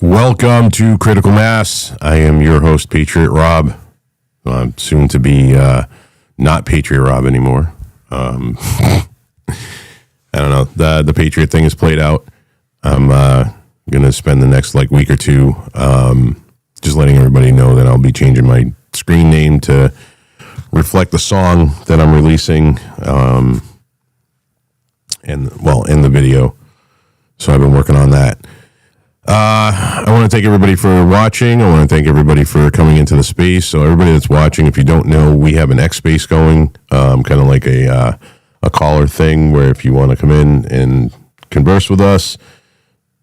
Welcome to Critical Mass. I am your host, Patriot Rob. I'm soon to be not Patriot Rob anymore. I don't know. The Patriot thing is played out. I'm going to spend the next week or two just letting everybody know that I'll be changing my screen name to reflect the song that I'm releasing in the video. So I've been working on that. I want to thank everybody for watching. I want to thank everybody for coming into the space. So everybody that's watching, if you don't know, we have an X space going, kind of like a caller thing where if you want to come in and converse with us,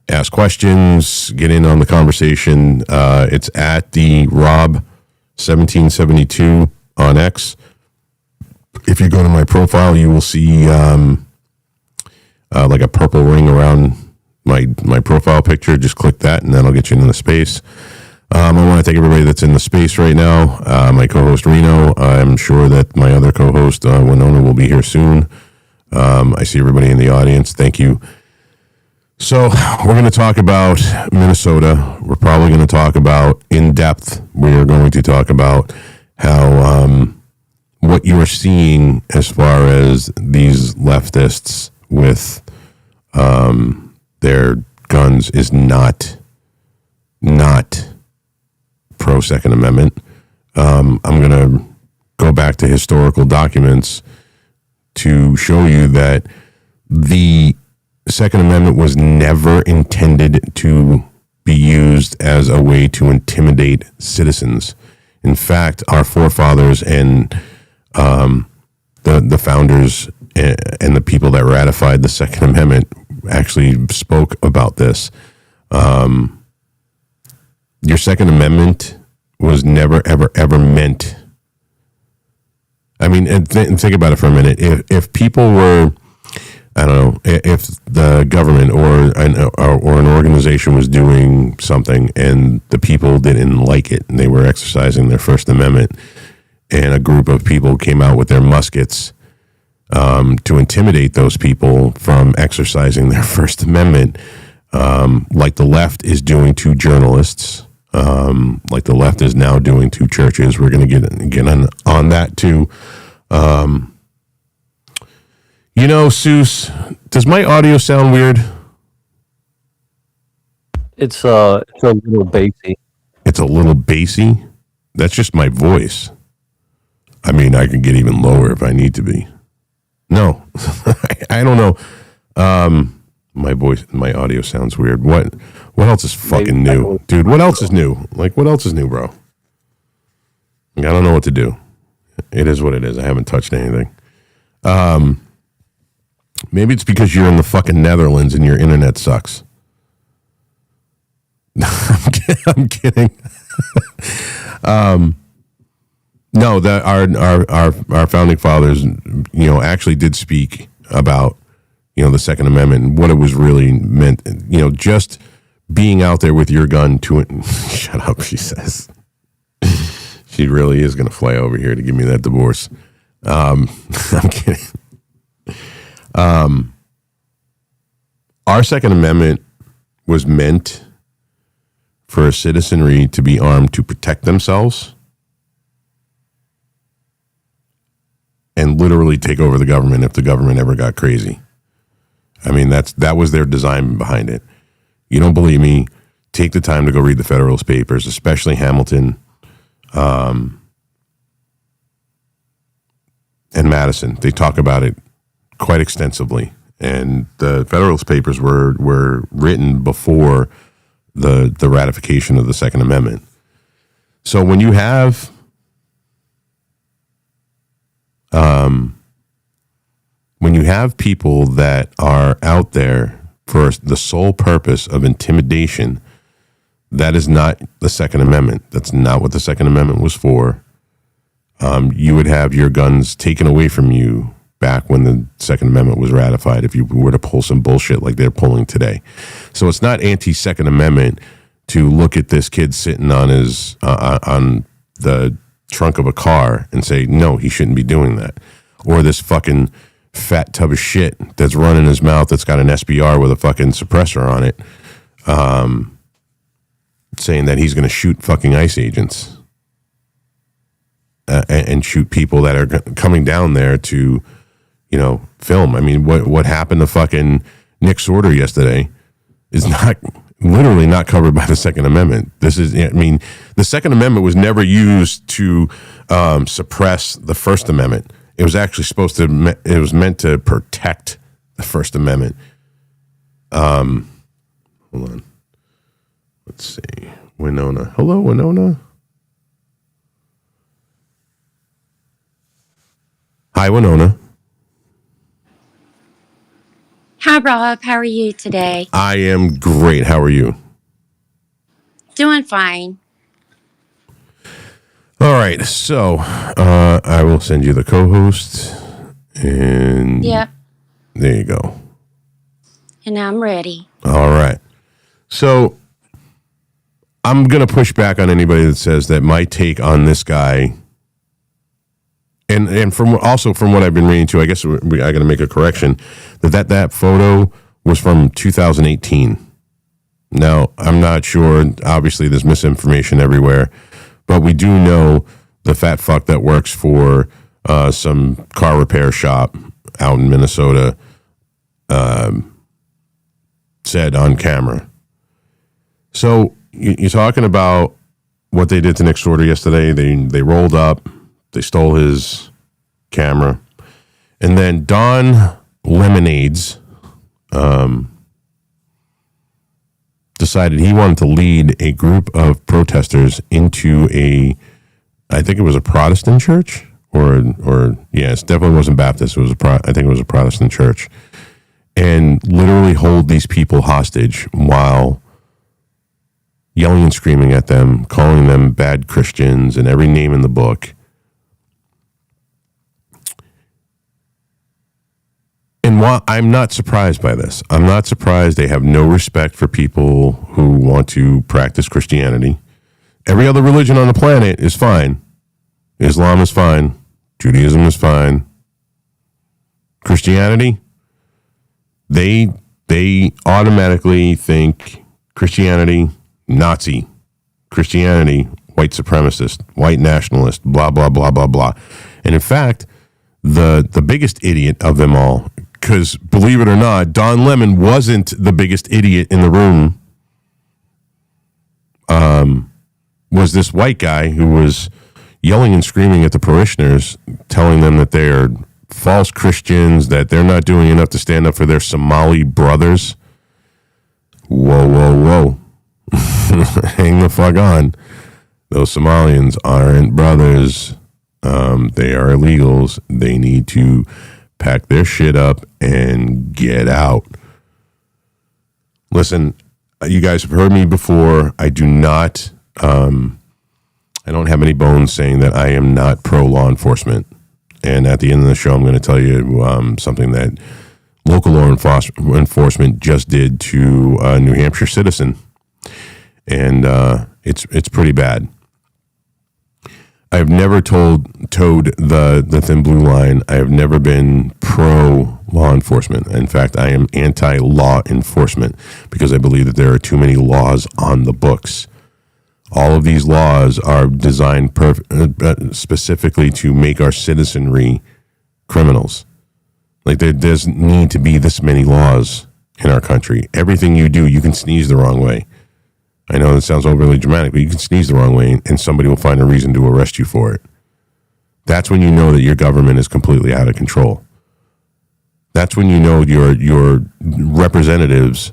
ask questions, get in on the conversation, it's at the Rob 1772 on X. If you go to my profile, you will see like a purple ring around my profile picture. Just click that and that'll get you into the space. I want to thank everybody that's in the space right now. My co-host Reno. I'm sure that my other co-host Winona will be here soon. I see everybody in the audience. Thank you. So we're going to talk about Minnesota. We're probably going to talk about in depth. We're going to talk about how what you are seeing as far as these leftists with their guns is not pro Second Amendment. I'm going to go back to historical documents to show you that the Second Amendment was never intended to be used as a way to intimidate citizens. In fact, our forefathers and the founders and the people that ratified the Second Amendment actually spoke about this. Your Second Amendment was never, ever, ever meant. I mean, and think about it for a minute. If people were, I don't know, if the government or an organization was doing something and the people didn't like it and they were exercising their First Amendment, and a group of people came out with their muskets to intimidate those people from exercising their First Amendment, like the left is doing to journalists, like the left is now doing to churches. We're going to get on that too. Seuss, does my audio sound weird? It's a little bassy. It's a little bassy? That's just my voice. I mean, I can get even lower if I need to be. No, I don't know. My audio sounds weird. What else is fucking new? Dude, what else is new? What else is new, bro? I don't know what to do. It is what it is. I haven't touched anything. Maybe it's because you're in the fucking Netherlands and your internet sucks. I'm kidding. No, that our founding fathers, actually did speak about, the Second Amendment and what it was really meant. Just being out there with your gun to it. Shut up, she says. She really is going to fly over here to give me that divorce. I'm kidding. Our Second Amendment was meant for a citizenry to be armed to protect themselves and literally take over the government if the government ever got crazy. I mean, that was their design behind it. You don't believe me? Take the time to go read the Federalist Papers, especially Hamilton and Madison. They talk about it quite extensively. And the Federalist Papers were written before the ratification of the Second Amendment. So when you have people that are out there for the sole purpose of intimidation, that is not the Second Amendment. That's not what the Second Amendment was for. You would have your guns taken away from you back when the Second Amendment was ratified if you were to pull some bullshit like they're pulling today. So it's not anti-Second Amendment to look at this kid sitting on his on the trunk of a car and say, no, he shouldn't be doing that. Or this fucking fat tub of shit that's running his mouth that's got an SBR with a fucking suppressor on it. saying that he's going to shoot fucking ICE agents and shoot people that are coming down there to, film. I mean, what happened to fucking Nick Sorter yesterday is literally not covered by the Second Amendment. The Second Amendment was never used to suppress the First Amendment. It was actually it was meant to protect the First Amendment. Hold on. Let's see. Winona. Hello, Winona. Hi, Winona. Hi, Rob. How are you today? I am great. How are you? Doing fine. All right. So I will send you the co-host. And Yep. There you go. And I'm ready. All right. So I'm going to push back on anybody that says that my take on this guy, and from what I've been reading too, I guess I got to make a correction, that photo was from 2018. Now, I'm not sure. Obviously, there's misinformation everywhere, but we do know the fat fuck that works for some car repair shop out in Minnesota said on camera. So you're talking about what they did to Nick Sorter yesterday. They rolled up, they stole his camera, and then Don Lemonades decided he wanted to lead a group of protesters into I think it was a Protestant church, or yes, definitely wasn't Baptist. It was I think it was a Protestant church, and literally hold these people hostage while yelling and screaming at them, calling them bad Christians and every name in the book. And while I'm not surprised by this, I'm not surprised they have no respect for people who want to practice Christianity. Every other religion on the planet is fine. Islam is fine. Judaism is fine. Christianity, they automatically think Christianity, Nazi, Christianity, white supremacist, white nationalist, blah, blah, blah, blah, blah. And in fact, the biggest idiot of them all, because believe it or not, Don Lemon wasn't the biggest idiot in the room, was this white guy who was yelling and screaming at the parishioners, telling them that they are false Christians, that they're not doing enough to stand up for their Somali brothers. Whoa, whoa, whoa. Hang the fuck on. Those Somalians aren't brothers. They are illegals. They need to pack their shit up and get out. Listen, you guys have heard me before. I do not, I don't have any bones saying that I am not pro law enforcement. And at the end of the show, I'm going to tell you something that local law enforcement just did to a New Hampshire citizen. And it's pretty bad. I've never towed the thin blue line. I have never been pro law enforcement. In fact, I am anti-law enforcement because I believe that there are too many laws on the books. All of these laws are designed specifically to make our citizenry criminals. Like there doesn't need to be this many laws in our country. Everything you do, you can sneeze the wrong way. I know that sounds overly dramatic, but you can sneeze the wrong way and somebody will find a reason to arrest you for it. That's when you know that your government is completely out of control. That's when you know your representatives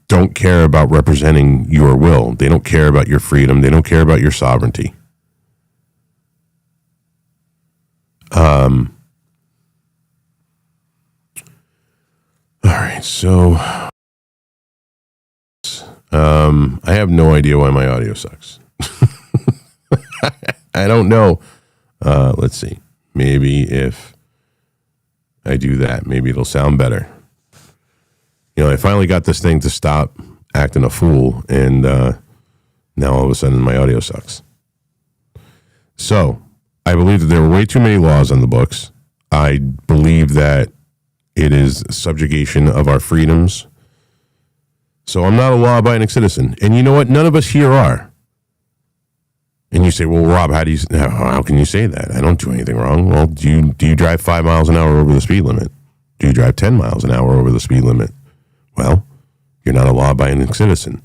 don't care about representing your will. They don't care about your freedom. They don't care about your sovereignty. All right, so I have no idea why my audio sucks. I don't know. Let's see. Maybe if I do that, maybe it'll sound better. I finally got this thing to stop acting a fool, and now all of a sudden my audio sucks. So I believe that there were way too many laws on the books. I believe that it is subjugation of our freedoms, So I'm not a law-abiding citizen. And you know what? None of us here are. And you say, well, Rob, how can you say that? I don't do anything wrong. Well, do you drive 5 miles an hour over the speed limit? Do you drive 10 miles an hour over the speed limit? Well, you're not a law-abiding citizen.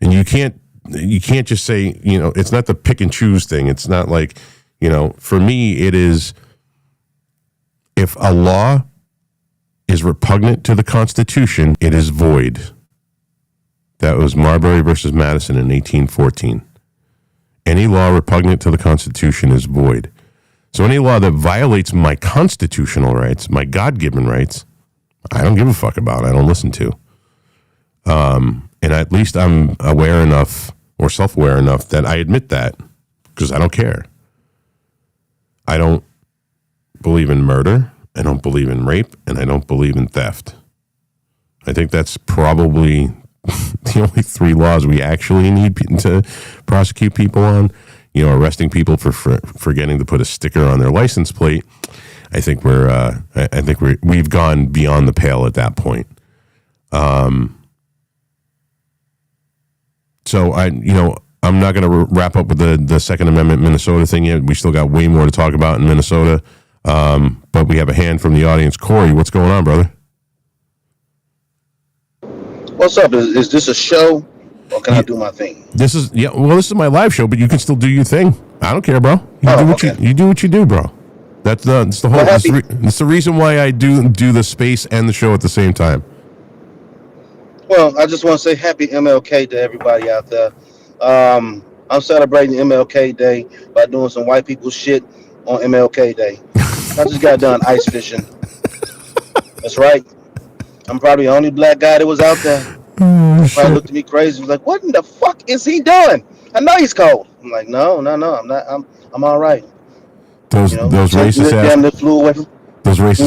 And you can't just say, it's not the pick and choose thing. It's not like, for me, it is, if a law is repugnant to the Constitution, it is void. That was Marbury versus Madison in 1814. Any law repugnant to the Constitution is void. So any law that violates my constitutional rights, my God-given rights, I don't give a fuck about. I don't listen to. And at least I'm aware enough or self-aware enough that I admit that, because I don't care. I don't believe in murder. I don't believe in rape, and I don't believe in theft. I think that's probably the only 3 laws we actually need to prosecute people on. Arresting people for forgetting to put a sticker on their license plate. I think we've gone beyond the pale at that point. So I'm not going to wrap up with the Second Amendment Minnesota thing yet. We still got way more to talk about in Minnesota. But we have a hand from the audience. Corey, what's going on, brother? What's up? Is this a show, or can I do my thing? This is my live show, but you can still do your thing. I don't care, bro. You do what you do, bro. That's the whole. That's the reason why I do the space and the show at the same time. Well, I just want to say happy MLK to everybody out there. I'm celebrating MLK Day by doing some white people shit on MLK Day. I just got done ice fishing. That's right. I'm probably the only black guy that was out there. Probably looked at me crazy. Was like, "What in the fuck is he doing?" I know he's cold. I'm like, no, I'm not. I'm all right. Those racist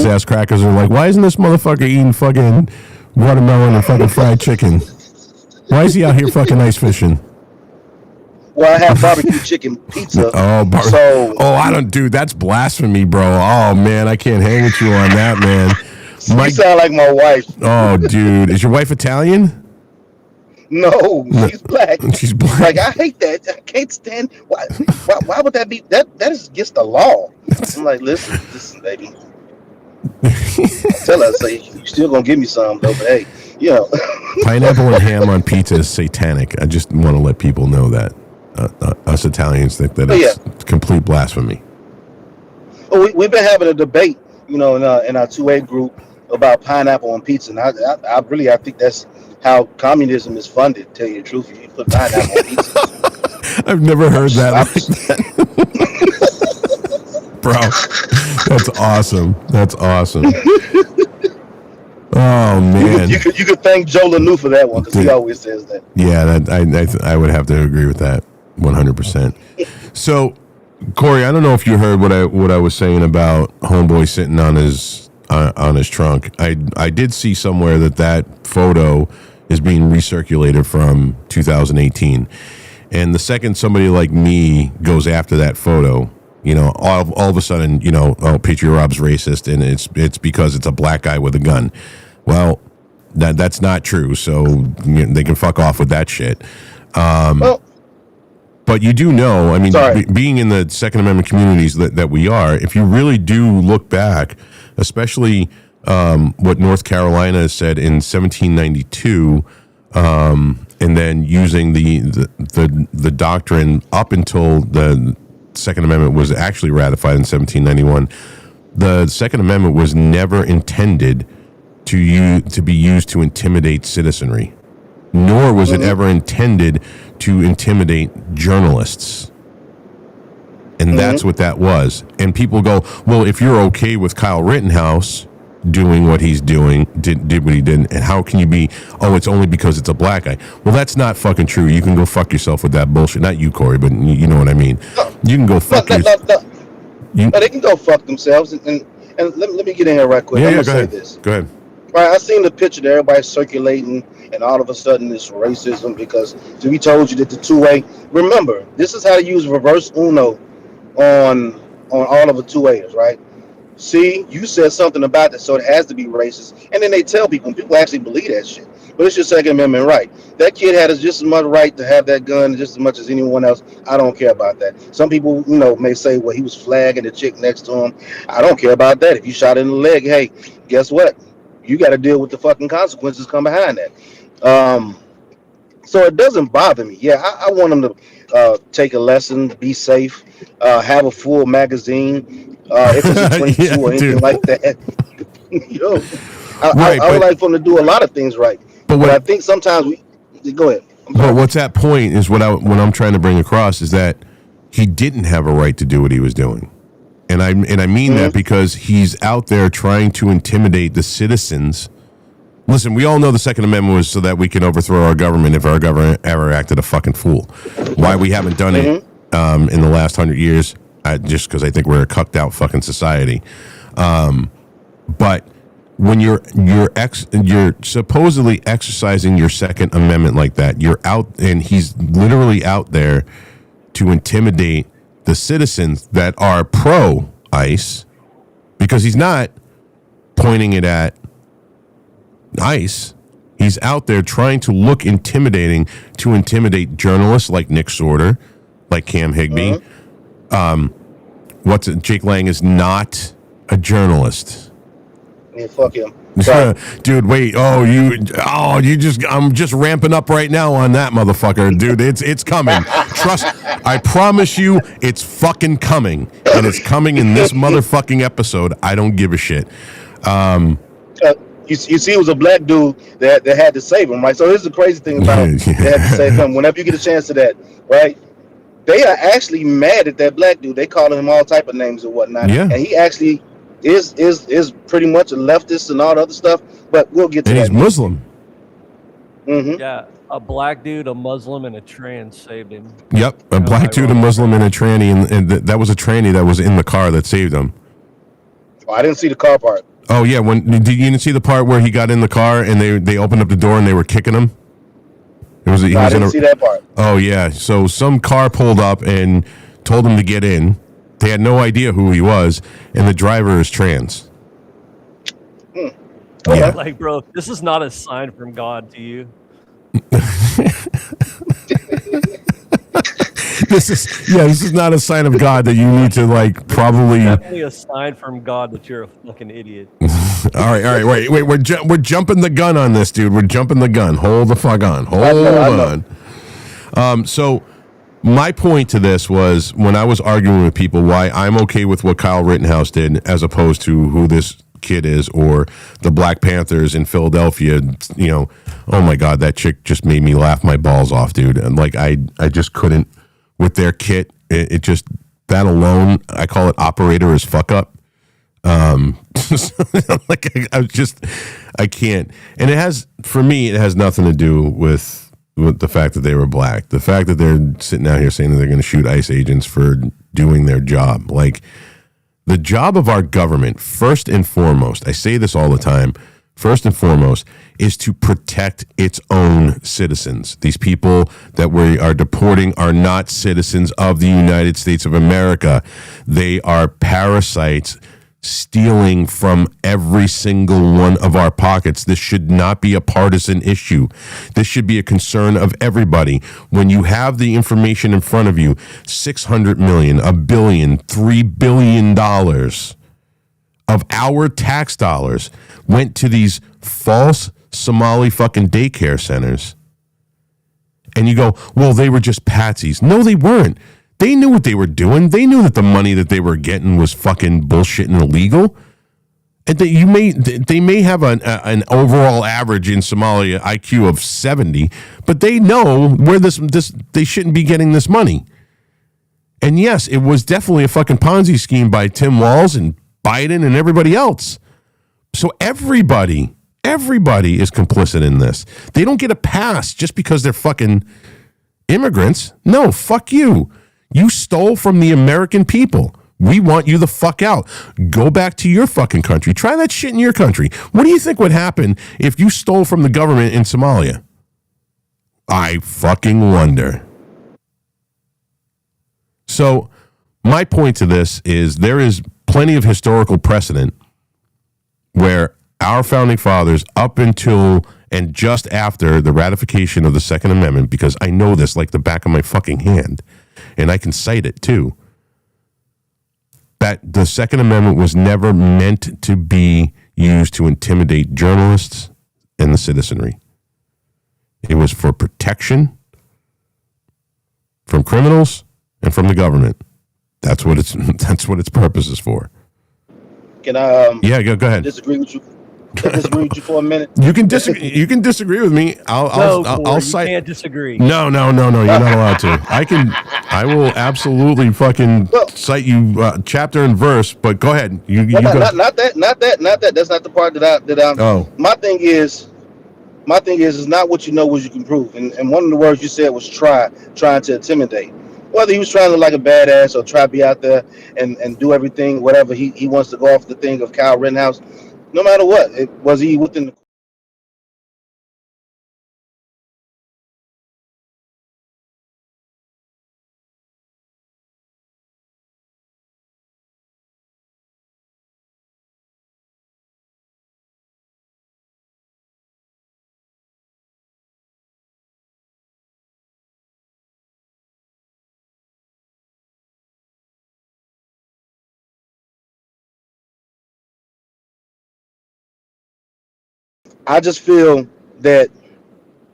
ass crackers are like, why isn't this motherfucker eating fucking watermelon and fucking fried chicken? Why is he out here fucking ice fishing? Well, I have barbecue chicken pizza. I don't do. That's blasphemy, bro. Oh man, I can't hang with you on that, man. You sound like my wife. Oh, dude, is your wife Italian? No, she's black. She's black. Like, I hate that. I can't stand. Why would that be? That is against the law. I'm like, listen, baby. Tell her, say, you still gonna give me some though, but hey, Pineapple and ham on pizza is satanic. I just want to let people know that. Us Italians think that it's complete blasphemy. Well, we've been having a debate, in our 2A group about pineapple on pizza, and I think that's how communism is funded. Tell you the truth, you put pineapple on pizza. I've never heard that like that. Bro, that's awesome. That's awesome. Oh man, you could thank Joe LaNue for that one, because he always says that. Yeah, I would have to agree with that 100%. So, Corey, I don't know if you heard what I was saying about homeboy sitting on his trunk. I did see somewhere that photo is being recirculated from 2018, and the second somebody like me goes after that photo, all of a sudden, Patriot Rob's racist, and it's because it's a black guy with a gun. Well, that's not true. So they can fuck off with that shit. But you do know, I mean, being in the Second Amendment communities that we are, if you really do look back, especially what North Carolina has said in 1792, and then using the doctrine up until the Second Amendment was actually ratified in 1791, the Second Amendment was never intended to be used to intimidate citizenry, nor was it ever intended to intimidate journalists. And that's what that was. And people go, well, if you're okay with Kyle Rittenhouse doing what he's doing, did what he did, and how can you be, it's only because it's a black guy? Well, that's not fucking true. You can go fuck yourself with that bullshit. Not you, Corey, but you know what I mean. You can go fuck yourself. No, they can go fuck themselves. And let me get in here right quick. I'm going to say this. Go ahead. Right, I seen the picture that everybody's circulating, and all of a sudden it's racism because we told you that the two-way. Remember, this is how to use reverse Uno on all of the two-wayers, right? See, you said something about that, so it has to be racist. And then they tell people, and people actually believe that shit. but it's your Second Amendment right. That kid had just as much right to have that gun just as much as anyone else. I don't care about that. Some people, may say, well, he was flagging the chick next to him. I don't care about that. If you shot in the leg, hey, guess what? You got to deal with the fucking consequences come behind that. So it doesn't bother me. Yeah, I want them to take a lesson, be safe, have a full magazine. If it's a 22 Yeah, or anything dude. like that, Right, I would but- like for them to do a lot of things right. But But I what, think sometimes we go ahead. I'm but sorry. what's that point is what I'm trying to bring across is that he didn't have a right to do what he was doing. And I mean that because he's out there trying to intimidate the citizens. Listen, we all know the Second Amendment was so that we can overthrow our government if our government ever acted a fucking fool. Why we haven't done it in the last 100 years, just because I think we're a cucked out fucking society. But when you're supposedly exercising your Second Amendment like that, you're out, and he's literally out there to intimidate the citizens that are pro ICE, because he's not pointing it at ICE. He's out there trying to look intimidating to intimidate journalists like Nick Sorter, like Cam Higbee. Jake Lang is not a journalist. Yeah, fuck him. Sorry. Dude, wait. I'm just ramping up right now on that motherfucker, dude. It's coming. I promise you, it's fucking coming. And it's coming in this motherfucking episode. I don't give a shit. You see, it was a black dude that had to save him, right? So here's the crazy thing about they had to save him. Whenever you get a chance to that, right? They are actually mad at that black dude. They calling him all type of names and whatnot. Yeah. And he actually is pretty much a leftist and all the other stuff. But we'll get to And that. he's Muslim. Mm-hmm. Yeah, a black dude, a Muslim, and a trans saved him. Yep. A black dude, a Muslim, and a tranny. And that was a tranny that was in the car that saved him. Oh, I didn't see the car part. Oh, yeah. You didn't see the part where he got in the car and they opened up the door and they were kicking him? I didn't see that part. Oh, yeah. So some car pulled up and told him to get in. They had no idea who he was, and the driver is trans. Yeah. Like, bro, this is not a sign from God to you. This is not a sign of God that you need to, like, probably. Definitely a sign from God that you're a fucking idiot. All right. Wait. We're jumping the gun on this, dude. We're jumping the gun. Hold the fuck on. Hold on. So my point to this was when I was arguing with people why I'm okay with what Kyle Rittenhouse did as opposed to who this kid is or the Black Panthers in Philadelphia. Oh my God, that chick just made me laugh my balls off, dude. And like I just couldn't with their kit. It just, that alone, I call it operator as fuck up. Like I can't. And for me, it has nothing to do with the fact that they were black. The fact that they're sitting out here saying that they're going to shoot ICE agents for doing their job. Like, the job of our government, first and foremost, I say this all the time, first and foremost, is to protect its own citizens. These people that we are deporting are not citizens of the United States of America. They are parasites stealing from every single one of our pockets. This should not be a partisan issue. This should be a concern of everybody. When you have the information in front of you, $600 million, $1 billion, $3 billion of our tax dollars went to these false Somali fucking daycare centers. And you go, well, they were just patsies. No, they weren't. They knew what they were doing. They knew that the money that they were getting was fucking bullshit and illegal. And they may have an overall average in Somalia IQ of 70, but they know where this they shouldn't be getting this money. And yes, it was definitely a fucking Ponzi scheme by Tim Walz and Biden and everybody else. So everybody is complicit in this. They don't get a pass just because they're fucking immigrants. No, fuck you. You stole from the American people. We want you the fuck out. Go back to your fucking country. Try that shit in your country. What do you think would happen if you stole from the government in Somalia? I fucking wonder. So my point to this is there is plenty of historical precedent where our founding fathers, up until and just after the ratification of the Second Amendment, because I know this like the back of my fucking hand, and I can cite it too, that the Second Amendment was never meant to be used to intimidate journalists and the citizenry. It was for protection from criminals and from the government. That's what its purpose is for. Can I go ahead. disagree with you? Can I disagree with you for a minute? You can disagree with me. I'll cite. You can't disagree. No, you're not allowed to. I will absolutely fucking cite you chapter and verse. But go ahead. You Well, go. not that. That's not the part that I. Oh, My thing is not what you know, what you can prove. And one of the words you said was trying to intimidate. Whether he was trying to look like a badass or try to be out there and do everything, whatever he wants to go off the thing of Kyle Rittenhouse, no matter what, was he within the. I just feel that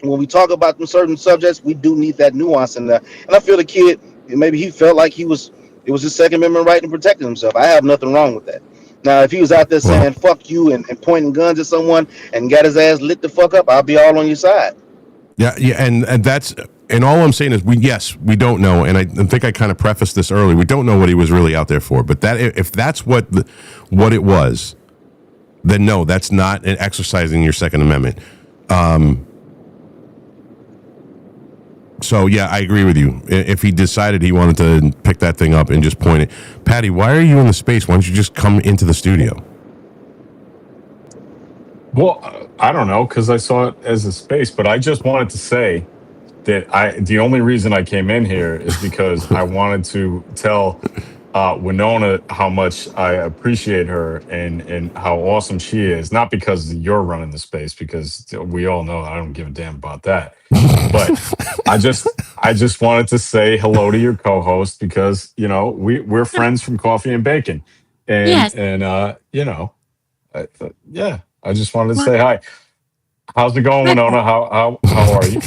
when we talk about them certain subjects, we do need that nuance in there. And I feel the kid, maybe he felt like it was his Second Amendment right in protecting himself. I have nothing wrong with that. Now, if he was out there saying "fuck you" and pointing guns at someone and got his ass lit the fuck up, I'll be all on your side. yeah, and that's. And all I'm saying is, we don't know, and I think I kind of prefaced this earlier. We don't know what he was really out there for, but that if that's what it was, then no, that's not an exercising your Second Amendment. So yeah, I agree with you. If he decided he wanted to pick that thing up and just point it, Patty, why are you in the space? Why don't you just come into the studio? Well, I don't know, because I saw it as a space, but I just wanted to say that the only reason I came in here is because I wanted to tell Winona how much I appreciate her and how awesome she is. Not because you're running the space, because we all know I don't give a damn about that. But I just wanted to say hello to your co-host, because we're friends from Coffee and Bacon, and Yes. I just wanted to say hi. How's it going, Winona? How are you?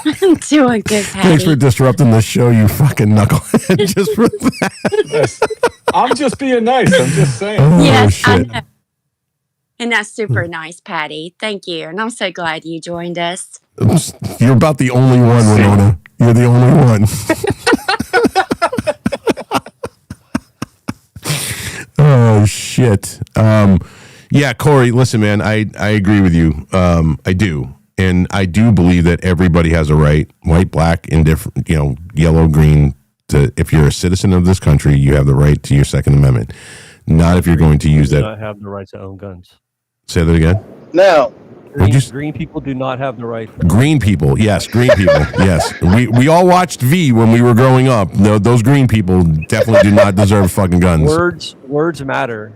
I'm doing good, Patty. Thanks for disrupting the show, you fucking knucklehead. Just for that. Yes. I'm just being nice. I'm just saying. Yes, I shit. know. And that's super nice, Patty. Thank you. And I'm so glad you joined us. You're about the only one, Winona. You're the only one. Oh shit. Yeah, Corey, listen, man, I agree with you. I do. And I do believe that everybody has a right, white, black, indifferent, yellow, green, if you're a citizen of this country, you have the right to your Second Amendment. Not if you're going to use do that. not have the right to own guns. Say that again. Now, Green people do not have the right. Green people, yes, green people, yes. We all watched V when we were growing up. No, those green people definitely do not deserve fucking guns. Words matter.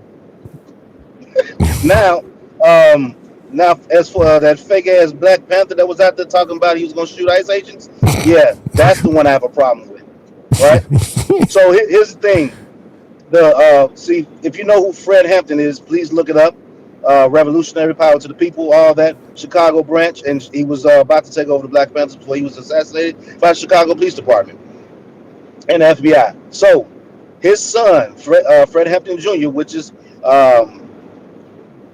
now, as for that fake ass Black Panther that was out there talking about he was gonna shoot ICE agents, yeah, that's the one I have a problem with, right? So here's the thing: see, if you know who Fred Hampton is, please look it up. Revolutionary Power to the People, all that Chicago branch, and he was about to take over the Black Panthers before he was assassinated by the Chicago Police Department and the FBI. So his son, Fred Hampton Jr., which is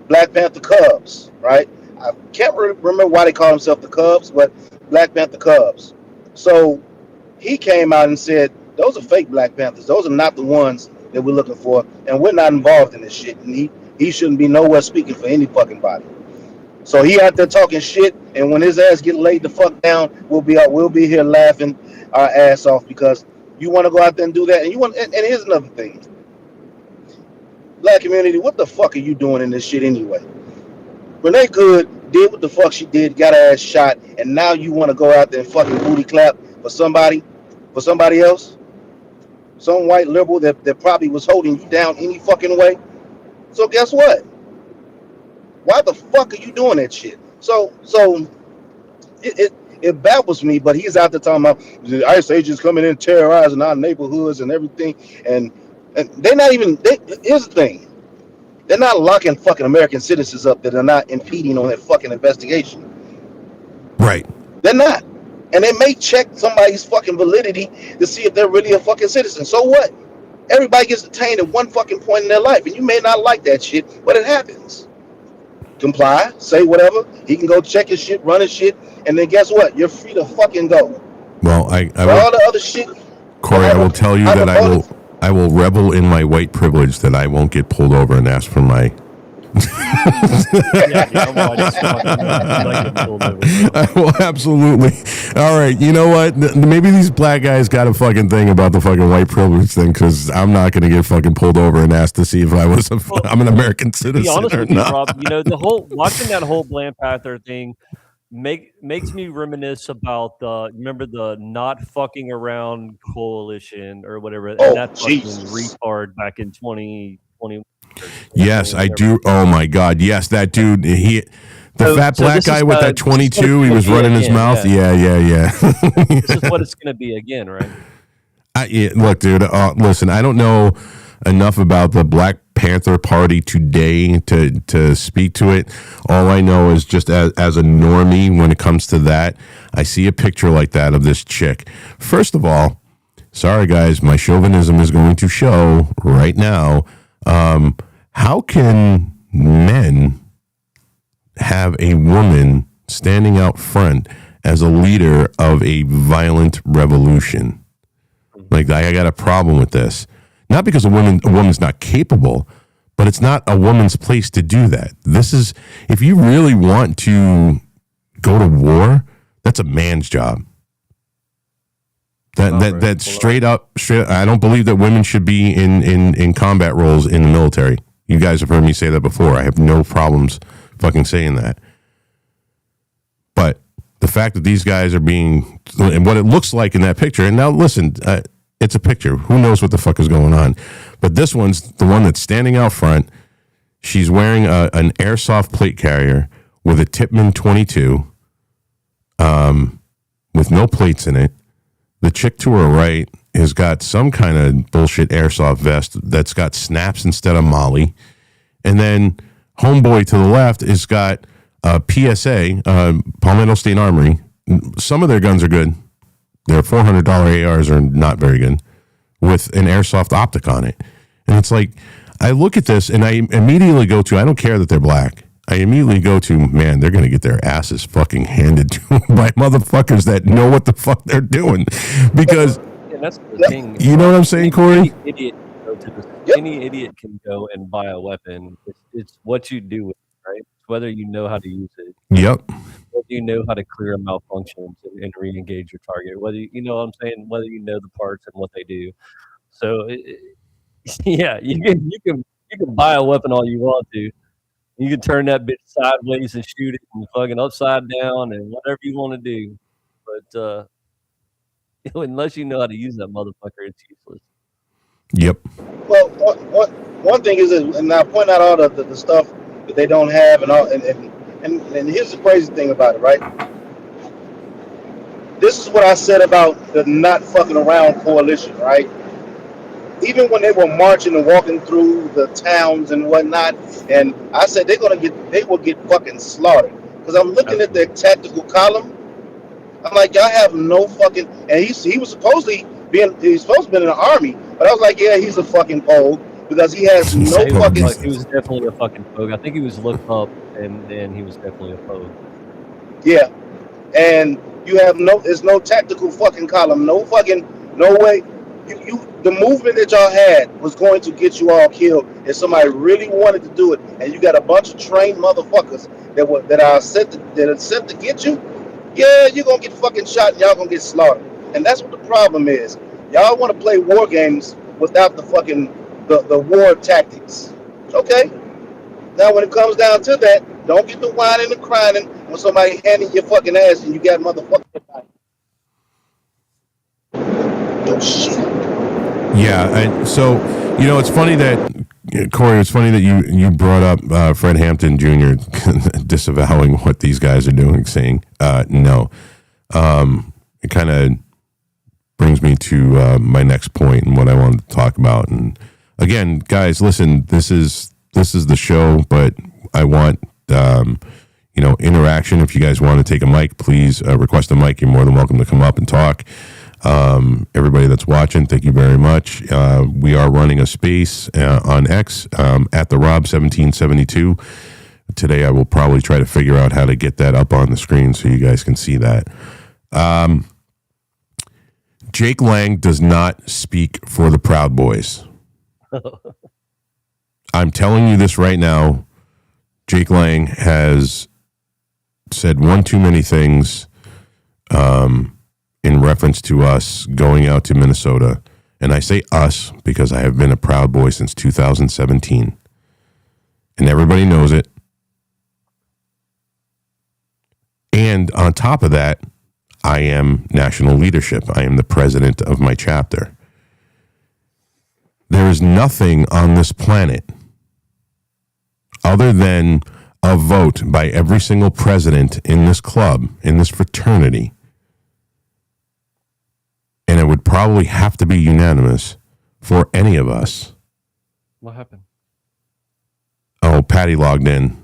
Black Panther Cubs, right? I can't remember why they call themselves the Cubs, but Black Panther Cubs. So he came out and said, those are fake Black Panthers. Those are not the ones that we're looking for, and we're not involved in this shit. And he shouldn't be nowhere speaking for any fucking body. So he out there talking shit, and when his ass get laid the fuck down, we'll be here laughing our ass off, because you want to go out there and do that, and here's another thing. Black community, what the fuck are you doing in this shit anyway? Renee Good did what the fuck she did, got her ass shot, and now you want to go out there and fucking booty clap for somebody else? Some white liberal that probably was holding you down any fucking way. So guess what? Why the fuck are you doing that shit? So it baffles me. But he's out there talking about the ICE agents coming in terrorizing our neighborhoods and everything, and they're not even. Here's the thing: they're not locking fucking American citizens up that are not impeding on that fucking investigation. Right. They're not, and they may check somebody's fucking validity to see if they're really a fucking citizen. So what? Everybody gets detained at one fucking point in their life, and you may not like that shit, but it happens. Comply, say whatever. He can go check his shit, run his shit, and then guess what? You're free to fucking go. Well, But all will, the other shit, Corey, I will tell you that voted. I will revel in my white privilege that I won't get pulled over and ask for my. Yeah, I'm white as fuck. I'm not getting pulled over. I will absolutely. All right, you know what? Maybe these black guys got a fucking thing about the fucking white privilege thing, because I'm not going to get fucking pulled over and asked to see if I'm an American To be citizen honest or with you, not. Rob, the whole watching that whole Black Panther thing makes me reminisce about remember the not fucking around coalition or whatever, and Oh, that fucking Jesus. retard back in 2020. Yes, I do. Oh my God, yes, that dude. The So- fat so black this guy is, with that this is what 22, it's he was gonna be running his again, mouth. yeah. Yeah. This is what it's going to be again, right? Look, dude. Listen, I don't know enough about the Black Panther Party today to speak to it. All I know is just as a normie, when it comes to that, I see a picture like that of this chick. First of all, sorry guys, my chauvinism is going to show right now. How can men have a woman standing out front as a leader of a violent revolution? Like, I got a problem with this. Not because a woman's not capable, but it's not a woman's place to do that. This is, if you really want to go to war, that's a man's job. That straight up. I don't believe that women should be in combat roles in the military. You guys have heard me say that before. I have no problems fucking saying that. But the fact that these guys are being, and what it looks like in that picture, and now listen, it's a picture. Who knows what the fuck is going on? But this one's the one that's standing out front. She's wearing an airsoft plate carrier with a Tippmann 22, with no plates in it. The chick to her right has got some kind of bullshit airsoft vest that's got snaps instead of Molly. And then homeboy to the left has got PSA, Palmetto State Armory. Some of their guns are good. Their $400 ARs are not very good, with an airsoft optic on it. And it's like, I look at this and I immediately go to, I don't care that they're black. I immediately go to, man, they're going to get their asses fucking handed to them by motherfuckers that know what the fuck they're doing. Because, And that's the thing. you know what I'm saying, Corey? Any idiot can go and buy a weapon. It's what you do with it, right? It's whether you know how to use it, Yep. whether you know how to clear malfunctions and re-engage your target, whether you know what I'm saying, whether you know the parts and what they do. So, yeah, you can buy a weapon all you want to. You can turn that bitch sideways and shoot it and fucking upside down and whatever you want to do. But unless you know how to use that motherfucker, it's useless. Yep. Well, one thing is, and I point out all the stuff that they don't have, and all, and here's the crazy thing about it, right? This is what I said about the not fucking around coalition, right? Even when they were marching and walking through the towns and whatnot, and I said they will get fucking slaughtered, because I'm looking at their tactical column. I'm like, y'all have no fucking, and he was supposed to be in the army, but I was like, yeah, he's a fucking pogue, because he has no He was, fucking. he was definitely a fucking pogue. I think he was looked up, and he was definitely a pogue. Yeah, and you have there's no tactical fucking column, no way. The movement that y'all had was going to get you all killed if somebody really wanted to do it, and you got a bunch of trained motherfuckers that are set to get you. Yeah, you're gonna get fucking shot and y'all gonna get slaughtered, and that's what the problem is. Y'all want to play war games without the fucking the war tactics. Okay. Now, when it comes down to that, don't get the whining and crying when somebody handing your fucking ass and you got motherfucking. Oh shit. Yeah. So, it's funny that Corey, it's funny that you brought up Fred Hampton Jr. disavowing what these guys are doing, saying no. It kind of brings me to my next point and what I wanted to talk about. And again, guys, listen, this is the show, but I want interaction. If you guys want to take a mic, please request a mic. You're more than welcome to come up and talk. Everybody that's watching, thank you very much. We are running a space on X at the Rob 1772. Today I will probably try to figure out how to get that up on the screen so you guys can see that. Jake Lang does not speak for the Proud Boys. I'm telling you this right now. Jake Lang has said one too many things in reference to us going out to Minnesota. And I say us because I have been a Proud Boy since 2017. And everybody knows it. And on top of that, I am national leadership. I am the president of my chapter. There is nothing on this planet other than a vote by every single president in this club, in this fraternity. And it would probably have to be unanimous for any of us. What happened? Oh, Patty logged in.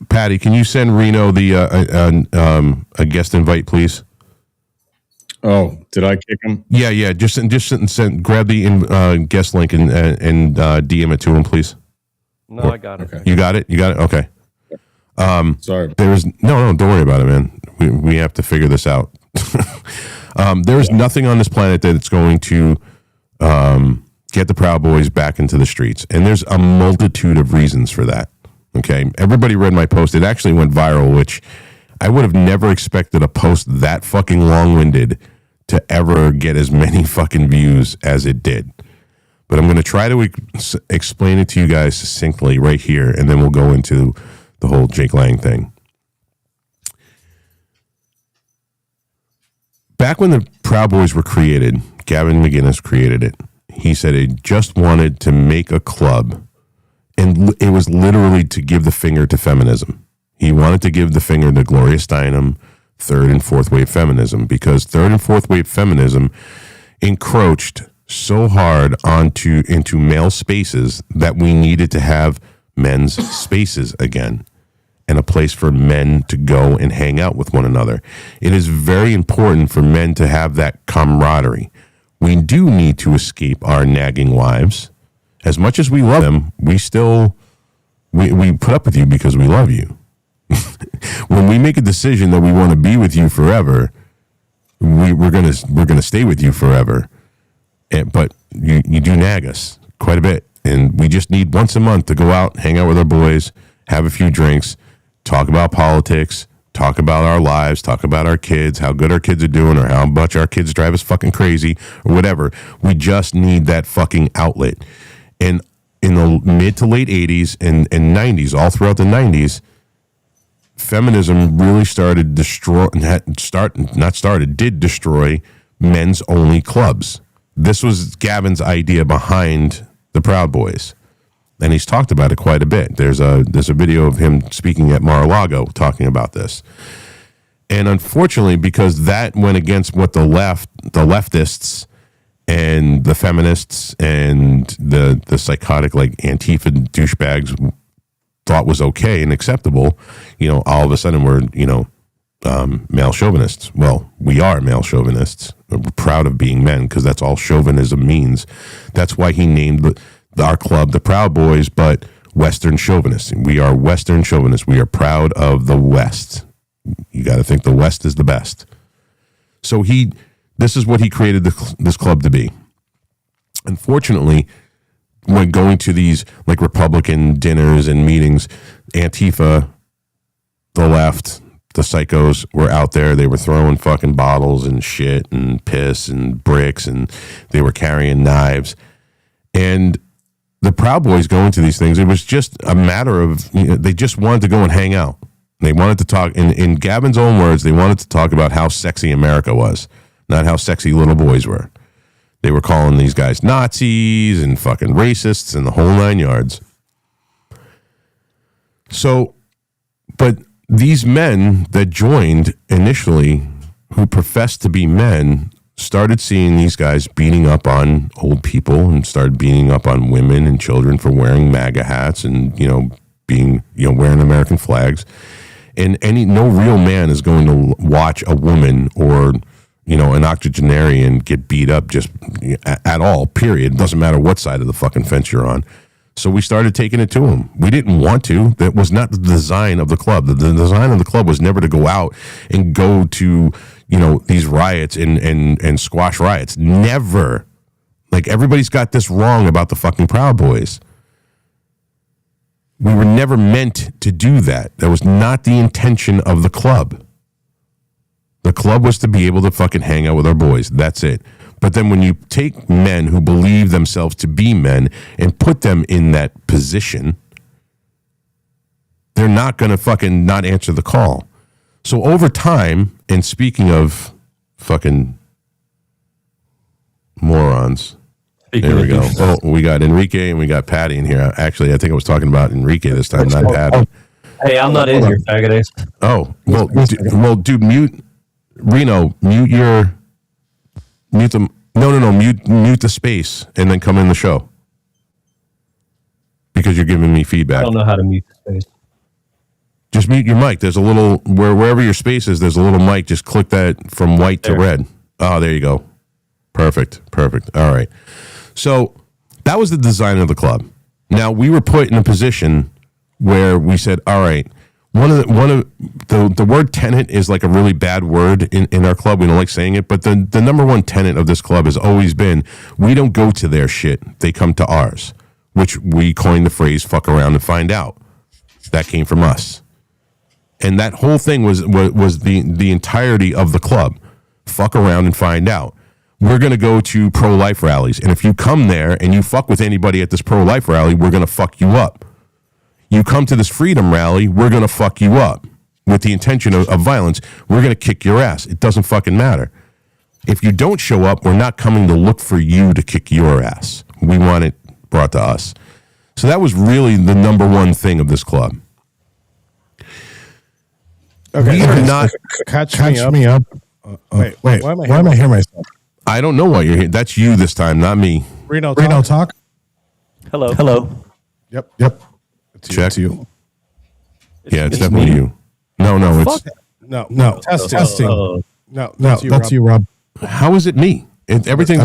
Patty, can you send Reno a guest invite, please? Oh, did I kick him? Yeah. Just grab the guest link and DM it to him, please. No, I got it. Okay. You got it. Okay. Sorry. No, don't worry about it, man. We have to figure this out. There is nothing on this planet that it's going to get the Proud Boys back into the streets, and there's a multitude of reasons for that. Okay, everybody read my post. It actually went viral, which I would have never expected a post that fucking long-winded to ever get as many fucking views as it did. But I'm going to try to explain it to you guys succinctly right here, and then we'll go into the whole Jake Lang thing. Back when the Proud Boys were created, Gavin McInnes created it. He said he just wanted to make a club, and it was literally to give the finger to feminism. He wanted to give the finger to Gloria Steinem, third and fourth wave feminism, because third and fourth wave feminism encroached so hard into male spaces that we needed to have men's spaces again and a place for men to go and hang out with one another. It is very important for men to have that camaraderie. We do need to escape our nagging wives. As much as we love them, we put up with you because we love you. When we make a decision that we want to be with you forever, we're gonna stay with you forever. But you do nag us quite a bit, and we just need once a month to go out, hang out with our boys, have a few drinks, talk about politics, talk about our lives, talk about our kids, how good our kids are doing, or how much our kids drive us fucking crazy, or whatever. We just need that fucking outlet. And in the mid to late 80s and 90s, all throughout the 90s, feminism really did destroy men's only clubs. This was Gavin's idea behind the Proud Boys, and he's talked about it quite a bit. There's a video of him speaking at Mar-a-Lago talking about this. And unfortunately, because that went against what the leftists and the feminists and the psychotic like Antifa douchebags thought was okay and acceptable, all of a sudden we're, male chauvinists. Well, we are male chauvinists. We're proud of being men because that's all chauvinism means. That's why he named our club the Proud Boys, but Western chauvinists. We are Western chauvinists. We are proud of the West. You got to think the West is the best. So this is what he created this club to be. Unfortunately, when going to these like Republican dinners and meetings, Antifa, the left, the psychos were out there. They were throwing fucking bottles and shit and piss and bricks, and they were carrying knives. And the Proud Boys going to these things, it was just a matter of, they just wanted to go and hang out. They wanted to talk, in Gavin's own words, they wanted to talk about how sexy America was, not how sexy little boys were. They were calling these guys Nazis and fucking racists and the whole 9 yards. So, but these men that joined initially, who professed to be men, started seeing these guys beating up on old people and started beating up on women and children for wearing MAGA hats and, wearing American flags. And no real man is going to watch a woman or, an octogenarian get beat up just at all, period. It doesn't matter what side of the fucking fence you're on. So we started taking it to him. We didn't want to. That was not the design of the club. The design of the club was never to go out and go to, these riots and squash riots. Never. Like, everybody's got this wrong about the fucking Proud Boys. We were never meant to do that. That was not the intention of the club. The club was to be able to fucking hang out with our boys. That's it. But then when you take men who believe themselves to be men and put them in that position, they're not going to fucking not answer the call. So over time, and speaking of fucking morons, there we go. Oh, we got Enrique and we got Patty in here. Actually, I think I was talking about Enrique this time, not Patty. Hey, I'm not in here, faggot ace. Oh, well, dude, mute Reno. Mute the mute the space and then come in the show because you're giving me I feedback. don't know how to mute the space. Just mute your mic. There's a little wherever your space is. There's a little mic. Just click that from white to red. Oh, there you go. Perfect. All right. So that was the design of the club. Now we were put in a position where we said, all right, one of the word tenet is like a really bad word in our club. We don't like saying it, but the number one tenet of this club has always been, we don't go to their shit. They come to ours, which we coined the phrase fuck around and find out. That came from us. And that whole thing was the entirety of the club. Fuck around and find out. We're going to go to pro-life rallies. And if you come there and you fuck with anybody at this pro-life rally, we're going to fuck you up. You come to this freedom rally, we're going to fuck you up. With the intention of violence, we're going to kick your ass. It doesn't fucking matter. If you don't show up, we're not coming to look for you to kick your ass. We want it brought to us. So that was really the number one thing of this club. Okay, We are not... catch me up. Wait, why am I hearing myself? I don't know why you're here. That's you this time, not me. Reno, talk. Hello. Yep. Check. It's you. Yeah, it's definitely you. No, it's... No. Testing. Oh. No, that's you, Rob. How is it me? Everything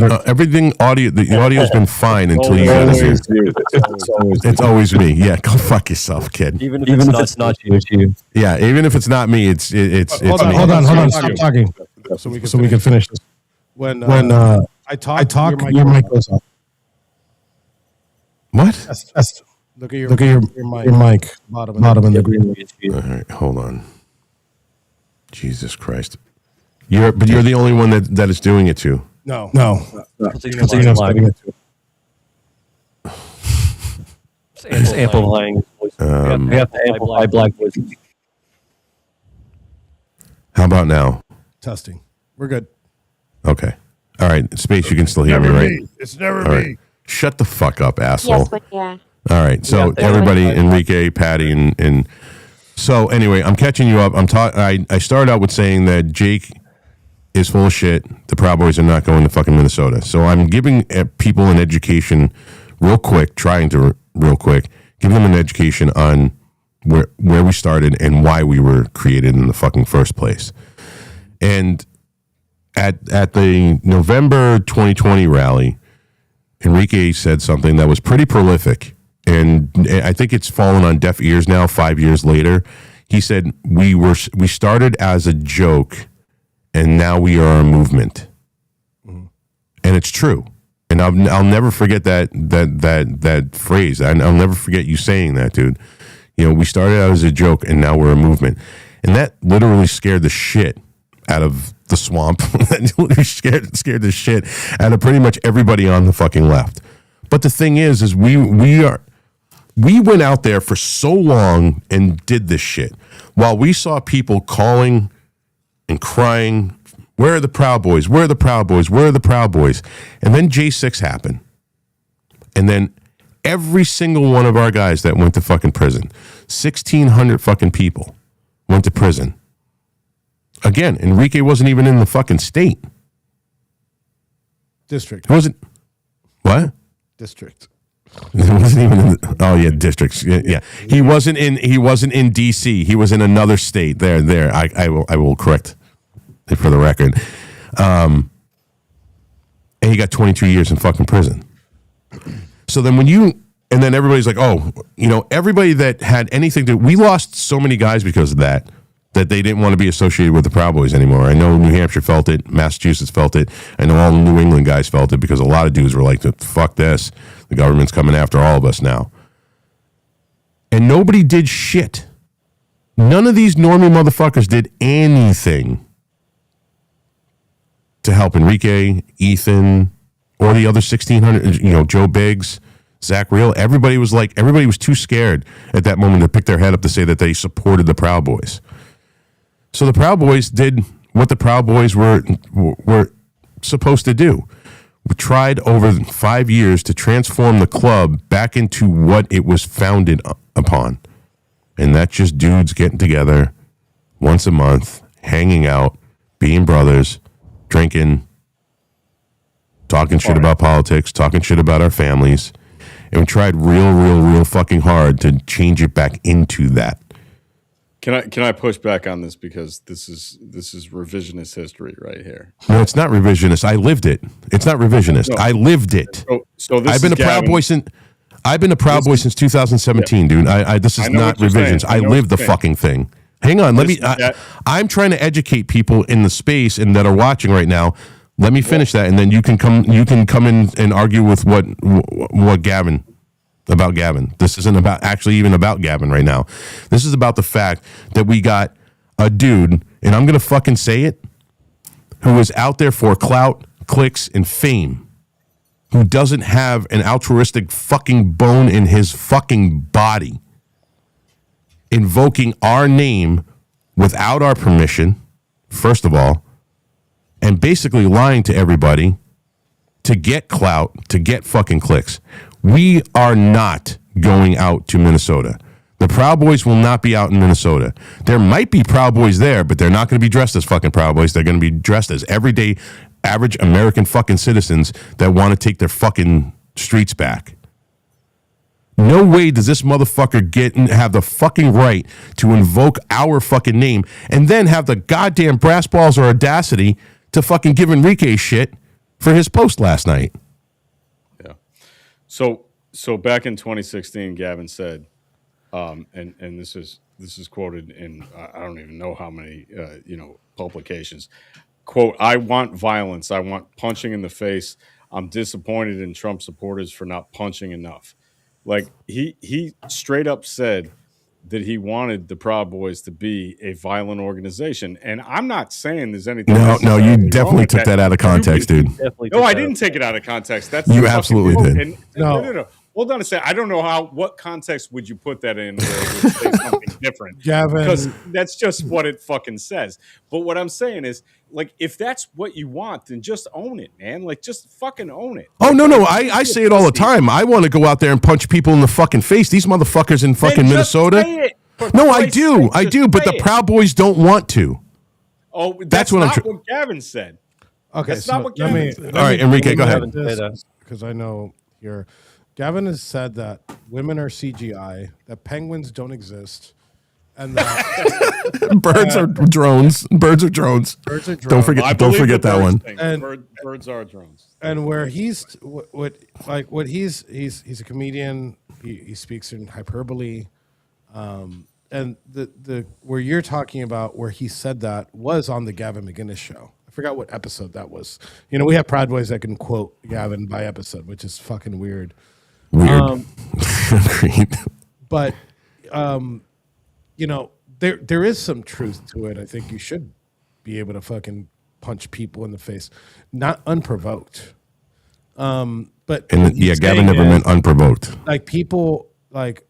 audio, the audio's been fine until you guys are here. It's always me. Yeah, go fuck yourself, kid. Even if it's not you, it's you. Yeah, even if it's not me, it's Hold me. on. Stop talking. So we can finish this. When I talk, your mic goes off. What? That's look at your mic. Bottom in the green. All right, hold on. Jesus Christ. You're the only one that is doing it to. No. It's amplifying his voice. We have to amplify black voices. How about now? Testing. We're good. Okay. All right, Space, you can still hear me, right? It's never All right. Shut the fuck up, asshole. Yes, but yeah. All right, so everybody, Enrique, Patty, and so anyway, I'm catching you up. I started out with saying that Jake is full of shit. The Proud Boys are not going to fucking Minnesota. So I'm giving people an education real quick, give them an education on where we started and why we were created in the fucking first place. And at the November 2020 rally, Enrique said something that was pretty prolific, and I think it's fallen on deaf ears now 5 years later. He said, we started as a joke, and now we are a movement. Mm-hmm. And it's true. And I'll never forget that phrase. I'll never forget you saying that, dude. We started out as a joke, and now we're a movement. And that literally scared the shit out of the swamp. That literally scared the shit out of pretty much everybody on the fucking left. But the thing is we went out there for so long and did this shit while we saw people calling and crying Where are the Proud Boys? Where are the Proud Boys? Where are the Proud Boys? And then J6 happened. And then every single one of our guys that went to fucking prison, 1,600 fucking people went to prison. Again, Enrique wasn't even in the fucking state. District. He wasn't. What? District. It wasn't even in the, oh yeah, districts. Yeah. He wasn't in DC. He was in another state. There. I will correct it for the record. And he got 22 years in fucking prison. So then and then everybody's like, oh, everybody that had anything to, we lost so many guys because of that they didn't want to be associated with the Proud Boys anymore. I know New Hampshire felt it, Massachusetts felt it. I know all the New England guys felt it because a lot of dudes were like, fuck this. The government's coming after all of us now. And nobody did shit. None of these normie motherfuckers did anything to help Enrique, Ethan, or the other 1,600, Joe Biggs, Zach Real. Everybody was too scared at that moment to pick their head up to say that they supported the Proud Boys. So the Proud Boys did what the Proud Boys were supposed to do. We tried over 5 years to transform the club back into what it was founded upon. And that's just dudes getting together once a month, hanging out, being brothers, drinking, talking shit about politics, talking shit about our families. And we tried real fucking hard to change it back into that. Can I push back on this because this is revisionist history right here? No, it's not revisionist. I lived it. It's not revisionist. No. I lived it. So this I've been a Proud Boy since 2017, dude. This is not revisions. I lived the fucking thing. Hang on, I'm trying to educate people in the space and that are watching right now. Let me finish that, and then you can come in and argue with what Gavin. About Gavin. This isn't about Gavin right now. This is about the fact that we got a dude, and I'm going to fucking say it, who is out there for clout, clicks, and fame, who doesn't have an altruistic fucking bone in his fucking body, invoking our name without our permission, first of all, and basically lying to everybody to get clout, to get fucking clicks. We are not going out to Minnesota. The Proud Boys will not be out in Minnesota. There might be Proud Boys there, but they're not going to be dressed as fucking Proud Boys. They're going to be dressed as everyday, average American fucking citizens that want to take their fucking streets back. No way does this motherfucker have the fucking right to invoke our fucking name and then have the goddamn brass balls or audacity to fucking give Enrique shit for his post last night. So back in 2016, Gavin said, and this is quoted in I don't even know how many publications. Quote: "I want violence. I want punching in the face. I'm disappointed in Trump supporters for not punching enough." Like he straight up said that he wanted the Proud Boys to be a violent organization, and I'm not saying there's anything. No, you definitely took that out of context, dude. No, I didn't take it out of context. That's you absolutely did. No. Hold on a second. I don't know what context would you put that in where it would say something different? Gavin. Because that's just what it fucking says. But what I'm saying is, like, if that's what you want, then just own it, man. Like, just fucking own it. Oh, no. I say it all the time. I want to go out there and punch people in the fucking face. These motherfuckers in fucking Minnesota. No, I do. But the Proud Boys don't want to. Oh, that's what what Gavin said. Okay, that's not what Gavin said. All right, Enrique, go ahead. Because I know here, Gavin has said that women are CGI, that penguins don't exist, and that birds are drones. Birds are drones. Birds are drones. Don't forget that one. And birds are drones. And where he's a comedian. He speaks in hyperbole. And the where you're talking about where he said that was on the Gavin McInnes show. I forgot what episode that was. We have Proud Boys that can quote Gavin by episode, which is fucking weird. Agreed. But there is some truth to it. I think you should be able to fucking punch people in the face, not unprovoked. But Gavin never meant unprovoked. Like people like.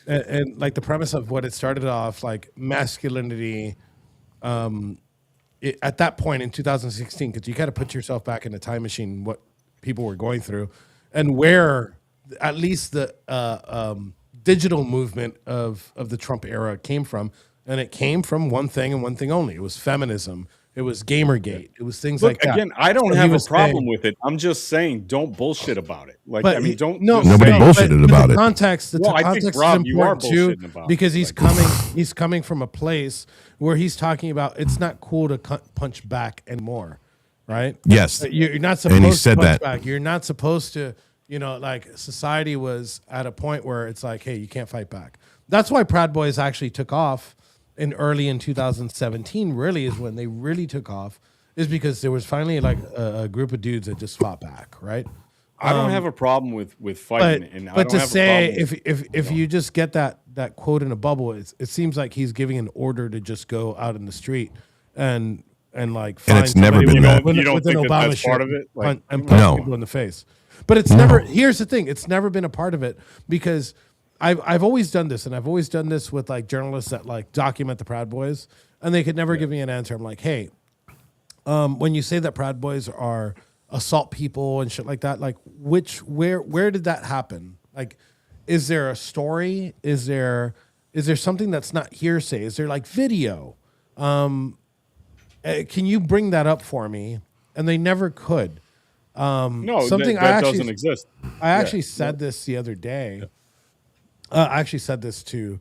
And like the premise of what it started off like masculinity, at that point in 2016, because you got to put yourself back in a time machine, what people were going through, and where at least the digital movement of the Trump era came from, and it came from one thing and one thing only. It was feminism. It was Gamergate. It was things Look, like that. again, I don't So he have a was problem saying- with it. I'm just saying, don't bullshit about it. Like, But I mean, don't. no, just Nobody say- bullshitted but about the it. Context. The Well, I think, context Rob, is you are important too, bullshitting about it. because he's coming from a place where he's talking about it's not cool to punch back anymore, right? Yes. You're not supposed And he to said punch that. back. You're not supposed to. Like society was at a point where it's like, hey, you can't fight back. That's why Proud Boys actually took off early in 2017. Really, is when they really took off. Is because there was finally like a group of dudes that just fought back, right? I don't have a problem with But fighting, and I but don't to have say a problem with, if you just get that quote in a bubble, it seems like he's giving an order to just go out in the street and like And it's find never somebody been with that. with You don't with an think that Obama that's part shirt of it? Like, and punch No. people in the face. But it's never. Here's the thing: it's never been a part of it because I've always done this, and I've always done this with like journalists that like document the Proud Boys, and they could never give me an answer. I'm like, hey, when you say that Proud Boys are assault people and shit like that, like where did that happen? Like, is there a story? Is there something that's not hearsay? Is there like video? Can you bring that up for me? And they never could. no, something that I actually- doesn't exist. I actually said this the other day. I actually said this to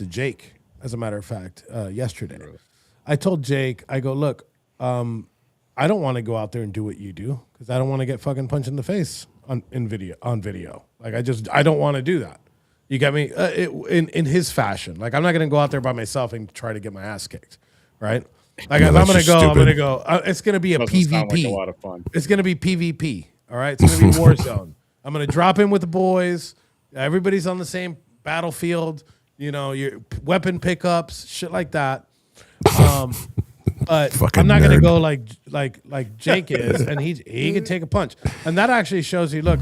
Jake, as a matter of fact, yesterday. I told Jake, I go, look, I don't want to go out there and do what you do because I don't want to get fucking punched in the face on video. Like I don't want to do that. You get me? In his fashion. Like I'm not going to go out there by myself and try to get my ass kicked, right? Like No, if I'm that's going to just go, I'm going to stupid. go. It's going to be a Doesn't sound PvP. like a lot of fun. It's going to be PvP. All right. It's going to be Warzone. I'm going to drop in with the boys. Everybody's on the same battlefield. Your weapon pickups, shit like that. But Fucking I'm not going to nerd. go like Jake is, and he can take a punch. And that actually shows you. Look,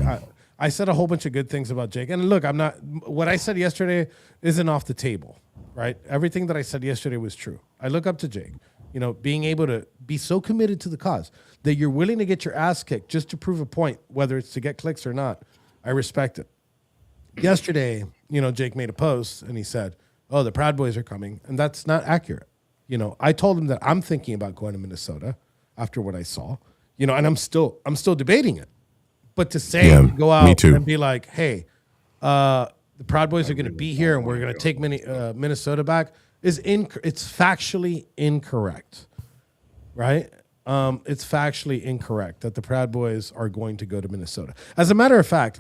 I said a whole bunch of good things about Jake, and look, I'm not. What I said yesterday isn't off the table, right? Everything that I said yesterday was true. I look up to Jake. Being able to be so committed to the cause that you're willing to get your ass kicked just to prove a point, whether it's to get clicks or not. I respect it. Yesterday, Jake made a post and he said, "Oh, the Proud Boys are coming," and that's not accurate. I told him that I'm thinking about going to Minnesota after what I saw. And I'm still debating it. But to say Yeah, go out me too. and be like, "Hey, the Proud Boys are going to be here and we're going to take Minnesota back," it's factually incorrect, right? It's factually incorrect that the Proud Boys are going to go to Minnesota. As a matter of fact,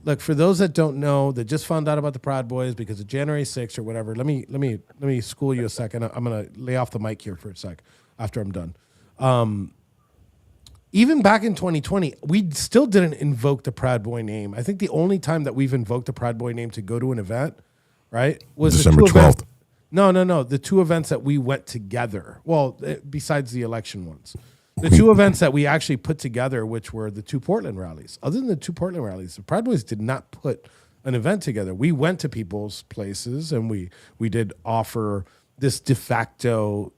look, for those that don't know, that just found out about the Proud Boys because of January 6th or whatever, let me school you a second. I'm gonna lay off the mic here for a sec after I'm done. Even back in 2020, we still didn't invoke the Proud Boy name. I think the only time that we've invoked the Proud Boy name to go to an event, right, was December the 2 events- 12th. No. The 2 events that we went together. Well, besides the election ones. The 2 events that we actually put together, which were the 2 Portland rallies. Other than the 2 Portland rallies, the Proud Boys did not put an event together. We went to people's places and we did offer this de facto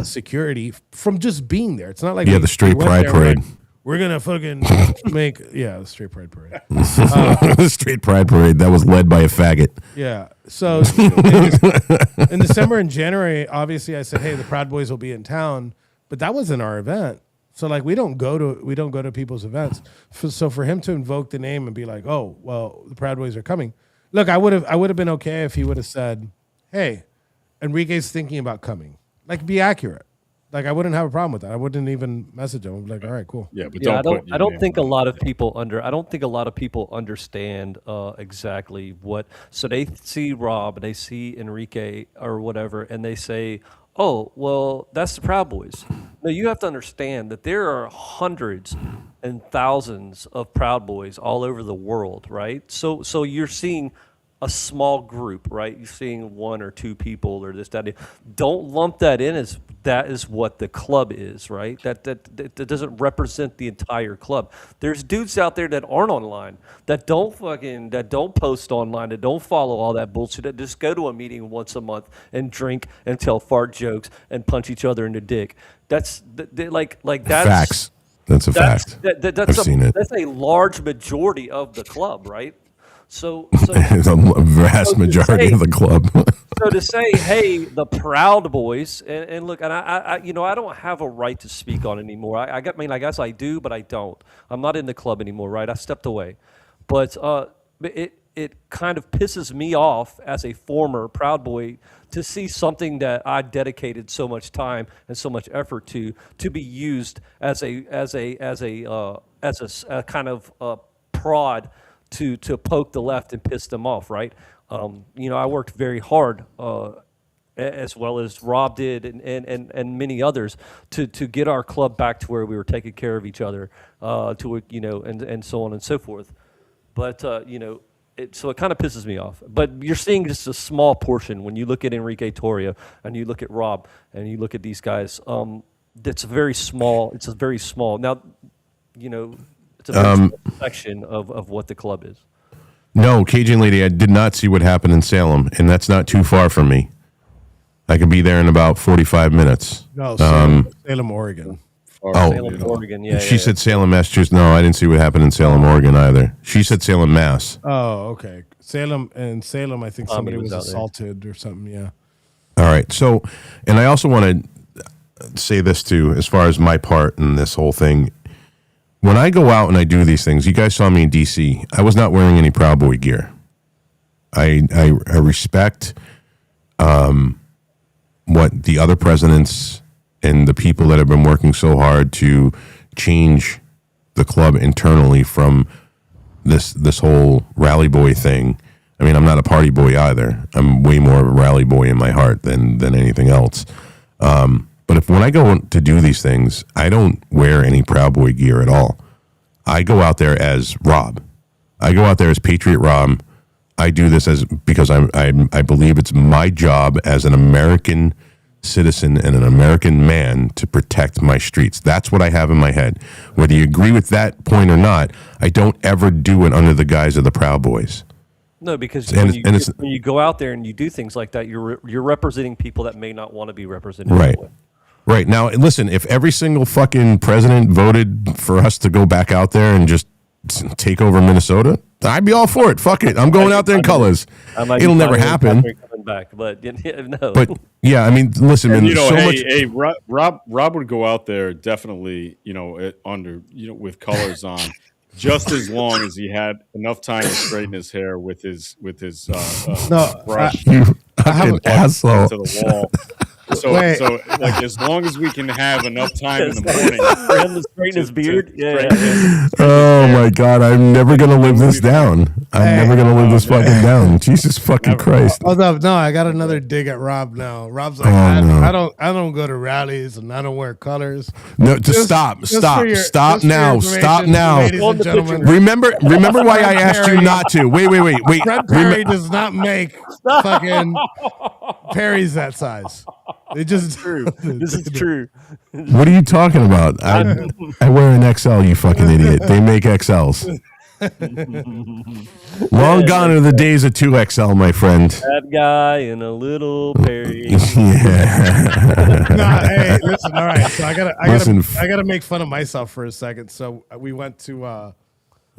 security from just being there. It's not like Yeah, we the Straight went Pride there, we're like, Parade. we're gonna fucking the Straight Pride Parade. The Straight Pride Parade that was led by a faggot. Yeah. So in December and January, obviously, I said, "Hey, the Proud Boys will be in town," but that wasn't our event. So like, we don't go to people's events. So for him to invoke the name and be like, "Oh, well, the Proud Boys are coming," look, I would have been okay if he would have said, "Hey, Enrique's thinking about coming." Like, be accurate. Like, I wouldn't have a problem with that. I wouldn't even message him. I'd be like, "All right, cool." Yeah, but Yeah, don't. I don't think a lot of people understand exactly what. So they see Rob and they see Enrique or whatever, and they say, "Oh, well, that's the Proud Boys." No, you have to understand that there are hundreds and thousands of Proud Boys all over the world, right? So you're seeing a small group, right? You're seeing 1 or 2 people or this, that. Don't lump that in as that is what the club is, right? That doesn't represent the entire club. There's dudes out there that aren't online, that don't post online, that don't follow all that bullshit, that just go to a meeting once a month and drink and tell fart jokes and punch each other in the dick. That's like that's Facts. That's a fact. I've seen it. That's a large majority of the club, right? So It's a vast majority of the club. so to say, hey, the Proud Boys, and look, and I don't have a right to speak on it anymore. I guess I do, but I don't. I'm not in the club anymore, right? I stepped away, but it kind of pisses me off as a former Proud Boy to see something that I dedicated so much time and so much effort to be used as a kind of prod to poke the left and piss them off, right? I worked very hard, as well as Rob did and many others to get our club back to where we were taking care of each other, and so on and so forth. But so it kind of pisses me off. But you're seeing just a small portion when you look at Enrique Torrio and you look at Rob and you look at these guys. It's very small. It's a very small. Now, it's a very small section of what the club is. No, Cajun Lady, I did not see what happened in Salem, and that's not too far from me. I can be there in about 45 minutes. No, Salem, Oregon. Salem, Oregon. Yeah. She said Salem, Massachusetts. No, I didn't see what happened in Salem, Oregon either. She said Salem, Mass. Oh, okay. Salem, I think somebody was was out there. assaulted or something. Yeah. All right. So, and I also want to say this too, as far as my part in this whole thing. When I go out and I do these things, you guys saw me in D.C. I was not wearing any Proud Boy gear. I respect what the other presidents and the people that have been working so hard to change the club internally from this whole rally boy thing. I mean, I'm not a party boy either. I'm way more of a rally boy in my heart than anything else. But when I go to do these things, I don't wear any Proud Boy gear at all. I go out there as Rob. I go out there as Patriot Rob. I do this because I believe it's my job as an American citizen and an American man to protect my streets. That's what I have in my head. Whether you agree with that point or not, I don't ever do it under the guise of the Proud Boys. No, because when you go out there and you do things like that, you're representing people that may not want to be represented. Right. Right. Now, listen, if every single fucking president voted for us to go back out there and just take over Minnesota, I'd be all for it. Fuck it. I'm going out there in colors. It'll never happen. Coming back, but no. But yeah, I mean, listen, And, much. Rob would go out there definitely, with colors on, just as long as he had enough time to straighten his hair with his brush I have an asshole to the wall. So like as long as we can have enough time in the morning for him to straighten his beard. Oh my God, I'm never gonna live this down. I'm never gonna live this fucking down. Jesus fucking Christ. Oh no, I got another dig at Rob now. Rob's like, I don't go to rallies and I don't wear colors. No, stop now. Ladies and gentlemen. Remember why I asked you not to. Wait. Fred Perry does not make fucking Perry's that size. It just true. This is true. What are you talking about? I wear an XL, you fucking idiot. They make XLs. Long gone are the days of 2XL, my friend. That guy in a little Perry. Yeah. Hey, listen. All right, so I gotta make fun of myself for a second. So we went to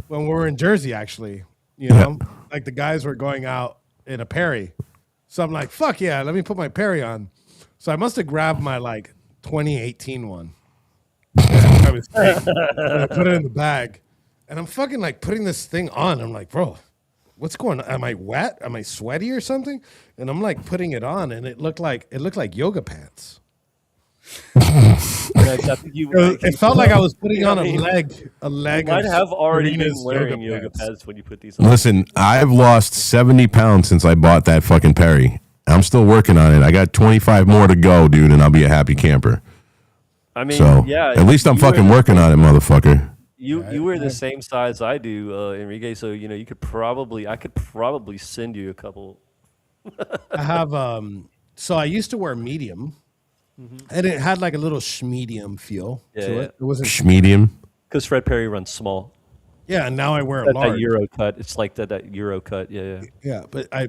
when we were in Jersey, actually. Like the guys were going out in a Perry. So I'm like, fuck yeah, let me put my Perry on. So I must have grabbed my 2018 one. I was and I put it in the bag, and I'm fucking putting this thing on. I'm like, bro, what's going on? Am I wet? Am I sweaty or something? And I'm putting it on, and it looked like yoga pants. It felt like I was putting on a leg. You might have already been wearing yoga pads when you put these on. Listen, I've lost 70 pounds since I bought that fucking Perry. I'm still working on it. I got 25 more to go, dude, and I'll be a happy camper. I mean, at least I'm fucking working on it, motherfucker. You wear the same size I do, Enrique. So I could probably send you a couple. I have so I used to wear medium, and it had like a little schmedium feel Yeah, to yeah. it. It wasn't. Schmedium. Because Fred Perry runs small. Yeah, and now I wear a That large. Euro cut. It's like that Euro cut. Yeah. Yeah, but I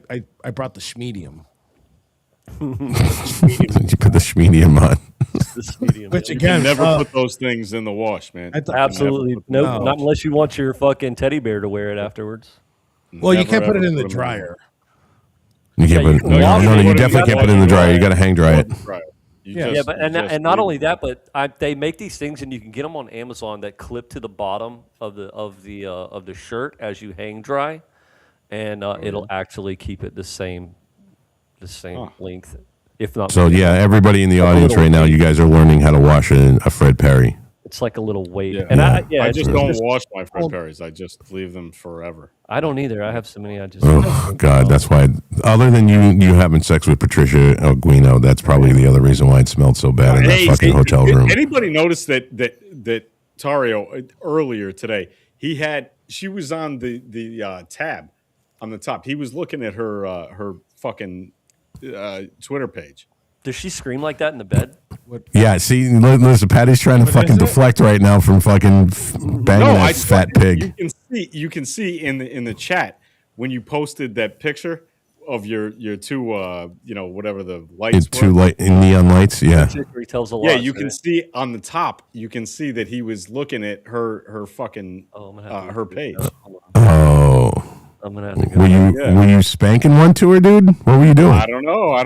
brought the schmedium. You put the schmedium on. This medium. Which yeah. again, Never put those things in the wash, man. I thought- Absolutely. No, No. not unless you want your fucking teddy bear to wear it afterwards. well, you Never, can't put it ever in the them dryer. You can't Yeah, you put, can wash no, it. you definitely can't put it in the dryer. You got to hang dry it. Yeah. Yeah, but and not only that, but they make these things, and you can get them on Amazon that clip to the bottom of the shirt as you hang dry, and it'll actually keep it the same length, if not. So yeah, everybody in the audience right now, you guys are learning how to wash a Fred Perry. It's like a little weight. Yeah. And Yeah. I it's just don't just- wash my Fred Perrys. I just leave them forever. I don't either. I have so many. I just. Oh God, that's why. Other than you having sex with Patricia Guino, that's probably the other reason why it smelled so bad in that fucking hotel room. Anybody notice that Tario earlier today? She was on the tab on the top. He was looking at her fucking Twitter page. Does she scream like that in the bed? Yeah, see, listen, Patty's trying to fucking is it? deflect right now from fucking banging that fat pig. You can see in the chat when you posted that picture of your two whatever the lights It's were. too light in neon lights. Yeah. He tells a lot. Yeah, you so- can see on the top. You can see that he was looking at her fucking Oh, I'm gonna have to her look at page. that. Hold on. Oh, I'm gonna have to go. were you spanking one to her, dude? What were you doing? I don't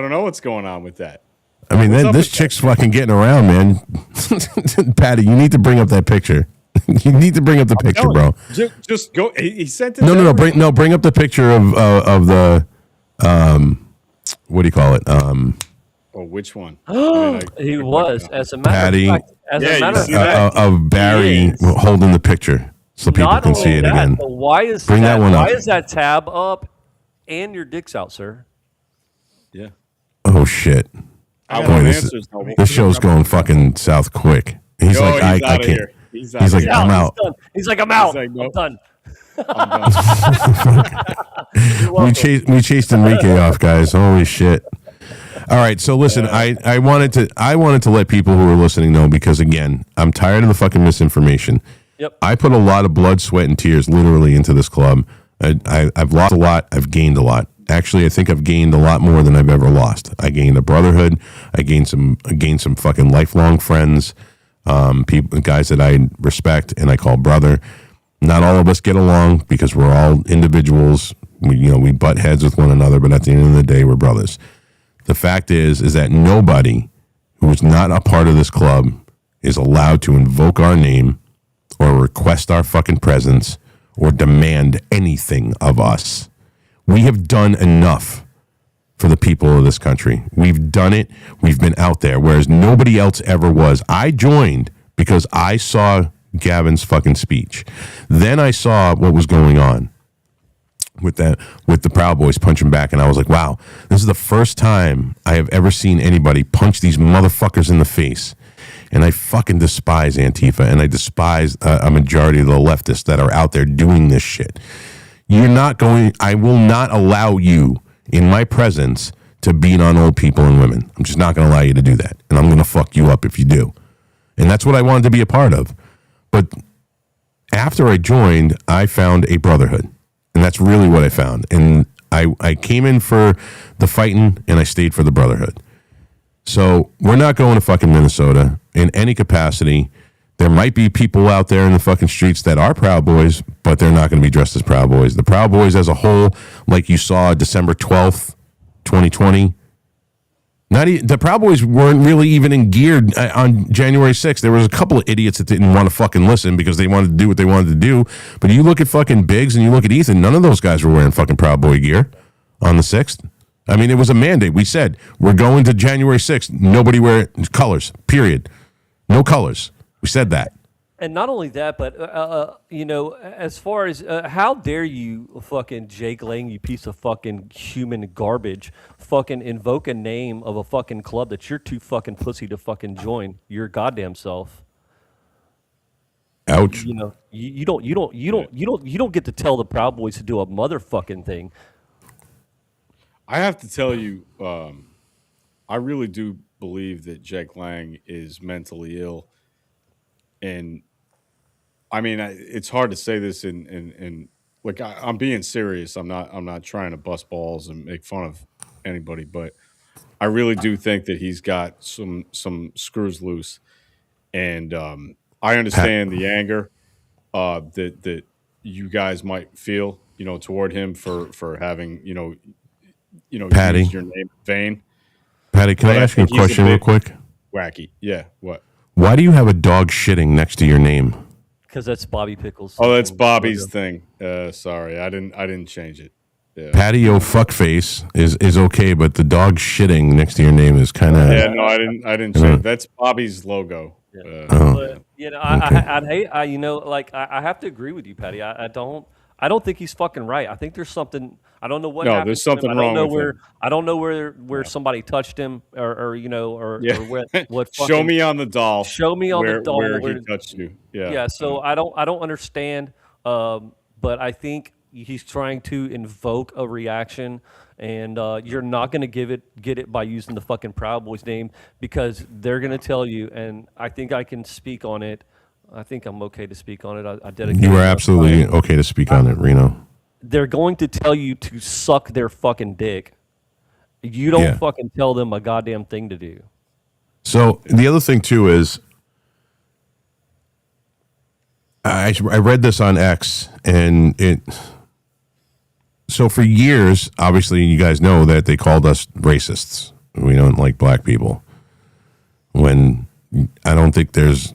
know what's going on with that. I mean, What's up this with chick's fucking getting around, man. Patty, you need to bring up that picture. You need to bring up the picture, Telling bro. you, just go. He sent it. No, to no, everyone. bring up the picture of the what do you call it? Oh, which one? He was, as a matter Patty. of fact, as Yeah, a you matter of see fact, that? Of Barry He is. holding the picture so people not can see only it that, again. but why is Bring that one why up. is that tab up and your dick's out, sir? Yeah. Oh shit! I Boy, want this, answers. though. this show's going fucking south quick. He's Yo, like, I outta can't. here. He's He's like, I'm out. He's done. He's like, I'm out. like, no. I'm done. I'm done. We chased Enrique off, guys. Holy shit! All right, so listen, I wanted to let people who are listening know, because again, I'm tired of the fucking misinformation. Yep. I put a lot of blood, sweat, and tears literally into this club. I've lost a lot. I've gained a lot. Actually, I think I've gained a lot more than I've ever lost. I gained a brotherhood. I gained some fucking lifelong friends, people, guys that I respect and I call brother. Not all of us get along because we're all individuals. We butt heads with one another, but at the end of the day, we're brothers. The fact is that nobody who is not a part of this club is allowed to invoke our name or request our fucking presence or demand anything of us. We have done enough for the people of this country. We've done it. We've been out there, whereas nobody else ever was. I joined because I saw Gavin's fucking speech. Then I saw what was going on with the Proud Boys punching back, and I was like, wow, this is the first time I have ever seen anybody punch these motherfuckers in the face. And I fucking despise Antifa, and I despise a majority of the leftists that are out there doing this shit. I will not allow you in my presence to beat on old people and women. I'm just not going to allow you to do that. And I'm going to fuck you up if you do. And that's what I wanted to be a part of. But after I joined, I found a brotherhood. And that's really what I found. And I came in for the fighting, and I stayed for the brotherhood. So we're not going to fucking Minnesota in any capacity. There might be people out there in the fucking streets that are Proud Boys, but they're not going to be dressed as Proud Boys. The Proud Boys as a whole, like you saw December 12th, 2020, the Proud Boys weren't really even in gear on January 6th. There was a couple of idiots that didn't want to fucking listen because they wanted to do what they wanted to do. But you look at fucking Biggs and you look at Ethan, none of those guys were wearing fucking Proud Boy gear on the 6th. I mean, it was a mandate. We said, we're going to January 6th. Nobody wear colors, period. No colors. We said that. And not only that, but as far as how dare you, fucking Jake Lang, you piece of fucking human garbage, fucking invoke a name of a fucking club that you're too fucking pussy to fucking join your goddamn self. Ouch. You don't get to tell the Proud Boys to do a motherfucking thing. I have to tell you, I really do believe that Jake Lang is mentally ill, and I mean, it's hard to say this in like I'm being serious. I'm not trying to bust balls and make fun of anybody, but I really do think that he's got some screws loose, and I understand the anger that you guys might feel, toward him for having Patty. used your name in vain. Patty, can I But I ask you a think he's a question real bit- quick? Wacky, yeah. What? Why do you have a dog shitting next to your name? Because that's Bobby Pickles. Oh, that's Bobby's thing. Sorry, I didn't change it. Yeah. Patio fuckface is okay, but the dog shitting next to your name is kind of. Yeah, no, I didn't change. That's Bobby's logo. Oh. But, Okay. I'd hate. I have to agree with you, Patty. I don't think he's fucking right. I think there's something. I don't know what. No, happened there's to him. something I don't wrong know with where. him. I don't know where somebody touched him or Yeah. what. Show fucking- me on the doll. Show me on where, the doll where where- he touched you. Yeah. Yeah, so I don't understand, but I think he's trying to invoke a reaction, and you're not going to get it by using the fucking Proud Boys name, because they're going to tell you, and I think I can speak on it. I think I'm okay to speak on it. I dedicate. You are my absolutely time. okay to speak on it, Reno. They're going to tell you to suck their fucking dick. You don't Yeah. fucking tell them a goddamn thing to do. So the other thing too is, I read this on X, and it. So for years, obviously, you guys know that they called us racists. We don't like black people. When I don't think there's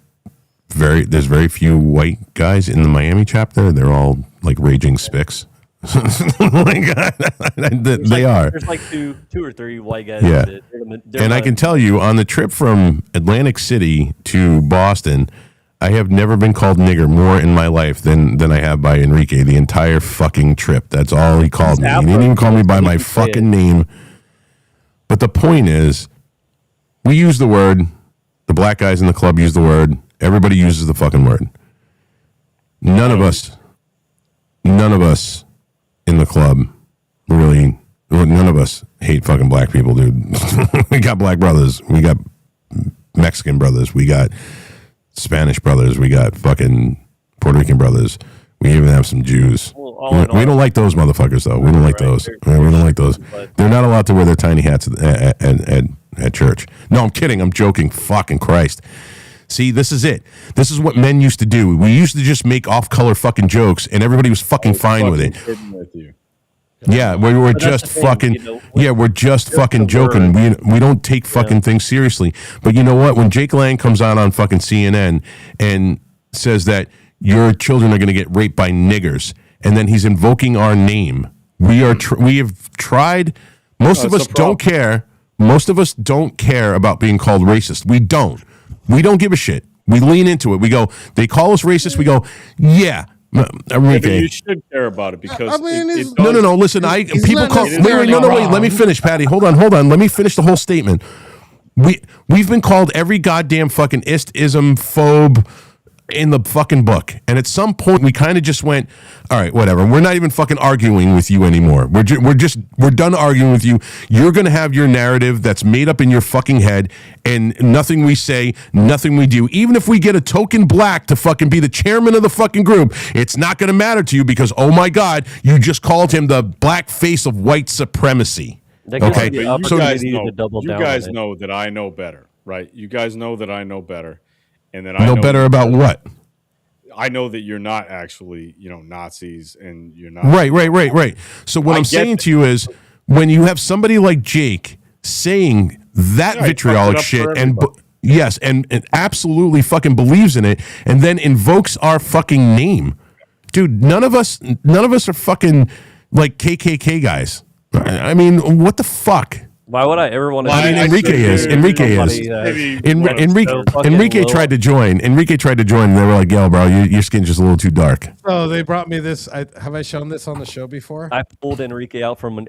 very few white guys in the Miami chapter. They're all like raging spics. They are. There's like two or three white guys. Yeah. They're And I not- can tell you, on the trip from Atlantic City to Boston, I have never been called nigger more in my life than I have by Enrique the entire fucking trip. That's all he called me. He didn't even call me by my fucking name. But the point is, we use the word. The black guys in the club use the word. Everybody uses the fucking word. None of us in the club really, none of us hate fucking black people, dude. We got black brothers. We got Mexican brothers. We got Spanish brothers. We got fucking Puerto Rican brothers. We even have some Jews. Well, all in We all- don't like those motherfuckers, though. We don't like Right. those. We don't like those. But- They're not allowed to wear their tiny hats at church. No, I'm kidding. I'm joking. Fucking Christ. See, this is it. This is what men used to do. We used to just make off-color fucking jokes, and everybody was fucking fine with it. Kidding with you. Yeah, we were But that's just the thing, fucking. you know, Yeah, we're just fucking the joking. We don't take fucking things seriously. But you know what? When Jake Lang comes on fucking CNN and says that your children are going to get raped by niggers, and then he's invoking our name, we have tried. Most of it's us a problem. don't care. Most of us don't care about being called racist. We don't. We don't give a shit. We lean into it. We go. They call us racist. We go. Yeah. Yeah, but Enrique. you should care about it because I mean, it it's- does- No. Listen, people not call. necessarily Wait. No. wrong. Let me finish, Patty. Hold on. Let me finish the whole statement. We've been called every goddamn fucking ism, phobe in the fucking book, and at some point we kind of just went, all right, whatever. We're not even fucking arguing with you anymore. We're done arguing with you. You're gonna have your narrative that's made up in your fucking head, and nothing we say, nothing we do, even if we get a token black to fucking be the chairman of the fucking group, it's not gonna matter to you because oh my god, you just called him the black face of white supremacy. They give Okay, you the But you so- guys opportunity know, to double you down guys on it. know that I know better, right? You guys know that I know better, and that I No know better about what? I know that you're not actually, Nazis, and you're not Right. So what I I'm get saying that. to you is, when you have somebody like Jake saying that Yeah, he fucked it vitriolic up shit, for and everybody. yes, and absolutely fucking believes in it, and then invokes our fucking name, dude. None of us are fucking like KKK guys. I mean, what the fuck? Why would I ever want to? Well, I mean, I Enrique think is. you're Enrique is. maybe Enrique, so fucking Enrique low. tried to join. Enrique tried to join. And they were like, "Yo, bro, your skin's just a little too dark." So they brought me this. Have I shown this on the show before? I pulled Enrique out from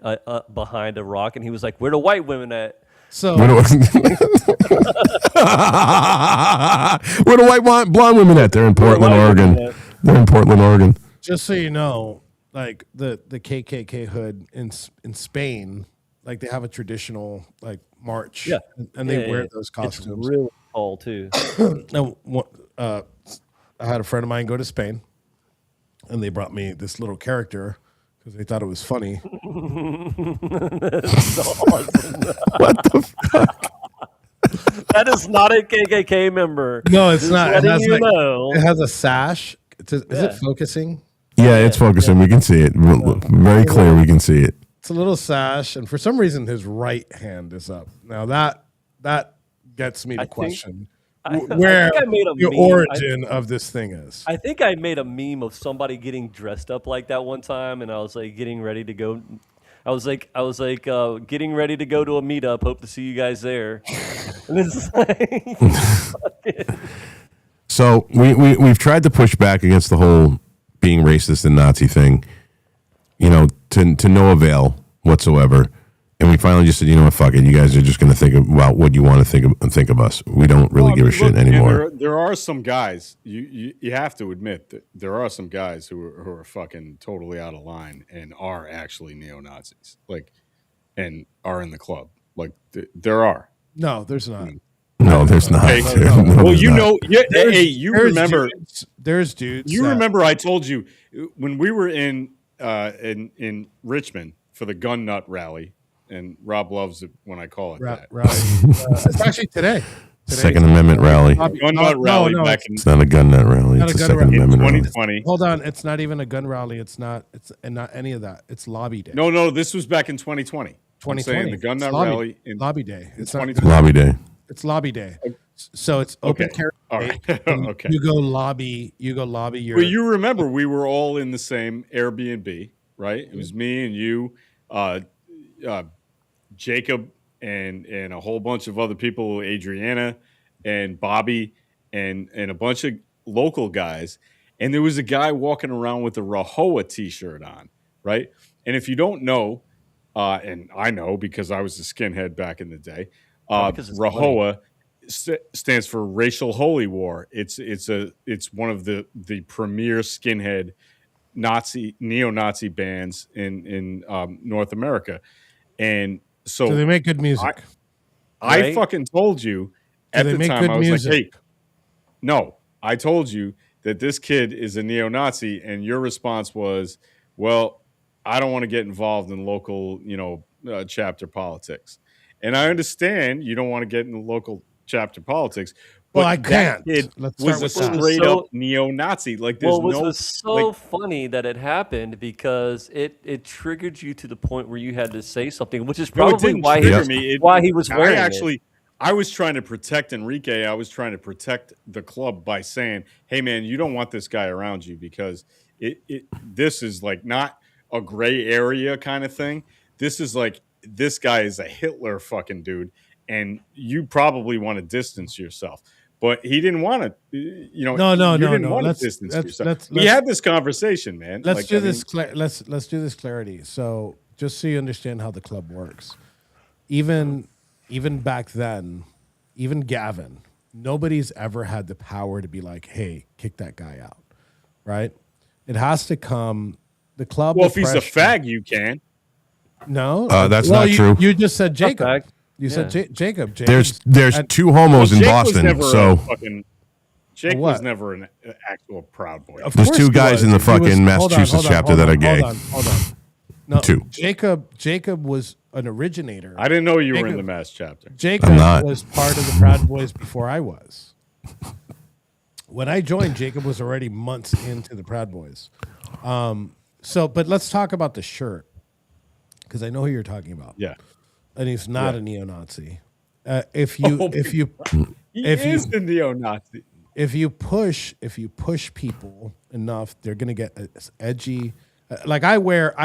behind a rock, and he was like, "Where the white women at?" So Where the white blonde women at? They're in Portland, white women Oregon. at? They're in Portland, Oregon. just so you know, like the KKK hood in Spain like they have a traditional like march, Yeah. and they Yeah, wear yeah. those It's costumes. really tall too. Now, I had a friend of mine go to Spain, and they brought me this little character because they thought it was funny. That's so awesome. That is not a KKK member. No, it's Just not. It letting has, you like, know. it has a sash. Is it Yeah. focusing? Yeah, it's focusing. We can see it. Very clear. We can see it. It's a little sash, and for some reason, his right hand is up. Now that gets me to I think- question I where think I made a the meme. origin of this thing is. I think I made a meme of somebody getting dressed up like that one time, and I was like getting ready to go. I was like getting ready to go to a meetup. Hope to see you guys there. And it's like, So we've tried to push back against the whole being racist and Nazi thing, to no avail whatsoever. And we finally just said, you know what, fuck it. You guys are just going to think about what you want to think of us. We don't really give a shit man, anymore. there are some guys. You have to admit that there are some guys who are fucking totally out of line and are actually neo Nazis, like, and are in the club. Like there are. No, there's not. No, there's not. Okay. No, Well, there's you not. know, hey, you There's remember. dudes- there's dudes. You that- remember I told you when we were in Richmond for the Gun Nut Rally, and Rob loves it when I call it that. rally. It's actually today. Second Amendment rally. Bobby- Gun no, Nut Rally no, back It's not a gun nut rally. Not It's a a gun Second rally. in Amendment rally. 2020. Hold on, it's not even a gun rally. It's not any of that. It's lobby day. No, this was back in 2020. I'm 2020. saying the Gun It's Nut lobby, Rally in lobby day. It's not. 2020. Lobby day. It's lobby day. So it's open Okay. carry. All day, right. and Okay. You go lobby. You go lobby. Your Well, you remember we were all in the same Airbnb, right? It was me and you, Jacob, and a whole bunch of other people, Adriana and Bobby, and a bunch of local guys. And there was a guy walking around with a Rahowa T-shirt on, right? And if you don't know, and I know because I was a skinhead back in the day, because it's Rahowa stands for Racial Holy War. It's one of the premier skinhead neo-Nazi bands in North America, and so they make good music. I Right? fucking told you at they the make time. good I was music? like, "Hey, no!" I told you that this kid is a neo-Nazi, and your response was, "Well, I don't want to get involved in local, chapter politics." And I understand you don't want to get in local chapter politics. Well, but I that can't. kid Let's was start a with that. straight So- up neo-Nazi. Like there's well, which no was so like, funny that it happened because it triggered you to the point where you had to say something, which is no, it probably didn't why trigger me. why he was wearing I was trying to protect Enrique. I was trying to protect the club by saying, "Hey, man, you don't want this guy around you because this is like not a gray area kind of thing. This is like this guy is a Hitler fucking dude, and you probably want to distance yourself." But he didn't want to, No, you didn't want Let's- to distance let's- yourself. let's- We let's- had this conversation, man. Let's Like, do I mean, this. Let's do this clarity. So just so you understand how the club works, even back then, even Gavin, nobody's ever had the power to be like, "Hey, kick that guy out," right? It has to come. The club. Well, will if he's a pressure- fag, you can. no, That's not you, true. You just said Jacob. fact. You said Yeah. Jacob. There's Jacob's- two homos in Jake was Boston, never so a fucking. Jake was What? never an actual Proud Boy. Of There's course two he guys was. in the He was- fucking hold on, Massachusetts hold on, chapter hold that on, are gay. Hold on. No, Two. Jacob was an originator. I didn't know you were in Jacob- the Mass chapter. Jacob I'm not. was part of the Proud Boys before I was. When I joined, Jacob was already months into the Proud Boys. But let's talk about the shirt because I know who you're talking about. Yeah, And he's not Yeah. a neo-Nazi. If you Oh, if you he If you- is the neo-Nazi. if you push people enough, they're gonna get edgy. Like I wear it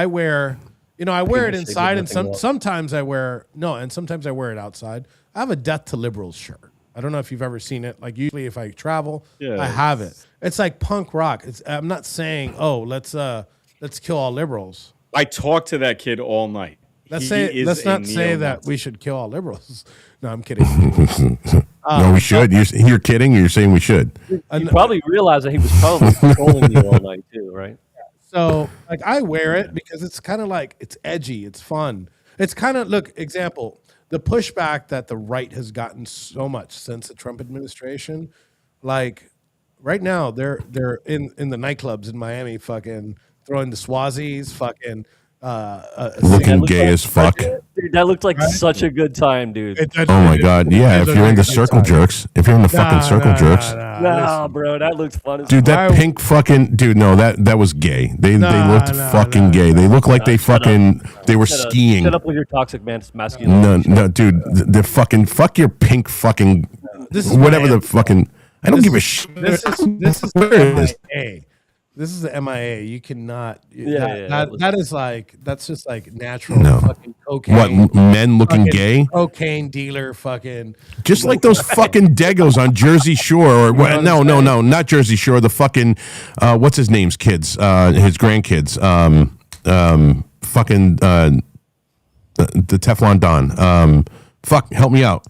People say inside, and nothing else. sometimes I wear and sometimes I wear it outside. I have a Death to Liberals shirt. I don't know if you've ever seen it. Like usually, if I travel, Yeah, I have it. It's like punk rock. I'm not saying, oh, let's kill all liberals. I talked to that kid all night. Let's He is not a say that neo-Nazi. we should kill all liberals. No, I'm kidding. no, we should. You're kidding, or you're saying we should? You probably realized that he was probably controlling you all night too, right? So like I wear it because it's kind of like it's edgy, it's fun. It's kind of look example the pushback that the right has gotten so much since the Trump administration. Like right now, they're in the nightclubs in Miami, fucking throwing the Swazis, fucking Looking looked gay like as fuck. Dude, that looked like such a good time, dude. Oh my god, yeah. If you're into circle jerks, if you're into fucking circle jerks, Nah, bro, that looks fun. As dude, that Why- pink fucking dude. No, that was gay. They looked nah, fucking nah, gay. They looked like they shut up. fucking they were Shut up. skiing. Shut up with your toxic masculinity. No, dude, the fucking fuck your pink fucking This is whatever my- the fucking. I don't give a shit. This is Where it is. MIA. This is the MIA. You cannot. Yeah, that is like that's just like natural No. fucking cocaine. What men looking fucking gay? Cocaine dealer, fucking. Just like those fucking Degos on Jersey Shore, or no, not Jersey Shore. The fucking what's his name's kids, his grandkids, fucking the Teflon Don. Fuck, help me out.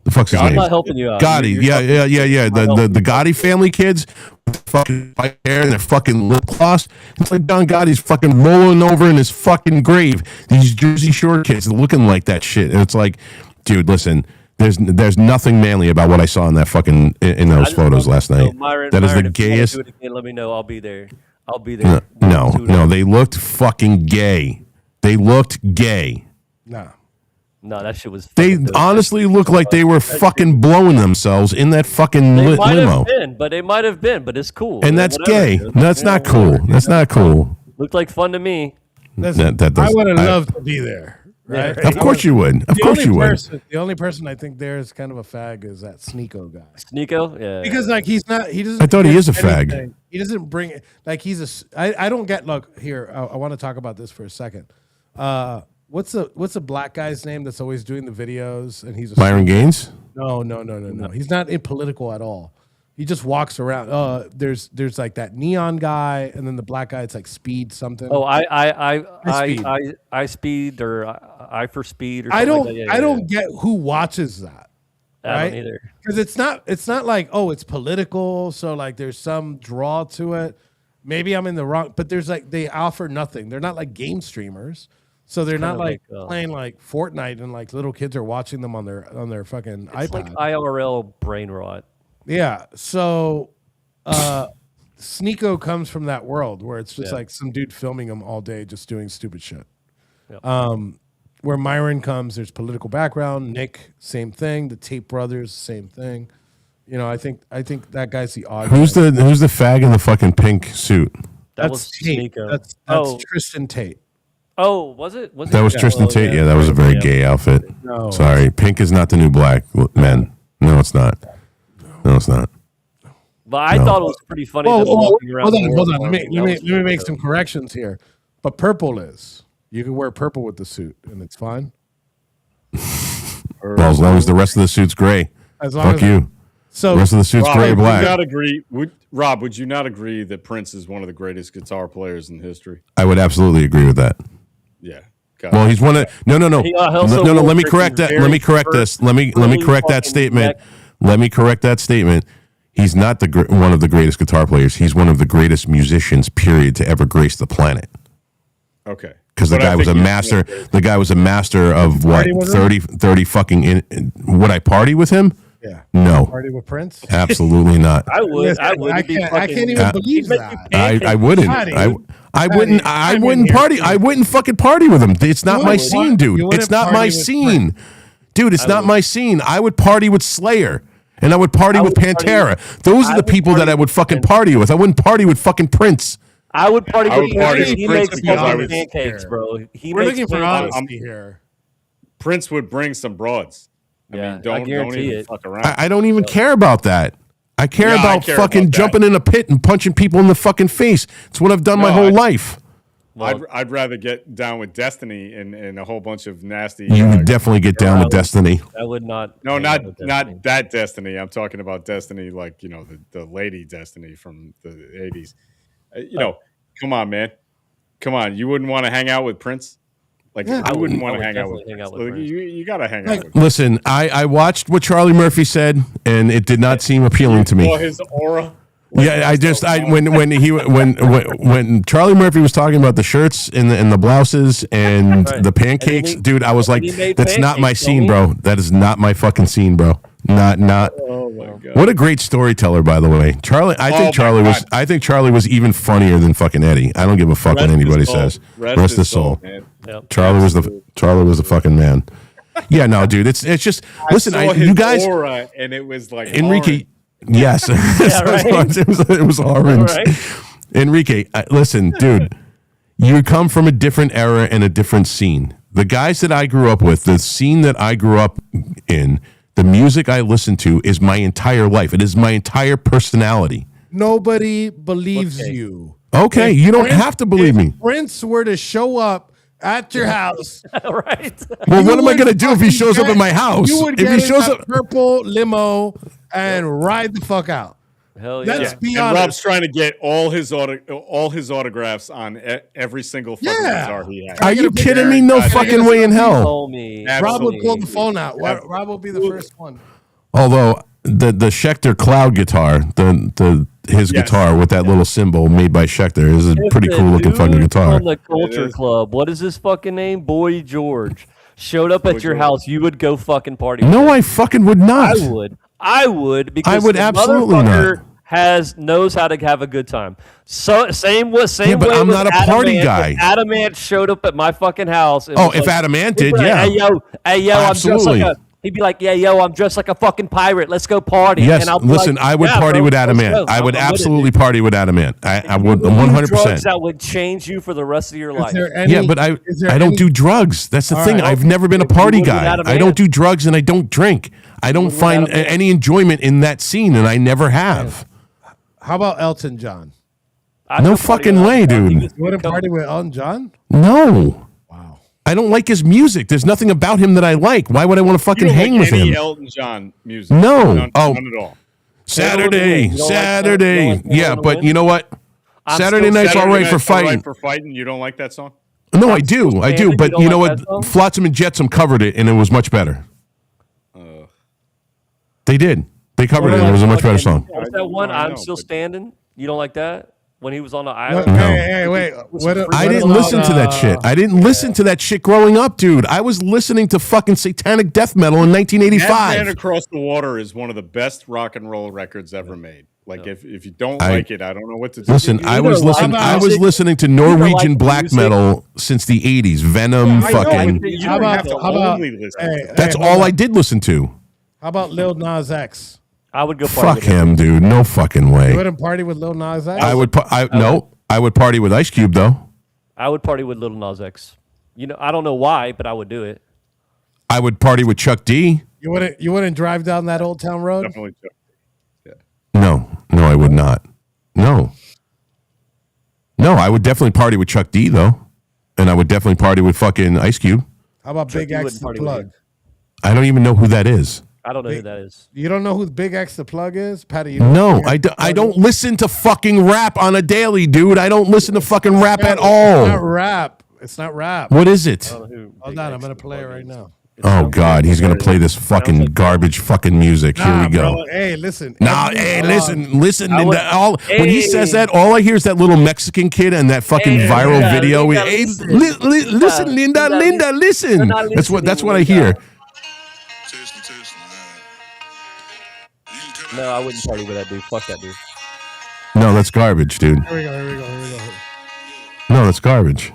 The fuck's his I'm name? not helping you out. Gotti, yeah. The Gotti family kids, with fucking white hair and their fucking lip gloss. It's like Don Gotti's fucking rolling over in his fucking grave. These Jersey Shore kids looking like that shit, and it's like, dude, listen. There's nothing manly about what I saw in that fucking in those photos last night. That is the Myron, if you wanna gayest. do it again, let me know. I'll be there. I'll be there. No, they looked fucking gay. They looked gay. Nah. No, that shit was. They fucking dope. honestly looked like they were fucking blowing themselves in that fucking They might limo. have been, but they might have been, but it's cool. And that's Whatever, gay. dude. That's not cool. That's not cool. Looked like fun to me. Listen, That does- I would have I- loved to be there. Right? Yeah. Of course you would. Of course you would. The only person I think there is kind of a fag is that Sneeko guy. Sneeko, yeah. Because like he's not, he doesn't. I thought he bring is a fag. anything. He doesn't bring it. Like he's a. I don't get. Look here. I want to talk about this for a second. What's the black guy's name that's always doing the videos and he's a Byron Gaines? No. He's not political at all. He just walks around. There's like that neon guy and then the black guy. It's like Speed something. Oh, Speed. I speed or I for speed or I something don't. like that. Yeah, I yeah, don't get who watches that. yeah. I right? don't either. Because it's not like, oh, it's political, so like there's some draw to it. Maybe I'm in the wrong, but there's like they offer nothing. They're not like game streamers, so they're not of like like, playing like Fortnite and like little kids are watching them on their fucking It's iPad. like IRL brain rot. Yeah, so Sneeko comes from that world where it's just Yeah. like some dude filming him all day just doing stupid shit. Yep. Where Myron comes, there's political background. Nick, same thing. The Tate brothers, same thing. You know, I think that guy's the odd. Who's guy. the fag in the fucking pink suit? That was Tate. Sneeko. That's oh, Tristan Tate. oh, was it? Was That it? was Tristan Oh, Tate. Yeah, that was a very Yeah. gay outfit. No. Sorry, pink is not the new black, men. No, it's not. No, it's not. But I No. thought it was pretty funny. Well, them walking around hold the on, world hold on. wearing Let me Elvis make suits. some corrections here. But purple is. You can wear purple with the suit, and it's fine. Well, as long as the rest of the suit's gray. As long Fuck as you. So The rest of the suit's Rob, gray or would you black. not agree? Would you not agree that Prince is one of the greatest guitar players in history? I would absolutely agree with that. Yeah. Well, he's one of no. He also No. wore Let me freaking correct that. very Let me correct this. Let me curly correct that fucking statement. neck. Let me correct that statement. He's not one of the greatest guitar players. He's one of the greatest musicians, period, to ever grace the planet. Okay. Because the But I guy was a think he's master. one of The guy was a master of what? Party with him? 30 fucking. Would I party with him? yeah, No, party with Prince. absolutely not. I would. Listen, I would. I can't even believe He'd make that. you I wouldn't. Patty, I wouldn't. I I'm wouldn't in here. party. I wouldn't fucking party with him. It's not You my wouldn't scene, what? dude. You wouldn't It's not party my with scene, dude. It's not would. my scene. I would party with Slayer, and I would party I with would party- Pantera. Those are I the would people that party I would with fucking Pantera. party with. I wouldn't party with fucking Prince. I would party I with would party Prince. with He Prince makes because I fucking would- pancakes, bro. He We're makes looking for pancakes. honesty here. Prince would bring some broads. Yeah, I don't guarantee even it. fuck around. I don't even care about that. I care Yeah, I about care fucking about that. jumping in a pit and punching people in the fucking face. It's what I've done my No, whole life. I'd rather get down with Destiny and a whole bunch of nasty. You would definitely get down with Destiny. I would not. No, hang out with Destiny. not that Destiny. I'm talking about Destiny, like the lady Destiny from the '80s. Come on, man, come on. You wouldn't want to hang out with Prince. Like Yeah. I wouldn't I want to would hang out with definitely hang out Prince. with Like, Prince. you gotta hang Like, out with Prince. Listen, I watched what Charlie Murphy said, and it did not seem appealing to Or me. his aura. Yeah, when Charlie Murphy was talking about the shirts and the blouses and Right. the pancakes, dude, I was like, he made that's not my pancakes, scene, bro. That is not my fucking scene, bro. Not. Oh my god. What a great storyteller, by the way, Charlie. I think Charlie was even funnier than fucking Eddie. I don't give a fuck what anybody says. Rest his soul. man. Yep. Charlie was the fucking man. Yeah, no, dude. It's just listen. Saw You his guys, aura, and it was like Enrique. orange. Yes, right. it was orange. Right. Enrique, listen, dude. You come from a different era and a different scene. The guys that I grew up with, the scene that I grew up in, the music I listen to is my entire life. It is my entire personality. Nobody believes you. Okay, If you don't Prince- have to believe me. If Prince were to show up at your house, Right. Well, you what am I would going to do if he fucking shows up get- at my house? You would If get he in shows that up, purple limo and ride the fuck out. Hell yeah. Let's be And Rob's honest. trying to get all his autographs on every single fucking Yeah. guitar he has. are you gonna be kidding me? No there. fucking way in hell. Homie. Rob would Absolutely. pull the phone out. Rob will be the first one. Although the Schecter Cloud guitar, his Yes. guitar with that little symbol made by Schecter is a If pretty the cool looking dude fucking guitar. From the Culture is. Club, what is his fucking name? Boy George showed up at your George. house. You would go fucking party. No, with him. I fucking would not. I would because would the absolutely motherfucker not. knows how to have a good time. So same Yeah, but way I'm with not a party Adamant. guy. If Adamant showed up at my fucking house. Oh, if Adamant did, yeah. Hey yo, I'm dressed Absolutely. like a. He'd be like, yeah, yo, I'm dressed like a fucking pirate. Let's go party. Yes, and I'll be listen, like, I would yeah, party bro, with let's Adamant. go. I would I'm with it, absolutely dude. party with Adamant. I would Do 100%. drugs that would change you for the rest of your life. Yeah, but I don't do drugs. That's the All thing. right. I've never been a If you party would guy. without a I man. don't do drugs and I don't drink. I don't find without a man. any enjoyment in that scene, and I never have. How about Elton John? I'd No go party fucking with way, him. dude. He was You wouldn't come- party with Elton John? No. Wow. I don't like his music. There's nothing about him that I like. Why would I want to You fucking don't hang like with any him? Elton John music? No. None, Oh. none at all. Saturday, You don't like Saturday. that? You don't like Yeah, that but one? you know what? I'm Saturday still night's all Saturday right for Night's All fighting. for fighting. You don't like that song? No, I I'm do. still I do. standing. But You you don't know like what? that song? Flotsam and Jetsam covered it, and it was much better. They did. They covered it, and it was a much better song. What's that one? I I'm know, still but- standing. You don't like that? When he was on the What, island? No. Hey, wait. What, I what didn't about, listen to that shit. I didn't listen to that shit growing up, dude. I was listening to fucking satanic death metal in Mad Man 1985. Across the Water is one of the best rock and roll records ever made. Like if you don't I- like it, I don't know what to do. Listen, I was like listening. I was music. listening to don't like Norwegian black music. metal since the 80s. Venom, I know, fucking. but you How don't about- have to how about- only listen. Hey, That's hey, all hold I on. did listen to. How about Lil Nas X? I would go party Fuck with him. him, dude. No fucking You way. wouldn't party with Lil Nas X? I would. I would party with Ice Cube though. I would party with Little Nas X. You know, I don't know why, but I would do it. I would party with Chuck D. You wouldn't drive down that Old Town Road? Definitely. No, I would not. No, I would definitely party with Chuck D though, and I would definitely party with fucking Ice Cube. How about Big D X wouldn't the party with Plug? you. I don't even know who that is. I don't know who that is. You don't know who Big X the Plug is? Patty, you don't No, know who I, Big X the I Plug don't is? listen to fucking rap on a daily, dude. I don't listen to fucking rap at It's not all. rap. It's not rap. What is it? I don't know who Hold Big on, X I'm gonna the play it Plug right is. now. Oh God, he's gonna play this fucking garbage fucking music. Here Nah, we go. bro. Hey, listen. Nah, Every hey, song- listen. I would- When he says that, all I hear is that little Mexican kid and that fucking Hey, viral Linda, video. Linda, Hey, listen. listen, Linda, Linda, listen. You're not That's what I listening, hear. Linda. No, I wouldn't party with that dude. Fuck that dude. No, that's garbage, dude. Here we go. No, that's garbage.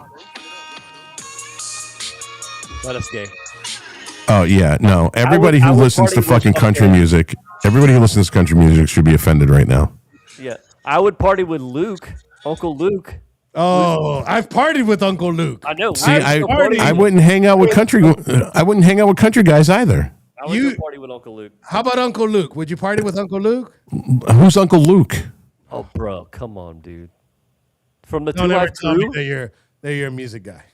Let us gay. Oh yeah, no. Everybody I who would listens to party with fucking country fucking- music, everybody who listens to country music should be offended right now. Yeah, I would party with Luke, Uncle Luke. Oh, I've partied with Uncle Luke. I know. See, I would go party I with- wouldn't hang out with country. I wouldn't hang out with country guys either. I would You- go party with Uncle Luke. How about Uncle Luke? Would you party with Uncle Luke? Who's Uncle Luke? Oh, bro, come on, dude. From the Two Don't ever Live tell me Crew. that you're a music guy.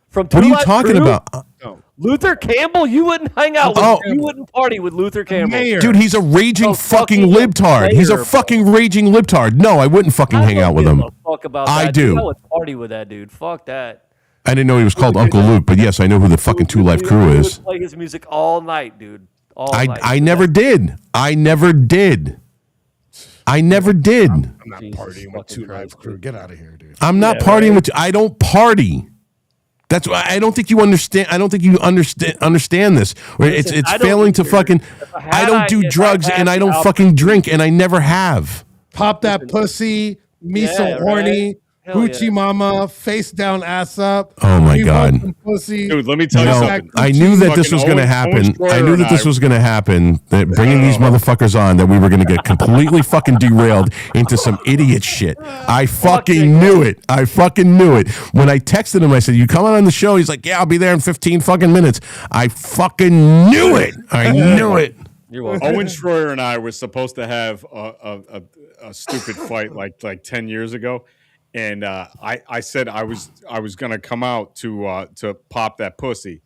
From Two What are you Live talking Crew? about? Luther Campbell. You wouldn't hang out with. Oh. You wouldn't party with Luther Campbell. Mayor. Dude, he's a raging Oh, fucking fucking libtard. He's a mayor, fucking raging libtard. No, I wouldn't fucking I hang don't out with give him. a Fuck about I that, do. dude. I would party with that dude. Fuck that. I didn't know he was called Uncle Luke, but yes, I know who the fucking Two Life Crew We is. would play his music all night, dude. All night. I never did. I never did. I never did. I'm not Jesus partying with fucking 2 Live Christ. Crew. Get out of here, dude. I'm not Yeah, partying right. with you. I don't party. That's why I don't think you understand. I don't think you understand this. Where Listen, it's I don't failing to either. fucking. If I don't do if drugs had and I the don't fucking drink and I never have. Pop that pussy. Me so Yeah, horny. right? Hell Hoochie yeah. mama. Face down, ass up. Oh my We want God. some pussy. Dude, let me tell you No, something. I knew that this Fucking was going to Owen happen. Schroyer I knew that and this I- was going to happen. That bringing these motherfuckers on, that we were going to get completely fucking derailed into some idiot shit. I fucking knew it. I fucking knew it. When I texted him, I said, "You coming on the show?" He's like, "Yeah, I'll be there in 15 fucking minutes." I fucking knew it. I knew it. You're welcome. Owen Schroyer and I were supposed to have a stupid fight like 10 years ago, and I said I was gonna come out to pop that pussy,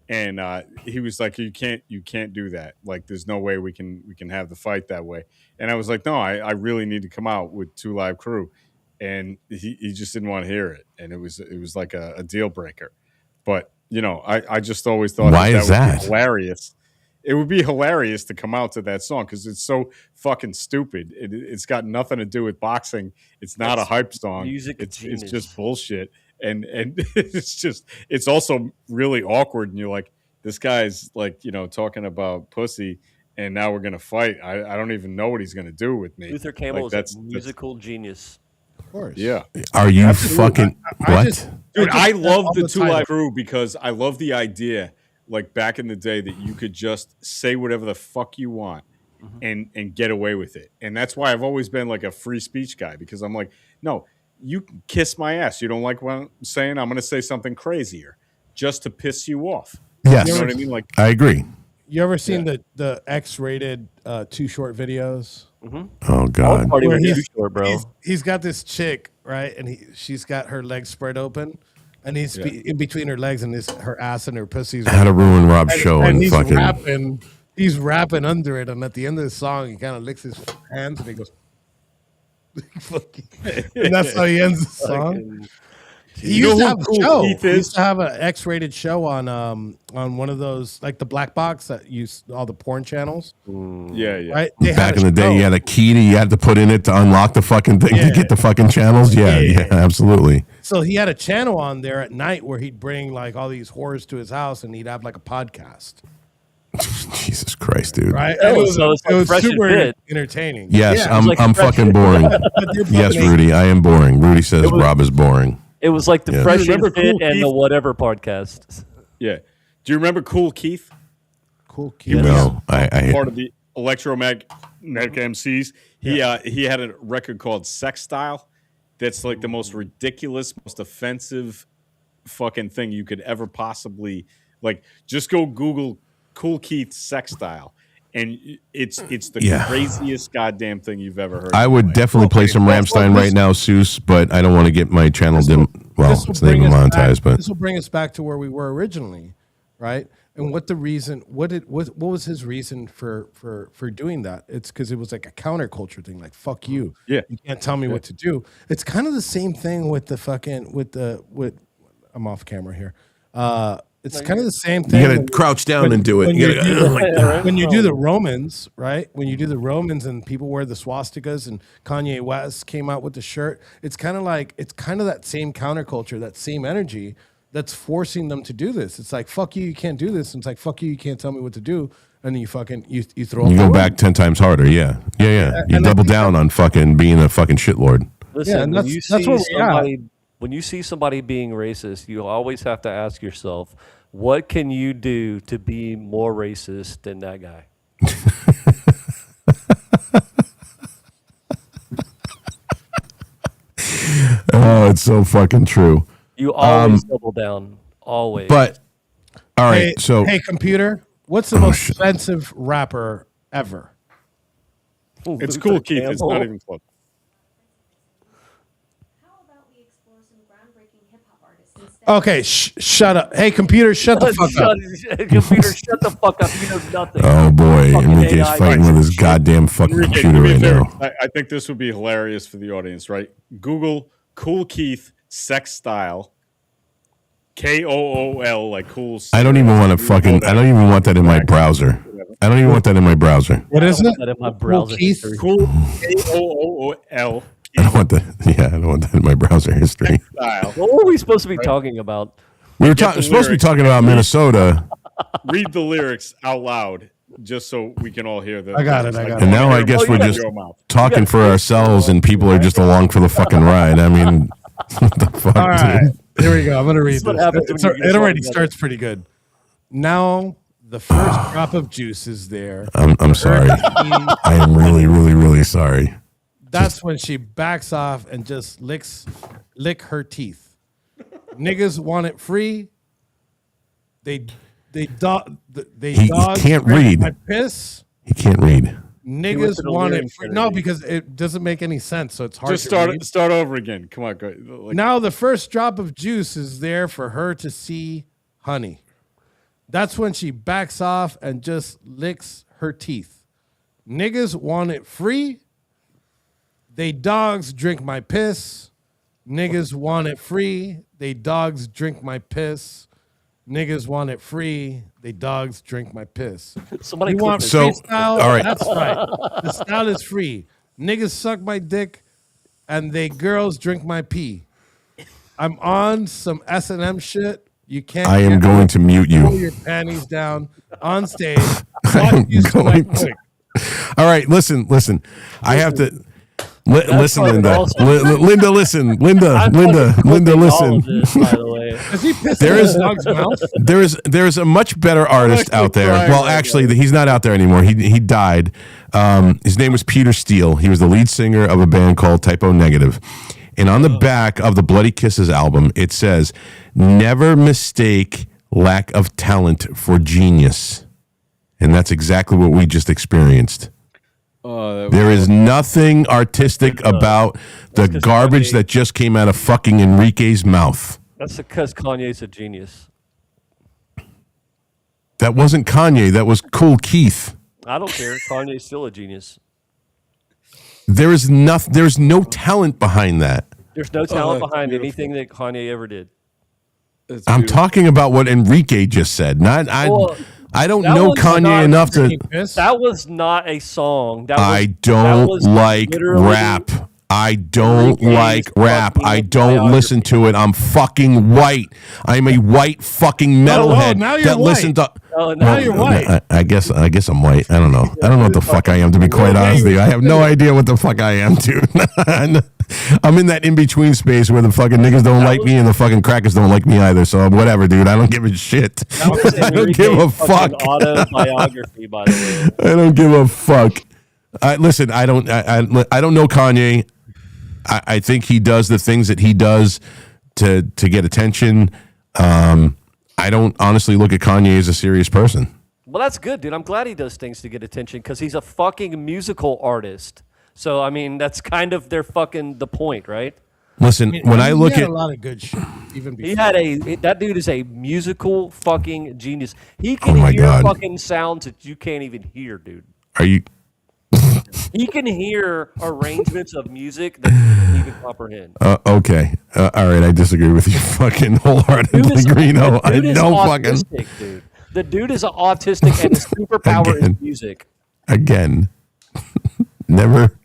and he was like, you can't do that. Like, there's no way we can have the fight that way. And I was like, no, I really need to come out with 2 Live Crew, and he just didn't want to hear it, and it was like a deal breaker. But you know, I just always thought Why that is would that? be hilarious. It would be hilarious to come out to that song because it's so fucking stupid. It's got nothing to do with boxing. It's not a hype song. music It's genius. just bullshit. And it's also really awkward. And you're like, this guy's like, you know, talking about pussy, and now we're gonna fight. I don't even know what he's gonna do with me. Luther Campbell Like, is a musical genius. Of course. yeah. Are you fucking I what? just- Dude, I just love all the the 2 title. Live Crew because I love the idea, like back in the day, that you could just say whatever the fuck you want and get away with it. And that's why I've always been like a free speech guy, because I'm like, no, you can kiss my ass. You don't like what I'm saying? I'm going to say something crazier just to piss you off. Yes, You know what I mean? Like, I agree. You ever seen the X-rated Too Short videos? Oh God. Party Where with he's- Too Short, bro. He's got this chick, right? And she's got her legs spread open, and he's in between her legs, and her ass and her pussy's. How to ruin Rob's show and he's fucking. rapping. He's rapping under it, and at the end of the song, he kind of licks his hands, and he goes, and that's how he ends the song. Fucking- He You used know to who have a Cool show. Keith He is? used to have an X-rated show on one of those, like the black box that use all the porn channels, yeah. right? They Back had in a the day, show. you had a key you had to put in it to unlock the fucking thing to Yeah. get the fucking channels. Yeah, Yeah. absolutely. So he had a channel on there at night where he'd bring like all these whores to his house, and he'd have like a podcast, Jesus Christ, dude. right? Oh, And it was, so it's like it was Fresh and super Fit. entertaining. Yes, Yeah, I'm like I'm fresh- fucking boring. but they're Yes, fucking- Rudy, I am boring. Rudy says was- Rob is boring. It was like the Yeah. Fresh Remember and Fit Cool and the Keith? Whatever podcast. Yeah. Do you remember Cool Keith? Cool kid. No, I Part of the Electromagnetic MCs. He had a record called Sex Style. That's like the most ridiculous, most offensive fucking thing you could ever possibly like. Just go Google Cool Keith Sex Style, and it's the Yeah. craziest goddamn thing you've ever heard. I in would your life. definitely play some That's what Rammstein this- right now, Seuss, but I don't want to get my channel dim. Well, This will it's not even bring us monetized, back- but this will bring us back to where we were originally, right? And what the reason? What was his reason for doing that? It's because it was like a counterculture thing. Like fuck you, Yeah. you can't tell me what to do. It's kind of the same thing with the fucking with. I'm off camera here. It's kind of the same thing. you got to when- crouch down when- and do it. when You you gotta do go, the- like that. when you do the Romans, right? When you do the Romans and people wear the swastikas and Kanye West came out with the shirt, it's kind of that same counterculture, that same energy that's forcing them to do this. It's like fuck you, you can't do this. And it's like fuck you, you can't tell me what to do. And then you fucking you throw. You up go the back 10 times harder. Yeah. You and I double think down on fucking being a fucking shitlord. Listen, and when that's- you that's see where we're at. somebody when you see somebody being racist, you always have to ask yourself, what can you do to be more racist than that guy? Oh, it's so fucking true. You always double down. Always. But all right, Hey, so hey, computer, what's the most offensive rapper ever? It's Luther Cool Keith. It's not Campbell. even close. How about we explore some groundbreaking hip hop artists instead? Okay, shut up. Hey, computer, shut the fuck up. Computer, shut the fuck up. You know nothing. oh boy, Fucking Enrique's AI fighting with his goddamn fucking Enrique, computer do me a right favor. now. I think this would be hilarious for the audience, right? Google Cool Keith Sex Style KOOL, like cool. I don't even want to fucking. I don't even want that in my browser. I don't even want that in my browser. What is it? That in my browser Keith? history. Cool KOOL I don't want that. Yeah, I don't want that in my browser history. style. What were we supposed to be talking about? We were Get the supposed to be lyrics. talking about Minnesota, Read the lyrics out loud, just so we can all hear them. I got it, I got and now I guess Oh, we're yeah. just talking for ourselves, and people are just along for the fucking ride. I mean, what the fuck, All right, dude? here we go. I'm gonna read is what this. happens when you get It already together. starts pretty good. Now the first drop of juice is there. I'm sorry. I am really, really, really sorry. That's when she backs off and just lick her teeth. Niggas want it free. They He dog can't drink read. my piss. He can't read. Niggas to the want it lyrics free. already. No, because it doesn't make any sense. So it's hard Just to read. start over again. Come on, go. Like, Now the first drop of juice is there for her to see honey. That's when she backs off and just licks her teeth. Niggas want it free. They dogs drink my piss. Niggas want it free. They dogs drink my piss. Niggas want it free. They dogs drink my piss. Somebody You clip want this. So, freestyle? all right. That's right. The style is free. Niggas suck my dick, and they girls drink my pee. I'm on some S&M shit. You can't. I am get going to mute pull you. your panties down on stage. I am Fuck you, so going quick. All right, listen. I have to. Listen, fucking Linda. awesome. Linda, listen. Linda, I'm Linda, fucking Linda, clipping listen. all of this, by the way. Is he pissing There in is- his dog's mouth? There is a much better artist actually out there. crying Well, right actually, he's not out there anymore. He died. His name was Peter Steele. He was the lead singer of a band called Typo Negative. And on the back of the Bloody Kisses album, it says, "Never mistake lack of talent for genius." And that's exactly what we just experienced. There is nothing artistic about the 'cause garbage Kanye- that just came out of fucking Enrique's mouth. That's because Kanye's a genius. That wasn't Kanye. That was Cool Keith. I don't care. Kanye's still a genius. There's no talent behind that. There's no talent that's behind beautiful. anything that Kanye ever did. I'm talking about what Enrique just said. Well, I don't that know was Kanye not enough to. He pissed? That was not a song. That was, I that don't was like literally- rap. I don't Enrique's like rap. fucking I don't listen to it. I'm fucking white. I'm a white fucking metalhead now you're that white. listen to. Oh, Now you're white. I guess I'm white. I don't know. I don't know what the fuck I am, to be quite honest with you. I have no idea what the fuck I am, dude. I'm in that in between space where the fucking niggas don't like me and the fucking crackers don't like me either. So whatever, dude. I don't give a shit. That was I don't give a Enrique's fucking fuck. autobiography, by the way. I don't give a fuck. Listen, I don't know Kanye. I think he does the things that he does to get attention. I don't honestly look at Kanye as a serious person. Well, that's good, dude. I'm glad he does things to get attention because he's a fucking musical artist. So, I mean, that's kind of their fucking the point, right? Listen, when I He look had at a lot of good shit, even before. He had that dude is a musical fucking genius. He can Oh my hear God. fucking sounds that you can't even hear, dude. are you He can hear arrangements of music that you can't even comprehend. okay? All right, I disagree with you fucking wholeheartedly, Greeno. I the dude is don't fucking autistic, dude. The dude is autistic and his superpower Again. is music. again. never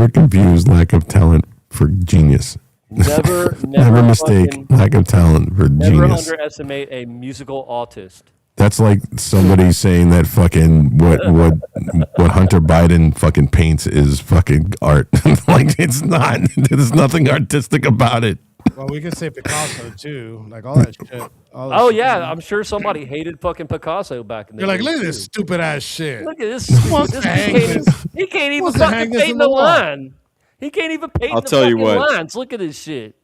confuse lack of talent for genius. Never mistake fucking- lack of talent for Never genius. underestimate a musical autist. That's like somebody saying that fucking what Hunter Biden fucking paints is fucking art. Like it's not. There's nothing artistic about it. Well, we could say Picasso too, like all that shit. All that Oh shit. yeah, I'm sure somebody hated fucking Picasso back in the You're like, day, look at too. this stupid ass shit. Look at this. wants this to hang he can't even wants to hang fucking this paint in the the wall. line. He can't even paint I'll the tell you fucking what. lines. Look at this shit.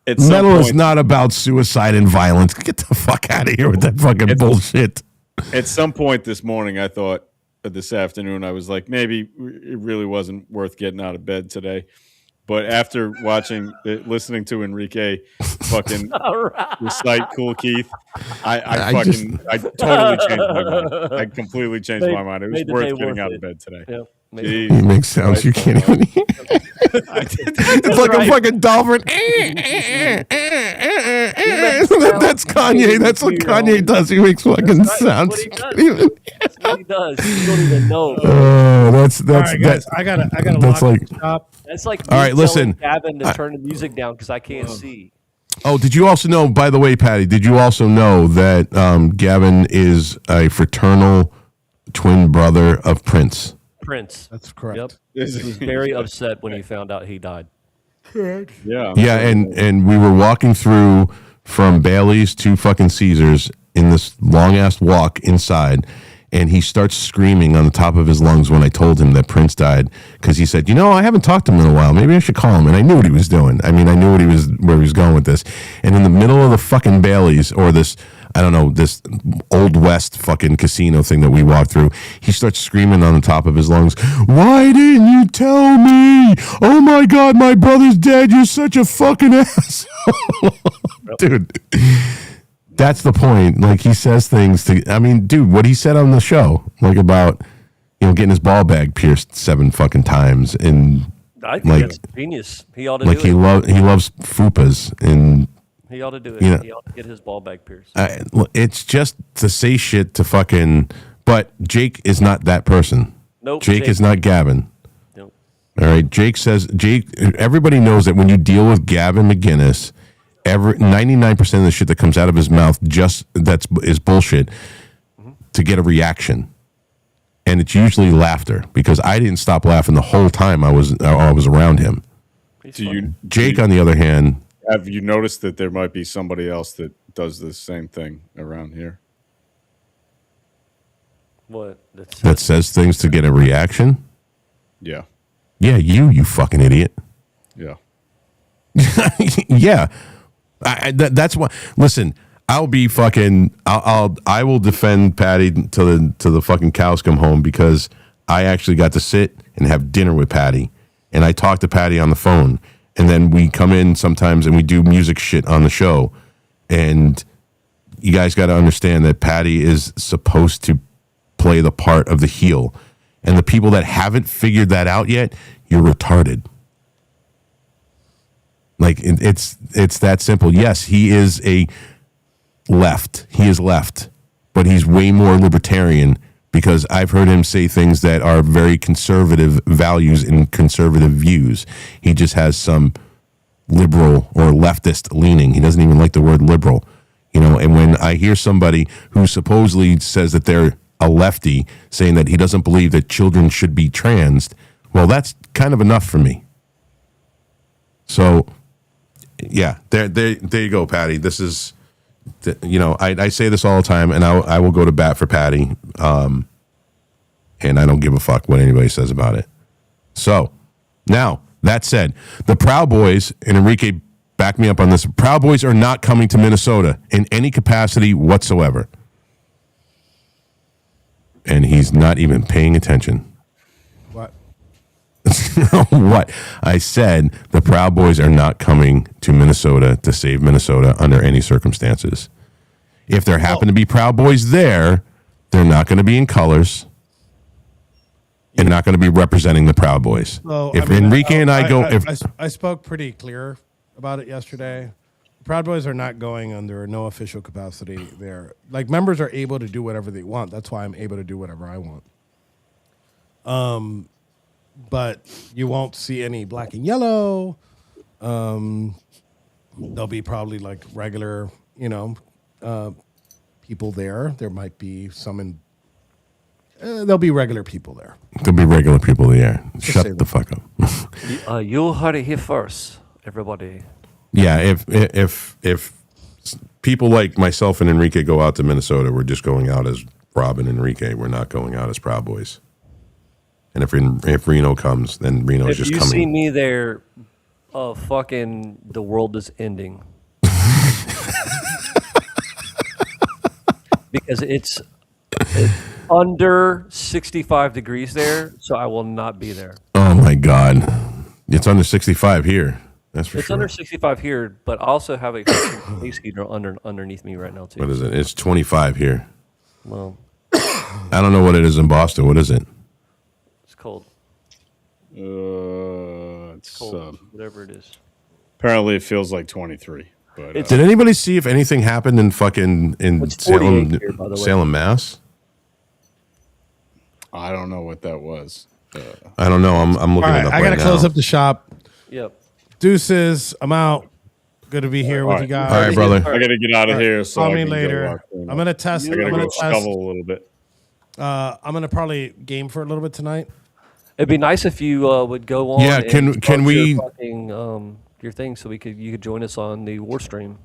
At some Metal is point- not about suicide and violence. Get the fuck out of here with that fucking bullshit. At some point this morning, I thought, this afternoon, I was like, maybe it really wasn't worth getting out of bed today. But after listening to Enrique fucking All right. recite Cool Keith, I totally changed my mind. I completely changed my mind. It was Made the worth day getting worth out it. of bed today. Yeah. He makes sounds you can't even hear. It's like a fucking dolphin. That's Kanye. That's what Kanye does. He makes fucking sounds. That's what he does. You don't even know. That's All right, guys, I gotta that's lock like- this up. That's like All right, me listen. telling Gavin to turn the music down because I can't see. Oh, did you also know, by the way, Patty, did you also know that Gavin is a fraternal twin brother of Prince? Prince. That's correct. Yep. He was very upset when he found out he died. Yeah. Yeah, and we were walking through from Bailey's to fucking Caesars in this long-ass walk inside, and he starts screaming on the top of his lungs when I told him that Prince died, because he said, I haven't talked to him in a while. Maybe I should call him. And I knew what he was doing. I mean, I knew where he was going with this. And in the middle of the fucking Bailey's, or this, I don't know, this Old West fucking casino thing that we walked through, he starts screaming on the top of his lungs, "Why didn't you tell me? Oh my God, my brother's dead. You're such a fucking asshole." Dude. That's the point. Like, he says things dude, what he said on the show, like about, getting his ball bag pierced 7 fucking times, and I think like, that's genius. He ought to like do it. he loves fupas, and He ought to do it. You know, He ought to get his ball bag pierced. it's just to say shit to fucking. But Jake is not that person. Nope. Jake is not Gavin. Nope. All right. Everybody knows that when you deal with Gavin McGinnis, 99% of the shit that comes out of his mouth is bullshit to get a reaction. And it's usually laughter, because I didn't stop laughing the whole time I was around him. Jake, on the other hand, have you noticed that there might be somebody else that does the same thing around here? What? that says things to get a reaction? Yeah. Yeah, you fucking idiot. Yeah. Yeah. That's why. Listen, I'll be fucking. I will defend Patty to the fucking cows come home, because I actually got to sit and have dinner with Patty, and I talk to Patty on the phone, and then we come in sometimes and we do music shit on the show, and you guys got to understand that Patty is supposed to play the part of the heel, and the people that haven't figured that out yet, you're retarded. Like, it's that simple. Yes, he is left, but he's way more libertarian, because I've heard him say things that are very conservative values and conservative views. He just has some liberal or leftist leaning. He doesn't even like the word liberal, and when I hear somebody who supposedly says that they're a lefty saying that he doesn't believe that children should be transed, well, that's kind of enough for me. So, yeah, there you go, Patty. This is, I say this all the time, and I will go to bat for Patty, and I don't give a fuck what anybody says about it. So, now, that said, the Proud Boys, and Enrique, back me up on this, Proud Boys are not coming to Minnesota in any capacity whatsoever. And he's not even paying attention. What? What? I said the Proud Boys are not coming to Minnesota to save Minnesota under any circumstances. If there happen to be Proud Boys there, they're not going to be in colors and not going to be representing the Proud Boys. Well, if Enrique and I go... I spoke pretty clear about it yesterday. Proud Boys are not going under no official capacity there. Like, members are able to do whatever they want. That's why I'm able to do whatever I want. But you won't see any black and yellow. There'll be probably like regular, people there. There might be some in. There'll be regular people there. There'll be regular people there. Shut the fuck up. You heard it here first, everybody. Yeah, if people like myself and Enrique go out to Minnesota, we're just going out as Rob and Enrique. We're not going out as Proud Boys. And if Reno comes, then Reno's just coming. If you see me there, fucking the world is ending. Because it's under 65 degrees there, so I will not be there. Oh my God. It's under 65 here. That's for it's sure. Under 65 here, but I also have a space heater underneath me right now too. What is it? It's 25 here. Well, I don't know what it is in Boston. What is it? It's cold. It's cold, whatever it is. Apparently, it feels like 23. But It's- Did anybody see if anything happened in fucking It's 48 Salem, here, by the way. Salem, Mass? I don't know what that was. I don't know. I'm looking All it right, up I right gotta now. close up the shop. Yep. Deuces. I'm out. Good to be here All with right. you guys. All right, brother. I got to get out of here. So Call I me can go later. walk clean I'm up. gonna test. I I'm got to gonna go test. shovel a little bit. I'm gonna probably game for a little bit tonight. It'd be nice if you would go on. Yeah, and can start we- your fucking, your thing so you could join us on the war stream.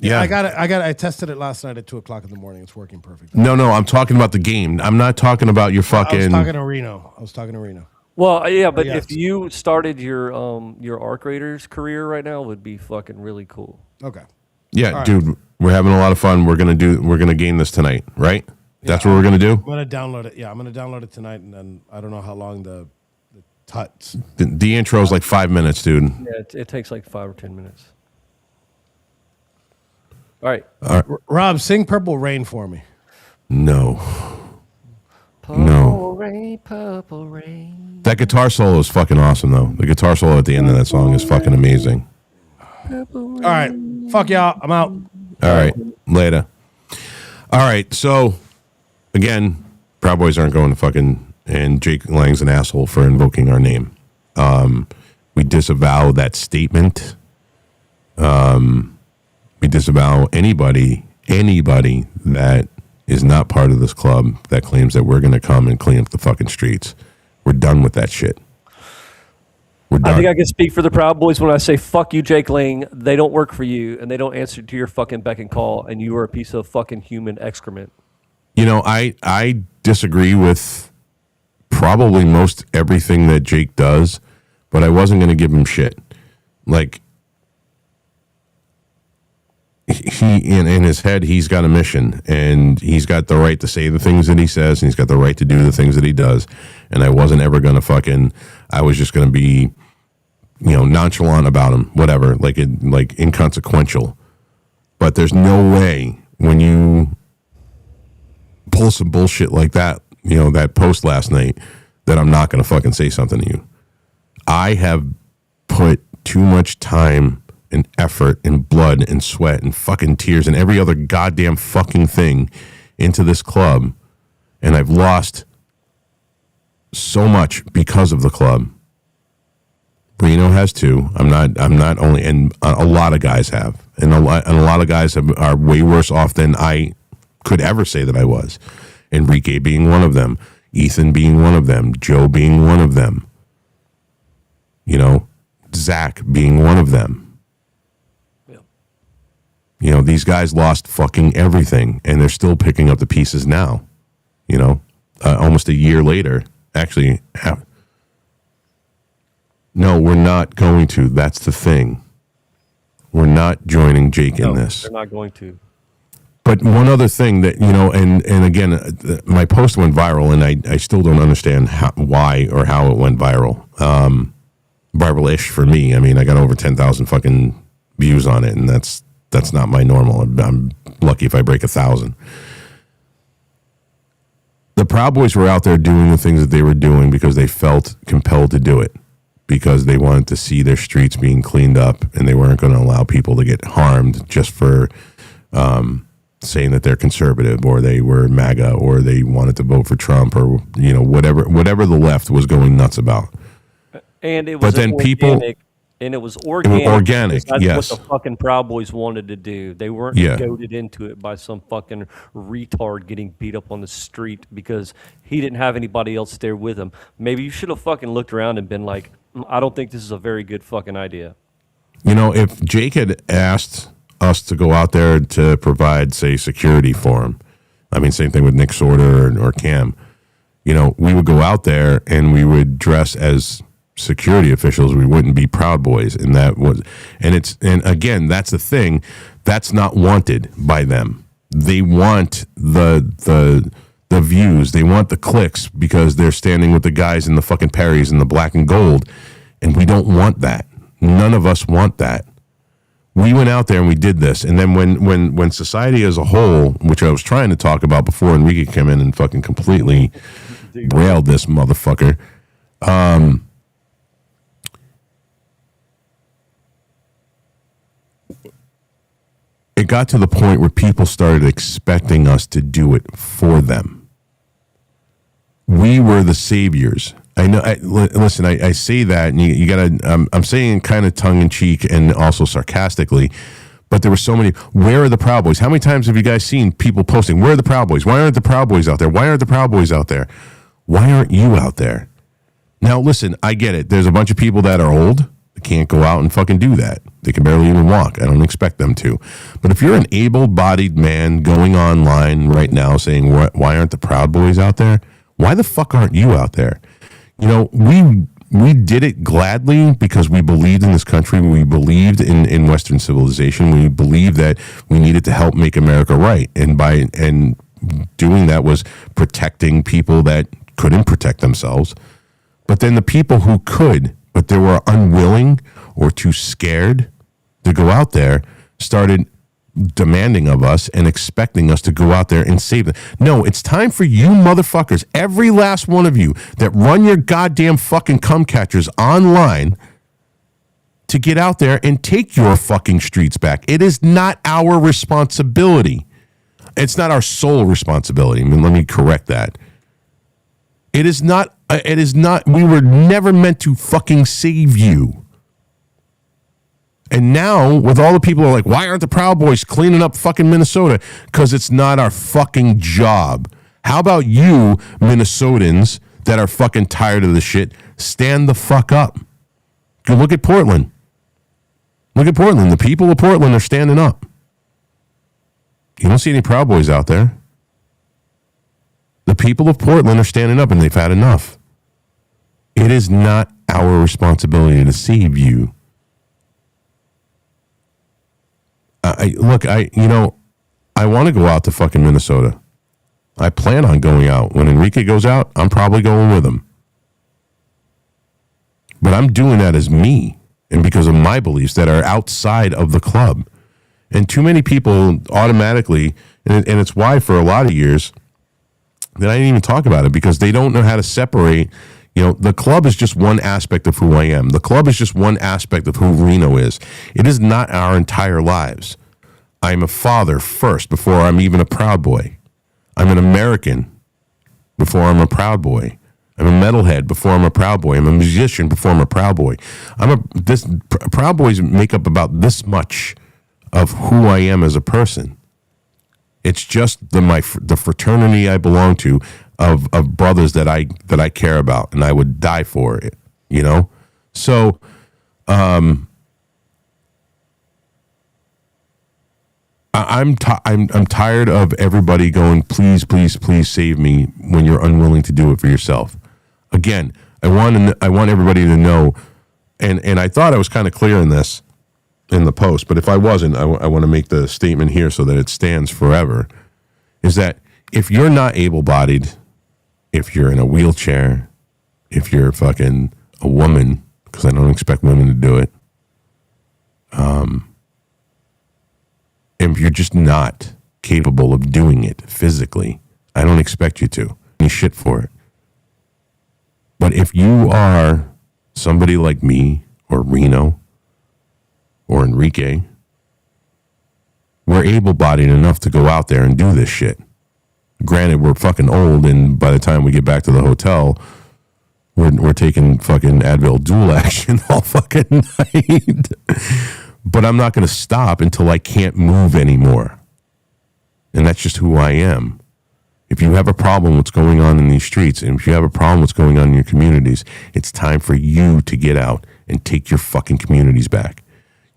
Yeah. I tested it last night at 2:00 in the morning. It's working perfect. No, I'm talking about the game. I'm not talking about your I was fucking. talking to Reno. Well, yeah, but Yes. if you started your Arc Raiders career right now, it would be fucking really cool. Okay. Yeah, right. dude, we're having a lot of fun. We're gonna game this tonight, right? That's what we're gonna do. I'm gonna download it. Yeah, I'm gonna download it tonight, and then I don't know how long the tuts. The intro is like 5 minutes, dude. Yeah, it takes like 5 or 10 minutes. All right. Rob, sing "Purple Rain" for me. No, Purple rain, purple rain. that guitar solo is fucking awesome, though. The guitar solo at the end of that song is fucking amazing. All right, fuck y'all. I'm out. All right, later. All right, so again, Proud Boys aren't going to fucking, and Jake Lang's an asshole for invoking our name. We disavow that statement. We disavow anybody that is not part of this club that claims that we're going to come and clean up the fucking streets. We're done with that shit. We're done. I think I can speak for the Proud Boys when I say, fuck you, Jake Lang. They don't work for you, and they don't answer to your fucking beck and call, and you are a piece of fucking human excrement. You know, I disagree with probably most everything that Jake does, but I wasn't going to give him shit. Like, he in his head, he's got a mission, and he's got the right to say the things that he says, and he's got the right to do the things that he does. And I wasn't ever going to fucking, I was just going to be, nonchalant about him, whatever, like inconsequential. But there's no way when you pull some bullshit like that, that post last night, that I'm not going to fucking say something to you. I have put too much time and effort and blood and sweat and fucking tears and every other goddamn fucking thing into this club, and I've lost so much because of the club. Reno has too. I'm not only, and a lot of guys have, and a lot of guys are way worse off than I could ever say that I was. Enrique being one of them, Ethan being one of them, Joe being one of them, Zach being one of them. These guys lost fucking everything, and they're still picking up the pieces now. Almost a year later. Actually, no, we're not going to. That's the thing. We're not joining Jake in this. They're not going to. But one other thing that, and again, my post went viral, and I still don't understand why or how it went viral. Viral-ish for me. I mean, I got over 10,000 fucking views on it, and that's not my normal. I'm lucky if I break 1,000. The Proud Boys were out there doing the things that they were doing because they felt compelled to do it, because they wanted to see their streets being cleaned up, and they weren't going to allow people to get harmed just for saying that they're conservative, or they were MAGA, or they wanted to vote for Trump, or whatever the left was going nuts about. And it was organic. And it was organic. That's yes. what the fucking Proud Boys wanted to do. They weren't goaded into it by some fucking retard getting beat up on the street because he didn't have anybody else there with him. Maybe you should have fucking looked around and been like, I don't think this is a very good fucking idea. If Jake had asked us to go out there to provide, say, security for him, I mean, same thing with Nick Sorter or Cam, we would go out there and we would dress as security officials. We wouldn't be Proud Boys, and and again, that's the thing, that's not wanted by them. They want the views, they want the clicks, because they're standing with the guys in the fucking Perrys and the black and gold, and we don't want that. None of us want that. We went out there and we did this, and then when society as a whole, which I was trying to talk about before Enrique came in and fucking completely railed this motherfucker, got to the point where people started expecting us to do it for them. We were the saviors. I know. Listen, I say that, and you gotta. I'm saying kind of tongue in cheek and also sarcastically, but there were so many. Where are the Proud Boys? How many times have you guys seen people posting? Where are the Proud Boys? Why aren't the Proud Boys out there? Why aren't the Proud Boys out there? Why aren't you out there? Now, listen, I get it. There's a bunch of people that are old. They can't go out and fucking do that. They can barely even walk. I don't expect them to. But if you're an able-bodied man going online right now saying, why aren't the Proud Boys out there? Why the fuck aren't you out there? You know, we did it gladly because we believed in this country. We believed in Western civilization. We believed that we needed to help make America right. And doing that was protecting people that couldn't protect themselves. But then the people who could, but they were unwilling or too scared to go out there, started demanding of us and expecting us to go out there and save them. No, it's time for you motherfuckers, every last one of you that run your goddamn fucking cum catchers online, to get out there and take your fucking streets back. It is not our responsibility. It's not our sole responsibility. I mean, let me correct that. It is not, we were never meant to fucking save you. And now, with all the people who are like, why aren't the Proud Boys cleaning up fucking Minnesota? Because it's not our fucking job. How about you, Minnesotans, that are fucking tired of the shit, stand the fuck up? Go look at Portland. Look at Portland. The people of Portland are standing up. You don't see any Proud Boys out there. The people of Portland are standing up, and they've had enough. It is not our responsibility to save you. I want to go out to fucking Minnesota. I plan on going out. When Enrique goes out, I'm probably going with him. But I'm doing that as me and because of my beliefs that are outside of the club. And too many people automatically, and it's why for a lot of years that I didn't even talk about it, because they don't know how to separate. You know, the club is just one aspect of who I am. The club is just one aspect of who Reno is. It is not our entire lives. I'm a father first before I'm even a Proud Boy. I'm an American before I'm a Proud Boy. I'm a metalhead before I'm a Proud Boy. I'm a musician before I'm a Proud Boy. Proud Boys make up about this much of who I am as a person. It's just the fraternity I belong to of brothers that I care about, and I would die for it, you know? So I'm tired of everybody going, please, please, please save me, when you're unwilling to do it for yourself. Again, I want everybody to know, and I thought I was kind of clear in this in the post, but if I wasn't, I want to make the statement here so that it stands forever, is that if you're not able-bodied, if you're in a wheelchair, if you're fucking a woman, because I don't expect women to do it, if you're just not capable of doing it physically, I don't expect you to. Any shit for it. But if you are somebody like me or Reno or Enrique, we're able-bodied enough to go out there and do this shit. Granted, we're fucking old, and by the time we get back to the hotel, we're taking fucking Advil dual action all fucking night. But I'm not going to stop until I can't move anymore. And that's just who I am. If you have a problem with what's going on in these streets, and if you have a problem with what's going on in your communities, it's time for you to get out and take your fucking communities back.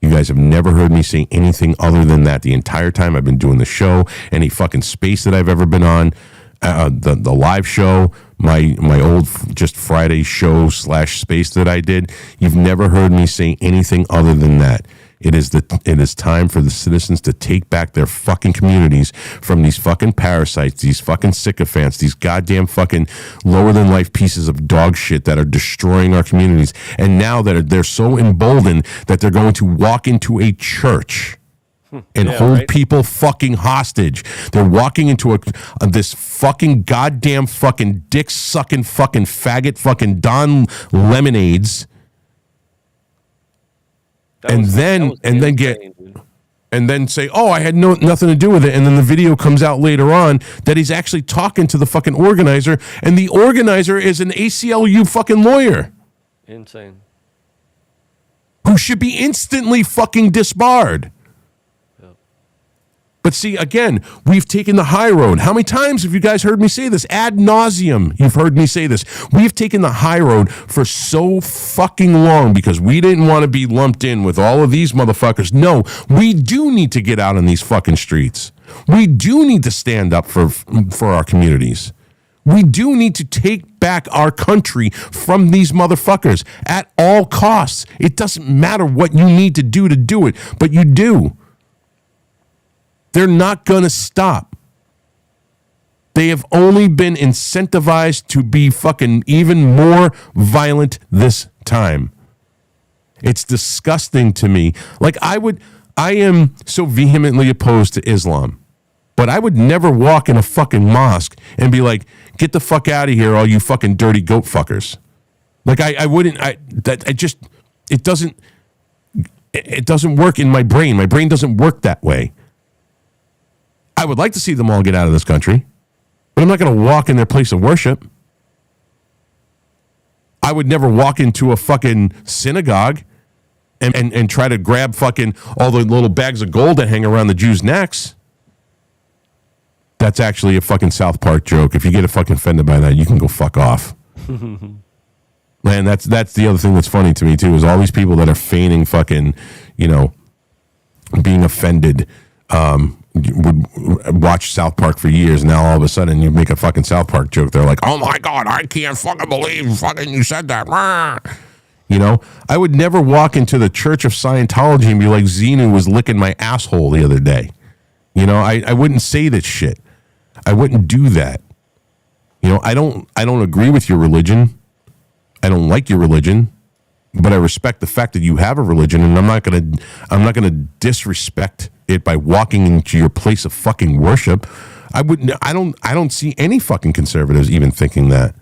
You guys have never heard me say anything other than that the entire time I've been doing the show, any fucking space that I've ever been on, the live show, my old just Friday show / space that I did. You've never heard me say anything other than that. It is time for the citizens to take back their fucking communities from these fucking parasites, these fucking sycophants, these goddamn fucking lower than life pieces of dog shit that are destroying our communities. And now that they're so emboldened that they're going to walk into a church and hold people fucking hostage. They're walking into this fucking goddamn fucking dick sucking fucking faggot fucking Don Lemonades. And then get and then say, "Oh, I had nothing to do with it," and then the video comes out later on that he's actually talking to the fucking organizer, and the organizer is an ACLU fucking lawyer Insane. who should be instantly fucking disbarred. But see, again, we've taken the high road. How many times have you guys heard me say this? Ad nauseum, you've heard me say this. We've taken the high road for so fucking long because we didn't want to be lumped in with all of these motherfuckers. No, we do need to get out on these fucking streets. We do need to stand up for our communities. We do need to take back our country from these motherfuckers at all costs. It doesn't matter what you need to do it, but you do. They're not going to stop. They have only been incentivized to be fucking even more violent this time. It's disgusting to me. Like I am so vehemently opposed to Islam, but I would never walk in a fucking mosque and be like, "Get the fuck out of here, all you fucking dirty goat fuckers." Like I wouldn't, it doesn't work in my brain. My brain doesn't work that way. I would like to see them all get out of this country, but I'm not going to walk in their place of worship. I would never walk into a fucking synagogue and try to grab fucking all the little bags of gold that hang around the Jews' necks. That's actually a fucking South Park joke. If you get fucking offended by that, you can go fuck off. Man, that's the other thing that's funny to me too, is all these people that are feigning fucking, being offended, would watch South Park for years. Now all of a sudden you make a fucking South Park joke. They're like, "Oh my God, I can't fucking believe fucking you said that." I would never walk into the Church of Scientology and be like, "Xenu was licking my asshole the other day." I wouldn't say that shit. I wouldn't do that. I don't agree with your religion. I don't like your religion, but I respect the fact that you have a religion, and I'm not gonna disrespect it by walking into your place of fucking worship. I don't see any fucking conservatives even thinking that.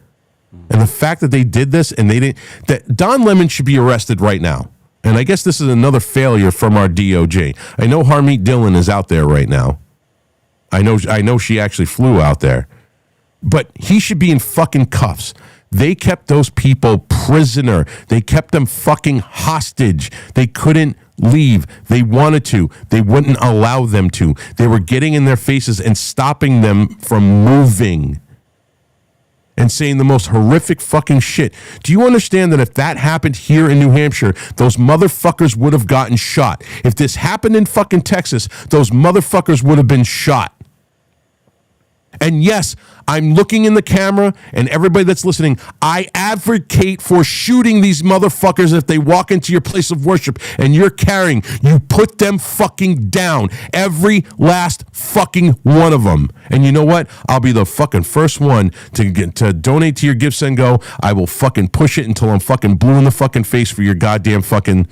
And the fact that they did this and that Don Lemon should be arrested right now. And I guess this is another failure from our DOJ. I know Harmeet Dillon is out there right now. I know she actually flew out there. But he should be in fucking cuffs. They kept those people prisoner. They kept them fucking hostage. They couldn't leave. They wanted to. They wouldn't allow them to. They were getting in their faces and stopping them from moving and saying the most horrific fucking shit. Do you understand that if that happened here in New Hampshire, those motherfuckers would have gotten shot? If this happened in fucking Texas, those motherfuckers would have been shot. And yes, I'm looking in the camera, and everybody that's listening, I advocate for shooting these motherfuckers if they walk into your place of worship and you're carrying. You put them fucking down. Every last fucking one of them. And you know what? I'll be the fucking first one to donate to your GiveSendGo. I will fucking push it until I'm fucking blue in the fucking face for your goddamn fucking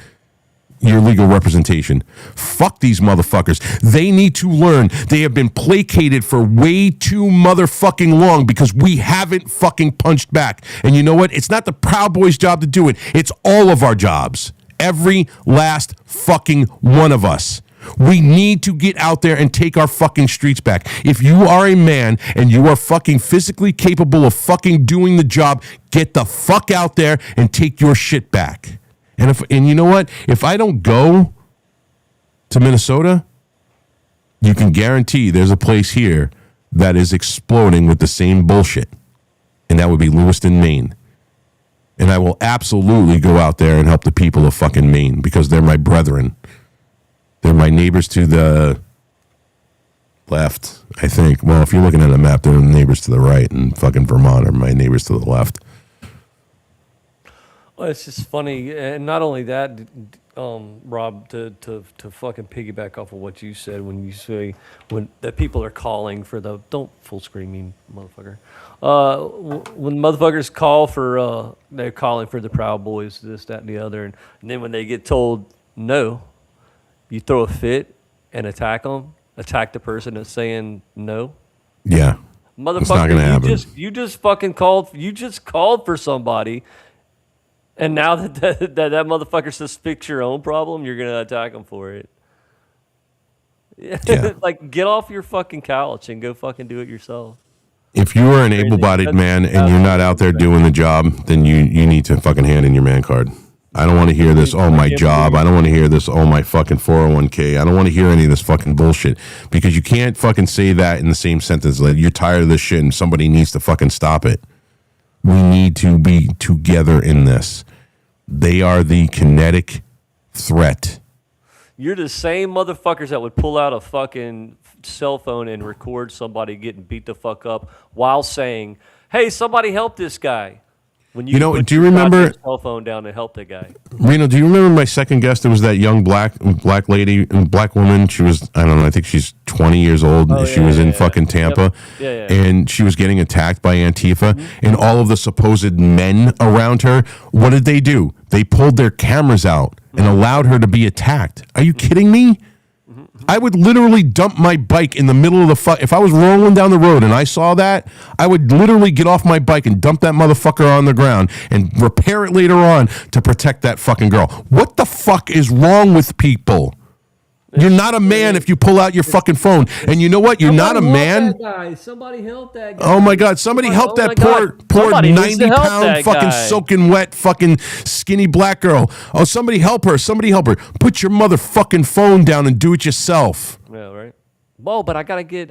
your legal representation. Fuck these motherfuckers. They need to learn. They have been placated for way too motherfucking long because we haven't fucking punched back. And you know what? It's not the Proud Boys' job to do it. It's all of our jobs. Every last fucking one of us. We need to get out there and take our fucking streets back. If you are a man and you are fucking physically capable of fucking doing the job, get the fuck out there and take your shit back. And you know what? If I don't go to Minnesota, you can guarantee there's a place here that is exploding with the same bullshit. And that would be Lewiston, Maine. And I will absolutely go out there and help the people of fucking Maine because they're my brethren. They're my neighbors to the left, I think. Well, if you're looking at a map, they're the neighbors to the right, and fucking Vermont are my neighbors to the left. Well, it's just funny, and not only that, Rob, to fucking piggyback off of what you said when you say when that people are calling for the don't full screen me, motherfucker. When motherfuckers call for they're calling for the Proud Boys, this, that, and the other, and then when they get told no, you throw a fit and attack them, attack the person that's saying no. Yeah, motherfucker, it's not gonna happen. You just fucking called. You just called for somebody. And now that motherfucker says fix your own problem, you're going to attack him for it. Yeah. Like, get off your fucking couch and go fucking do it yourself. If you are an Crazy. able-bodied That's man and you're not out there doing the job, then you need to fucking hand in your man card. I don't want to hear this, oh, my job. I don't want to hear this, oh, my fucking 401k. I don't want to hear any of this fucking bullshit, because you can't fucking say that in the same sentence. Like, you're tired of this shit and somebody needs to fucking stop it. We need to be together in this. They are the kinetic threat. You're the same motherfuckers that would pull out a fucking cell phone and record somebody getting beat the fuck up while saying, "Hey, somebody help this guy." When You know, put do you your remember- goddamn cell phone down to help the guy? Reno, do you remember my second guest? It was that young black lady, black woman. She was, I don't know, I think she's 20 years old. Oh, She yeah, was yeah, in yeah. fucking Tampa. Yeah. And she was getting attacked by Antifa. And all of the supposed men around her, what did they do? They pulled their cameras out and allowed her to be attacked. Are you kidding me? I would literally dump my bike in the middle of the if I was rolling down the road and I saw that, I would literally get off my bike and dump that motherfucker on the ground and repair it later on to protect that fucking girl. What the fuck is wrong with people? You're not a man if you pull out your fucking phone. And you know what? You're not a man. Somebody help that guy. Oh my God! Somebody help Oh that my poor God. Somebody needs to help 90-pound that fucking guy. soaking wet fucking skinny black girl. Oh, somebody help her! Somebody help her! Put your motherfucking phone down and do it yourself. Yeah, right. Well, but I gotta get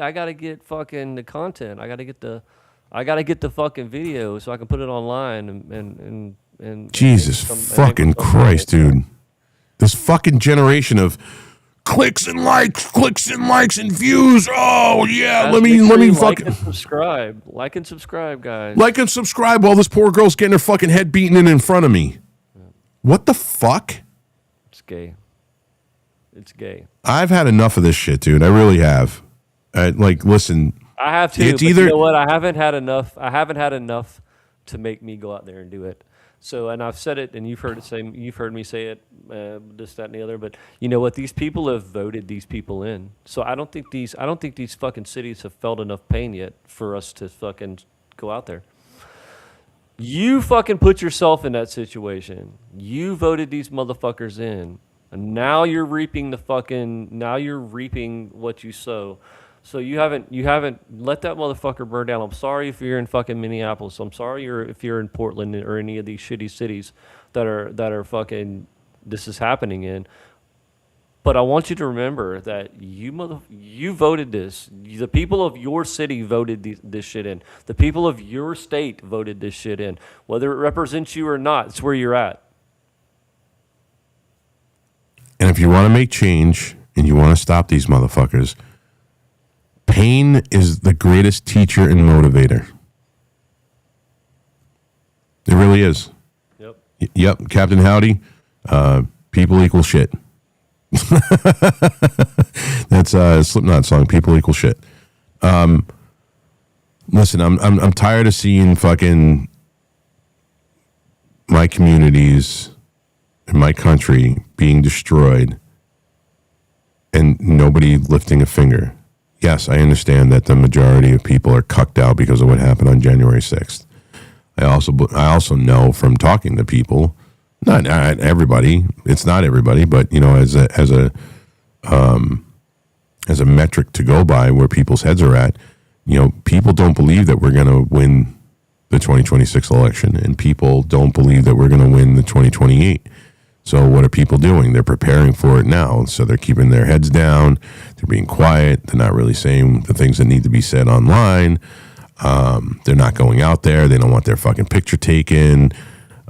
fucking the content. I gotta get the fucking video so I can put it online and Jesus fucking Christ, dude! This fucking generation of clicks and likes and views. Oh yeah, Guys, let make me sure you fucking like and subscribe, guys. like and subscribe while this poor girl's getting her fucking head beaten in front of me. What the fuck? It's gay. It's gay. I've had enough of this shit, dude. I really have. Listen. I have too. It's But either- you know what? I haven't had enough to make me go out there and do it. So, and I've said it, and you've heard me say it, this, that, and the other. But you know what? These people have voted these people in. So I don't think these fucking cities have felt enough pain yet for us to fucking go out there. You fucking put yourself in that situation. You voted these motherfuckers in, and now you're reaping what you sow. So you haven't let that motherfucker burn down. I'm sorry if you're in fucking Minneapolis. I'm sorry if you're in Portland or any of these shitty cities that are fucking this is happening in. But I want you to remember that you voted this. The people of your city voted this shit in. The people of your state voted this shit in. Whether it represents you or not, it's where you're at. And if you want to make change and you want to stop these motherfuckers, pain is the greatest teacher and motivator. It really is. Yep. Yep, Captain Howdy. People equal shit. That's a Slipknot song. People equal shit. Listen, I'm tired of seeing fucking my communities in my country being destroyed and nobody lifting a finger. Yes, I understand that the majority of people are cucked out because of what happened on January 6th. I also know from talking to people, not everybody, it's not everybody, but you know, as a metric to go by where people's heads are at, you know, people don't believe that we're going to win the 2026 election, and people don't believe that we're going to win the 2028. So what are people doing? They're preparing for it now. So they're keeping their heads down. They're being quiet. They're not really saying the things that need to be said online. They're not going out there. They don't want their fucking picture taken.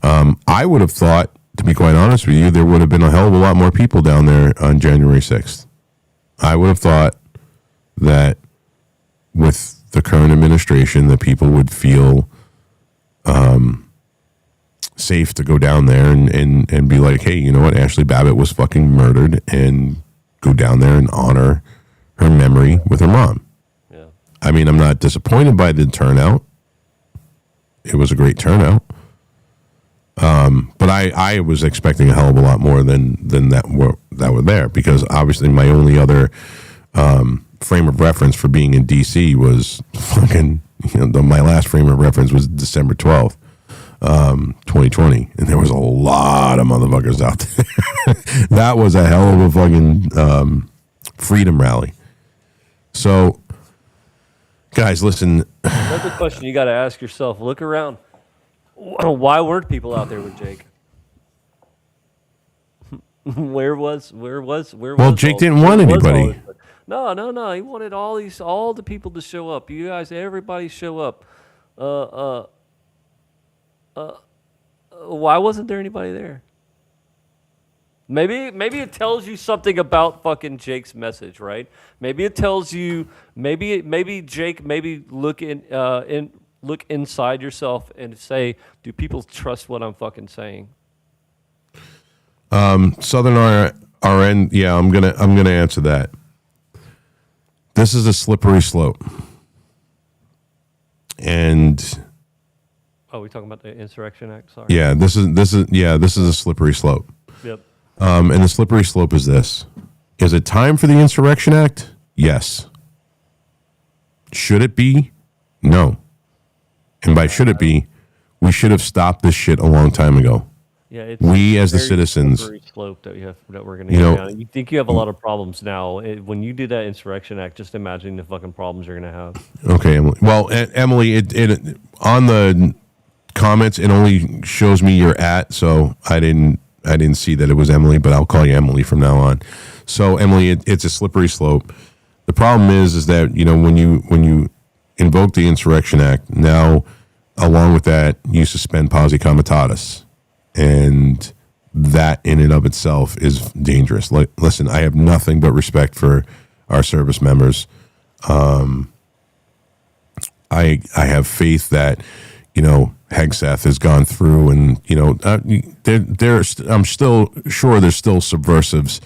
I would have thought, to be quite honest with you, there would have been a hell of a lot more people down there on January 6th. I would have thought that with the current administration, that people would feel safe to go down there and be like, hey, you know what? Ashley Babbitt was fucking murdered, and go down there and honor her memory with her mom. Yeah. I mean, I'm not disappointed by the turnout. It was a great turnout. But I was expecting a hell of a lot more than that were there, because obviously my only other frame of reference for being in DC was fucking, you know, my last frame of reference was December 12th. 2020, and there was a lot of motherfuckers out there. That was a hell of a fucking freedom rally. So, guys, listen. Another question you got to ask yourself: look around. Why weren't people out there with Jake? Where was? Well, Jake all- didn't where want was all anybody. this- No. He wanted all the people to show up. You guys, everybody show up. Why wasn't there anybody there? Maybe it tells you something about fucking Jake's message, right? Maybe it tells you maybe Jake look inside yourself and say, do people trust what I'm fucking saying? Southern RN, yeah, I'm gonna answer that. This is a slippery slope, and Oh, we talking about the Insurrection Act? Sorry. yeah, this is a slippery slope. Yep. And the slippery slope is this: is it time for the Insurrection Act? Yes. Should it be? No. And by should it be, we should have stopped this shit a long time ago. Yeah, it's We as the very citizens, slippery slope that we're going to You get know- down. You think you have a lot of problems now. When you do that Insurrection Act, just imagine the fucking problems you're going to have. okay, Emily. Well, Emily, it on the comments it only shows me your @ so I didn't see that it was Emily, but I'll call you Emily from now on. So Emily, it's a slippery slope. The problem is that when you invoke the Insurrection Act, now along with that you suspend posse comitatus, and that in and of itself is dangerous. Listen, I have nothing but respect for our service members. I have faith that Hegseth has gone through, and I'm still sure there's still subversives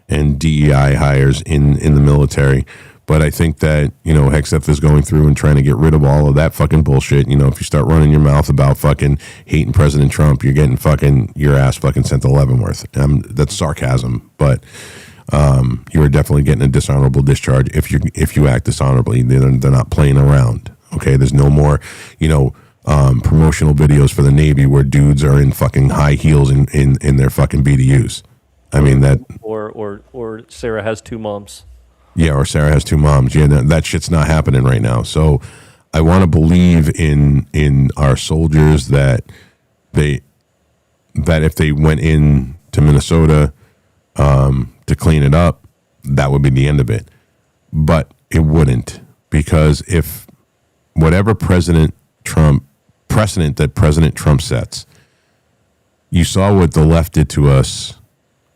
and DEI hires in the military, but I think that Hegseth is going through and trying to get rid of all of that fucking bullshit. If you start running your mouth about fucking hating President Trump, you're getting fucking your ass fucking sent to Leavenworth. That's sarcasm, but you are definitely getting a dishonorable discharge if you act dishonorably. They're not playing around. Okay, there's no more promotional videos for the Navy where dudes are in fucking high heels in their fucking BDUs. I mean that. Or Sarah has two moms. Yeah, or Sarah has two moms. Yeah, that shit's not happening right now. So I want to believe in our soldiers that if they went in to Minnesota to clean it up, that would be the end of it. But it wouldn't, because if whatever precedent that President Trump sets, you saw what the left did to us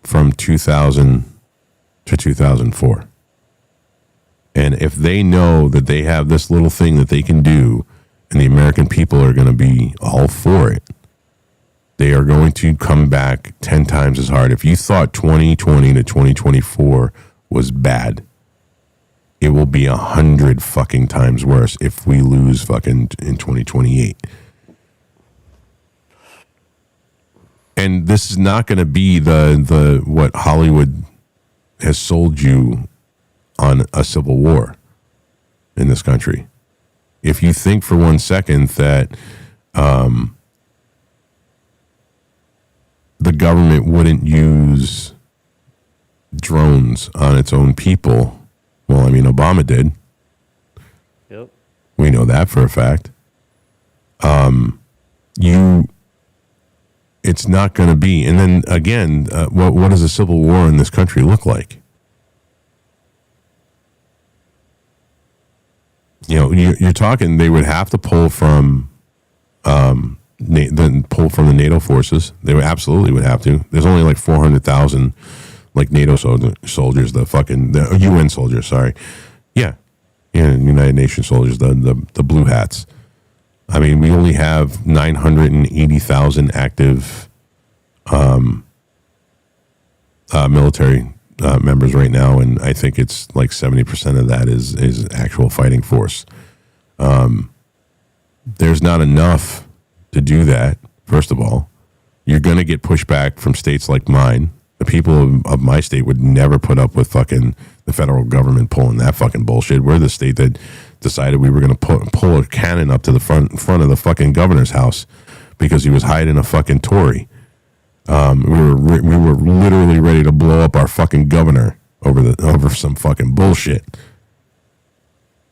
from 2000 to 2004. And if they know that they have this little thing that they can do, and the American people are going to be all for it, they are going to come back 10 times as hard. If you thought 2020 to 2024 was bad, it will be 100 fucking times worse if we lose fucking in 2028. And this is not going to be the what Hollywood has sold you on a civil war in this country. If you think for 1 second that the government wouldn't use drones on its own people, well, I mean, Obama did. Yep. We know that for a fact. It's not going to be. And then again, what does a civil war in this country look like? You're talking. They would have to pull from, the NATO forces. They would absolutely would have to. There's only like 400,000, like NATO soldiers. The UN soldiers. Sorry, yeah, United Nations soldiers. The blue hats. I mean, we only have 980,000 active military members right now, and I think it's like 70% of that is actual fighting force. There's not enough to do that. First of all, you're going to get pushback from states like mine. The people of my state would never put up with fucking the federal government pulling that fucking bullshit. We're the state that decided we were going to pull a cannon up to the front of the fucking governor's house because he was hiding a fucking Tory. We were literally ready to blow up our fucking governor over some fucking bullshit.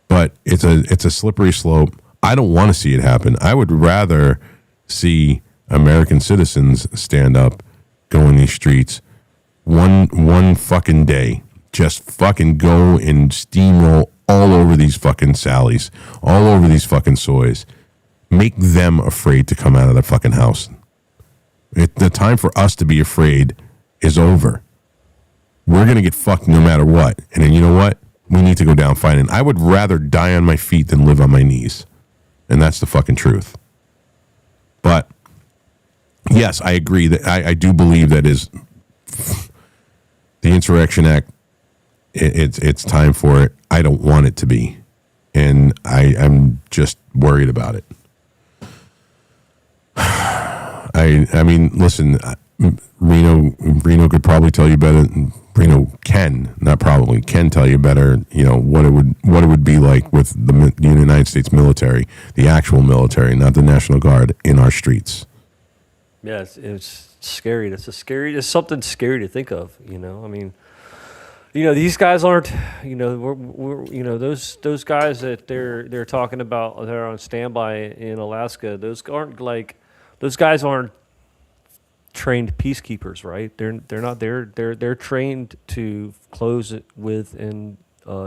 But it's a slippery slope. I don't want to see it happen. I would rather see American citizens stand up, go in these streets one fucking day. Just fucking go and steamroll all over these fucking Sallys, all over these fucking soys. Make them afraid to come out of their fucking house. The time for us to be afraid is over. We're going to get fucked no matter what. And then you know what? We need to go down fighting. I would rather die on my feet than live on my knees. And that's the fucking truth. But yes, I agree that I do believe that is the Insurrection Act. It's time for it. I don't want it to be. And I'm just worried about it. I mean, listen, Reno could probably tell you better. Reno can, not probably, can tell you better, you know, what it would be like with the United States military, the actual military, not the National Guard, in our streets. Yeah, it's scary. It's something scary to think of, you know? I mean, you know, these guys aren't, you know, we're you know, those guys that they're talking about, they're on standby in Alaska, those guys aren't trained peacekeepers, right? They're not. They're trained to close it with and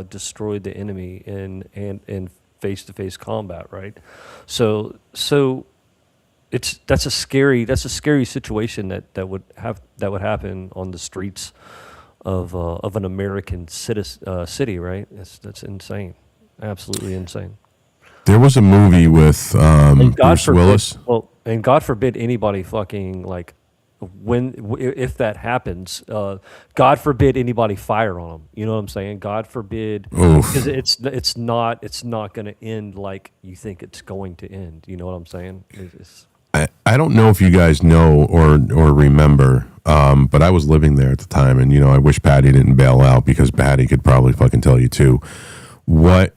destroy the enemy in face-to-face combat, right? So that's a scary situation that would happen on the streets of an American city, right? That's insane, absolutely insane. There was a movie with Bruce Willis. Well, and God forbid anybody fucking like. If that happens, God forbid anybody fire on them. You know what I'm saying? God forbid, because it's not going to end like you think it's going to end. You know what I'm saying? I don't know if you guys know or remember, but I was living there at the time, and you know, I wish Patty didn't bail out, because Patty could probably fucking tell you too what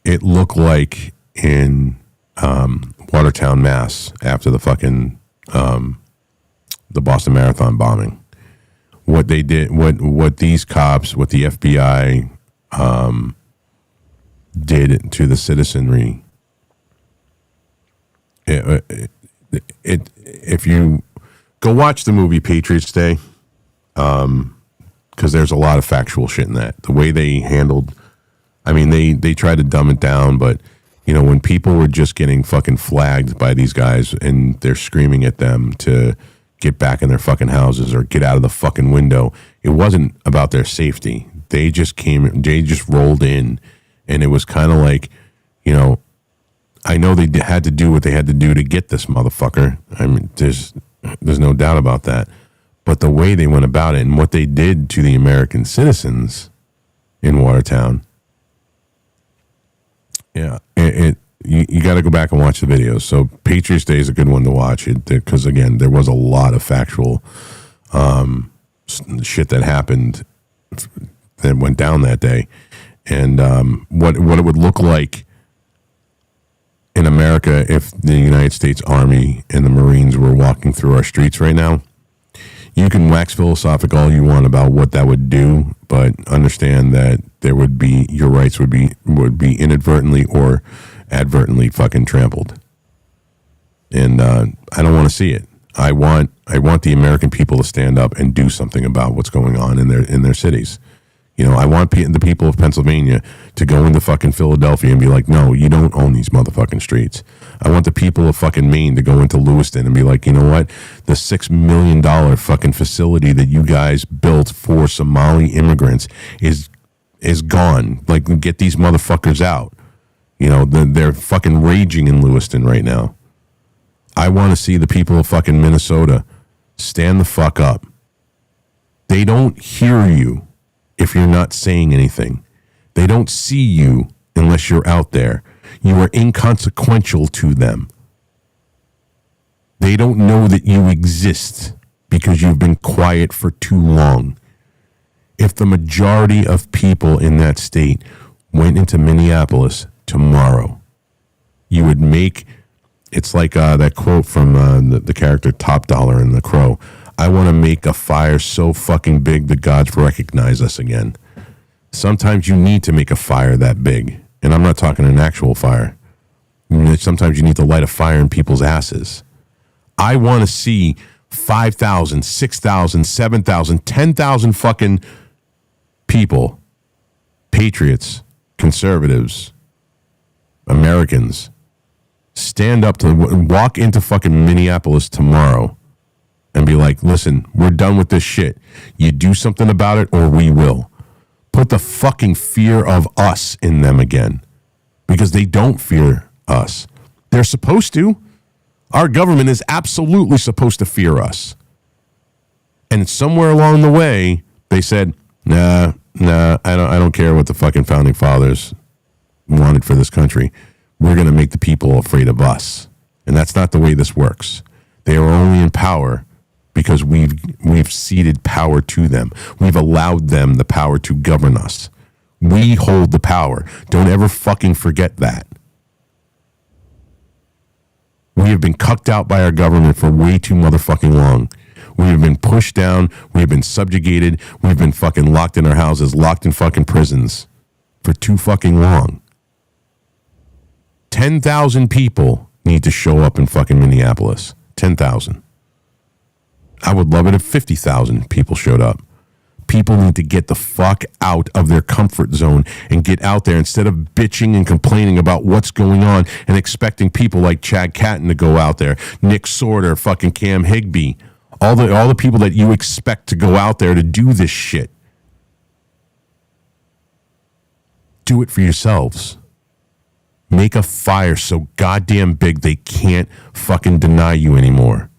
it looked like in Watertown, Mass, after the fucking the Boston Marathon bombing. What they did, what these cops, what the FBI did to the citizenry. If you go watch the movie Patriots Day, because there's a lot of factual shit in that. The way they handled, I mean, they tried to dumb it down, but you know, when people were just getting fucking flagged by these guys and they're screaming at them to get back in their fucking houses or get out of the fucking window, it wasn't about their safety. They just rolled in, and it was kind of like, you know, I know they had to do what they had to do to get this motherfucker. I mean, there's no doubt about that. But the way they went about it and what they did to the American citizens in Watertown, yeah, you got to go back and watch the videos. So Patriots Day is a good one to watch, because again, there was a lot of factual shit that happened that went down that day, and what it would look like in America if the United States Army and the Marines were walking through our streets right now. You can wax philosophical all you want about what that would do, but understand that there would be, your rights would be inadvertently or advertently fucking trampled. And I don't want to see it. I want the American people to stand up and do something about what's going on in their cities. You know, I want the people of Pennsylvania to go into fucking Philadelphia and be like, no, you don't own these motherfucking streets. I want the people of fucking Maine to go into Lewiston and be like, you know what? The $6 million fucking facility that you guys built for Somali immigrants is gone. Like, get these motherfuckers out. You know, they're fucking raging in Lewiston right now. I want to see the people of fucking Minnesota stand the fuck up. They don't hear you if you're not saying anything. They don't see you unless you're out there. You are inconsequential to them. They don't know that you exist because you've been quiet for too long. If the majority of people in that state went into Minneapolis tomorrow, you would make, it's like that quote from the character Top Dollar in The Crow. I want to make a fire so fucking big the gods recognize us again. Sometimes you need to make a fire that big. And I'm not talking an actual fire. Sometimes you need to light a fire in people's asses. I want to see 5,000, 6,000, 7,000, 10,000 fucking people, patriots, conservatives, Americans, stand up to walk into fucking Minneapolis tomorrow and be like, listen, we're done with this shit. You do something about it or we will. Put the fucking fear of us in them again, because they don't fear us. They're supposed to. Our government is absolutely supposed to fear us. And somewhere along the way, they said, nah, I don't care what the fucking founding fathers wanted for this country. We're going to make the people afraid of us. And that's not the way this works. They are only in power because we've ceded power to them. We've allowed them the power to govern us. We hold the power. Don't ever fucking forget that. We have been cucked out by our government for way too motherfucking long. We have been pushed down. We have been subjugated. We've been fucking locked in our houses, locked in fucking prisons for too fucking long. 10,000 people need to show up in fucking Minneapolis. 10,000. I would love it if 50,000 people showed up. People need to get the fuck out of their comfort zone and get out there instead of bitching and complaining about what's going on and expecting people like Chad Catton to go out there, Nick Sorter, fucking Cam Higbee, all the people that you expect to go out there to do this shit. Do it for yourselves. Make a fire so goddamn big they can't fucking deny you anymore.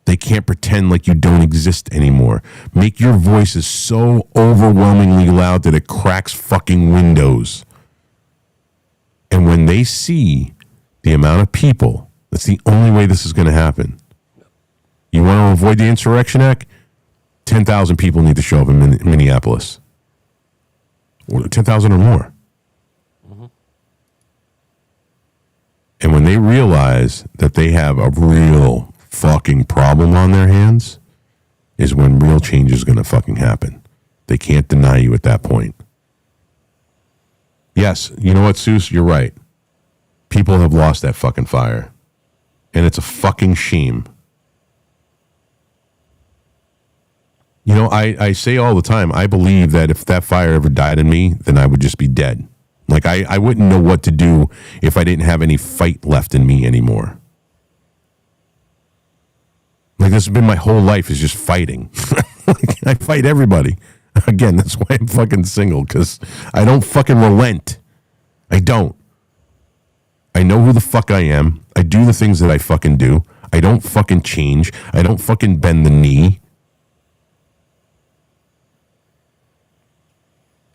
They can't pretend like you don't exist anymore. Make your voices so overwhelmingly loud that it cracks fucking windows. And when they see the amount of people, that's the only way this is going to happen. You want to avoid the Insurrection Act? 10,000 people need to show up in Minneapolis. 10,000 or more. And when they realize that they have a real fucking problem on their hands, is when real change is going to fucking happen. They can't deny you at that point. Yes, you know what, Seuss? You're right. People have lost that fucking fire. And it's a fucking shame. You know, I say all the time, I believe that if that fire ever died in me, then I would just be dead. Like, I wouldn't know what to do if I didn't have any fight left in me anymore. Like, this has been my whole life, is just fighting. Like, I fight everybody. Again, that's why I'm fucking single, because I don't fucking relent. I don't. I know who the fuck I am. I do the things that I fucking do. I don't fucking change. I don't fucking bend the knee.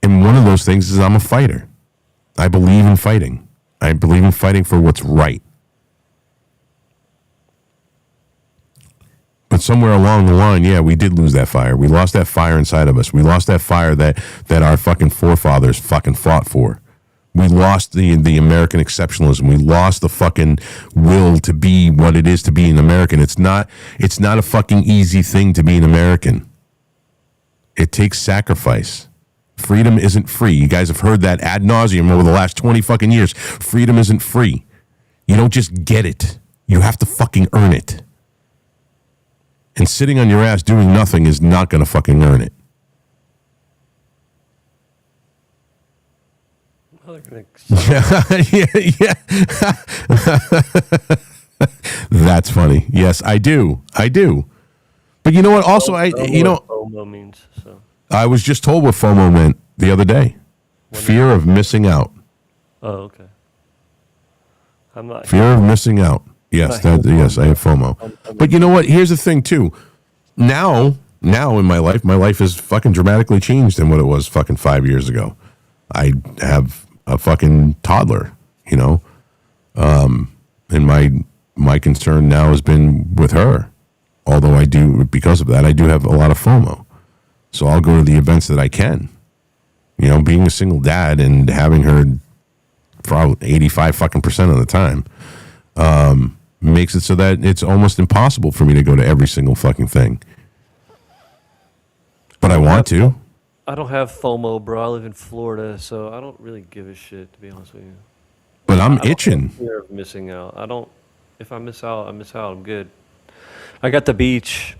And one of those things is I'm a fighter. I believe in fighting. I believe in fighting for what's right. But somewhere along the line, yeah, we did lose that fire. We lost that fire inside of us. We lost that fire that our fucking forefathers fucking fought for. We lost the American exceptionalism. We lost the fucking will to be what it is to be an American. It's not a fucking easy thing to be an American. It takes sacrifice. Freedom isn't free. You guys have heard that ad nauseum over the last 20 fucking years. Freedom isn't free. You don't just get it. You have to fucking earn it. And sitting on your ass doing nothing is not going to fucking earn it. Yeah. That's funny. Yes, I do. But you know what? Also, FOMO means, so. I was just told what FOMO meant the other day. Fear of missing out. Oh, okay. I'm not. Fear of missing out. Yes, yes, I have FOMO. But you know what? Here's the thing, too. Now in my life has fucking dramatically changed than what it was fucking 5 years ago. I have a fucking toddler, you know? And my concern now has been with her. Although because of that, I do have a lot of FOMO. So I'll go to the events that I can. You know, being a single dad and having her probably 85% of the time makes it so that it's almost impossible for me to go to every single fucking thing. But I want to. I don't have FOMO, bro. I live in Florida, so I don't really give a shit, to be honest with you. But I'm I don't have itching. fear of missing out. I don't. If I miss out, I miss out. I'm good. I got the beach.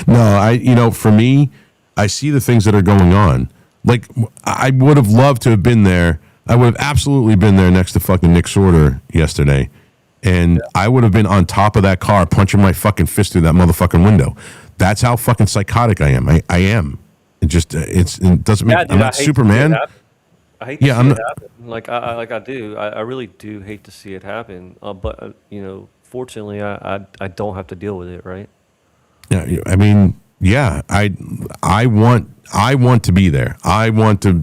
No, for me, I see the things that are going on. Like, I would have loved to have been there. I would have absolutely been there next to fucking Nick Sorter yesterday. And I would have been on top of that car punching my fucking fist through that motherfucking window. That's how fucking psychotic I am. I am. It just, it doesn't make, Dude, I'm not I hate to see it Superman. happen. I hate to Yeah, see I'm it not, happen. Like I do. I really do hate to see it happen. But fortunately, I don't have to deal with it, right? yeah, I mean, yeah, I want to be there. I want to,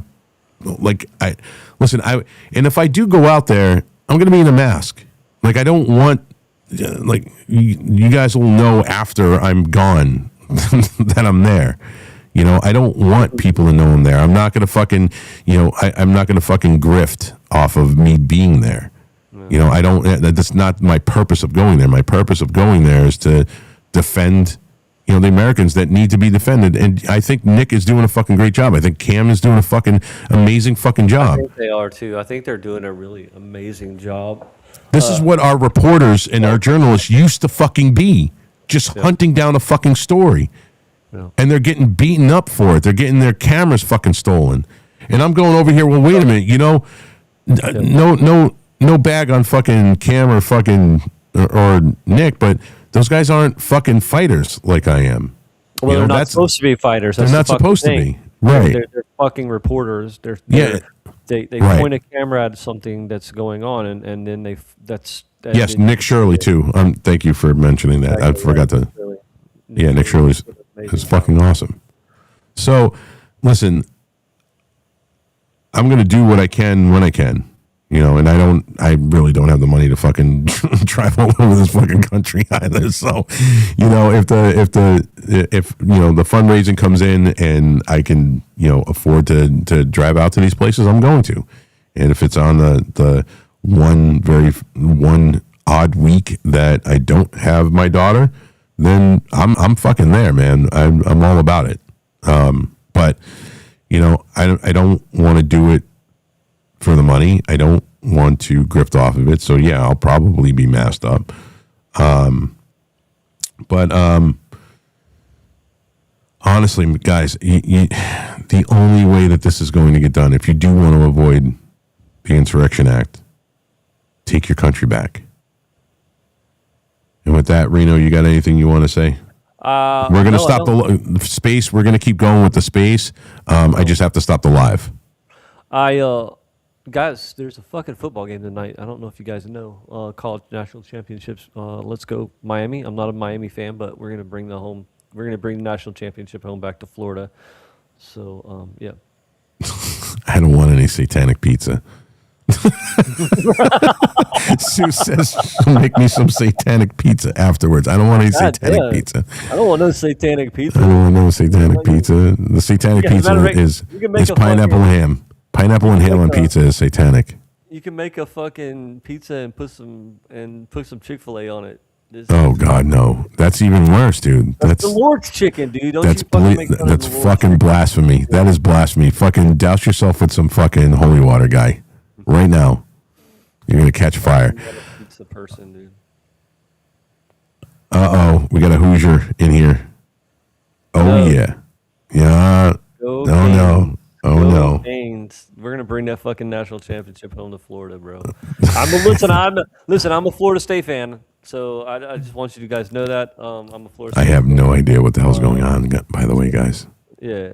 listen, and if I do go out there, I'm going to be in a mask. Like, I don't want, like, you guys will know after I'm gone that I'm there. I don't want people to know I'm there. I'm not going to fucking, I'm not going to fucking grift off of me being there. I don't, that's not my purpose of going there. My purpose of going there is to defend, the Americans that need to be defended. And I think Nick is doing a fucking great job. I think Cam is doing a fucking amazing fucking I job. think they are too. I think they're doing a really amazing job. This is what our reporters and our journalists used to fucking be. Just hunting down a fucking story. Yeah. And they're getting beaten up for it. They're getting their cameras fucking stolen. And I'm going over here, well, wait a minute, no bag on fucking Cam or fucking or Nick, but those guys aren't fucking fighters like I am. Well, they're not supposed to be fighters. They're That's not the fucking supposed to thing. be. Right. They're fucking reporters. They Right. point a camera at something that's going on, and then Yes, Nick Shirley too. Thank you for mentioning that. I forgot to. Yeah, Nick Shirley's is fucking awesome. So, listen, I'm gonna do what I can when I can, and I really don't have the money to fucking drive all over this fucking country either. So, if the fundraising comes in and I can, afford to drive out to these places, I'm going to. And if it's on the one odd week that I don't have my daughter, then I'm fucking there, man. I'm all about it. But I don't want to do it for the money. I don't want to grift off of it. So yeah, I'll probably be masked up. But honestly, guys, the only way that this is going to get done, if you do want to avoid the Insurrection Act, take your country back. And with that, Reno, you got anything you want to say? We're going to stop the space. We're going to keep going with the space. I just have to stop the live. Guys, there's a fucking football game tonight. I don't know if you guys know. College national championships. Let's go Miami. I'm not a Miami fan, but we're gonna bring the national championship home back to Florida. So yeah. I don't want any satanic pizza. Sue says she'll make me some satanic pizza afterwards. I don't want any satanic pizza. I don't want no satanic pizza. I don't want no satanic pizza. The satanic pizza is pineapple and ham. Pineapple and ham on pizza is satanic. You can make a fucking pizza and put some Chick-fil-A on it. Oh God, no! That's even worse, dude. That's the Lord's chicken, dude. That's fucking blasphemy. That is blasphemy. Fucking douse yourself with some fucking holy water, guy. Right now, you're gonna catch fire. Pizza person, dude. We got a Hoosier in here. Oh yeah. No. Oh no! Canes. We're gonna bring that fucking national championship home to Florida, bro. I'm a Florida State fan, so I just want you guys to know that. I'm a Florida State I have no idea what the hell's going on, by the way, guys. Yeah,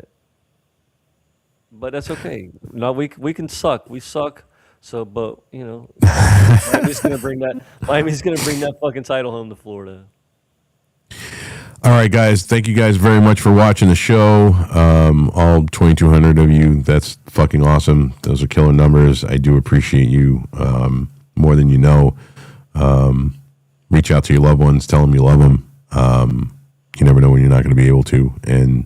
but that's okay. No, we can suck. We suck. So, but Miami's gonna bring that fucking title home to Florida. All right, guys. Thank you guys very much for watching the show. All 2,200 of you. That's fucking awesome. Those are killer numbers. I do appreciate you more than you know. Reach out to your loved ones. Tell them you love them. You never know when you're not going to be able to. And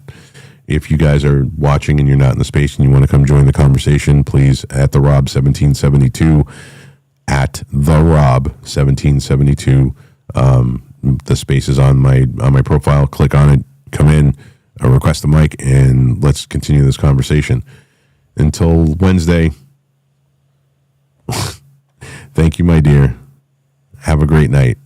if you guys are watching and you're not in the space and you want to come join the conversation, please, at the Rob 1772 at the Rob 1772. The space is on my profile. Click on it, come in, request the mic, and let's continue this conversation. Until Wednesday, thank you, my dear. Have a great night.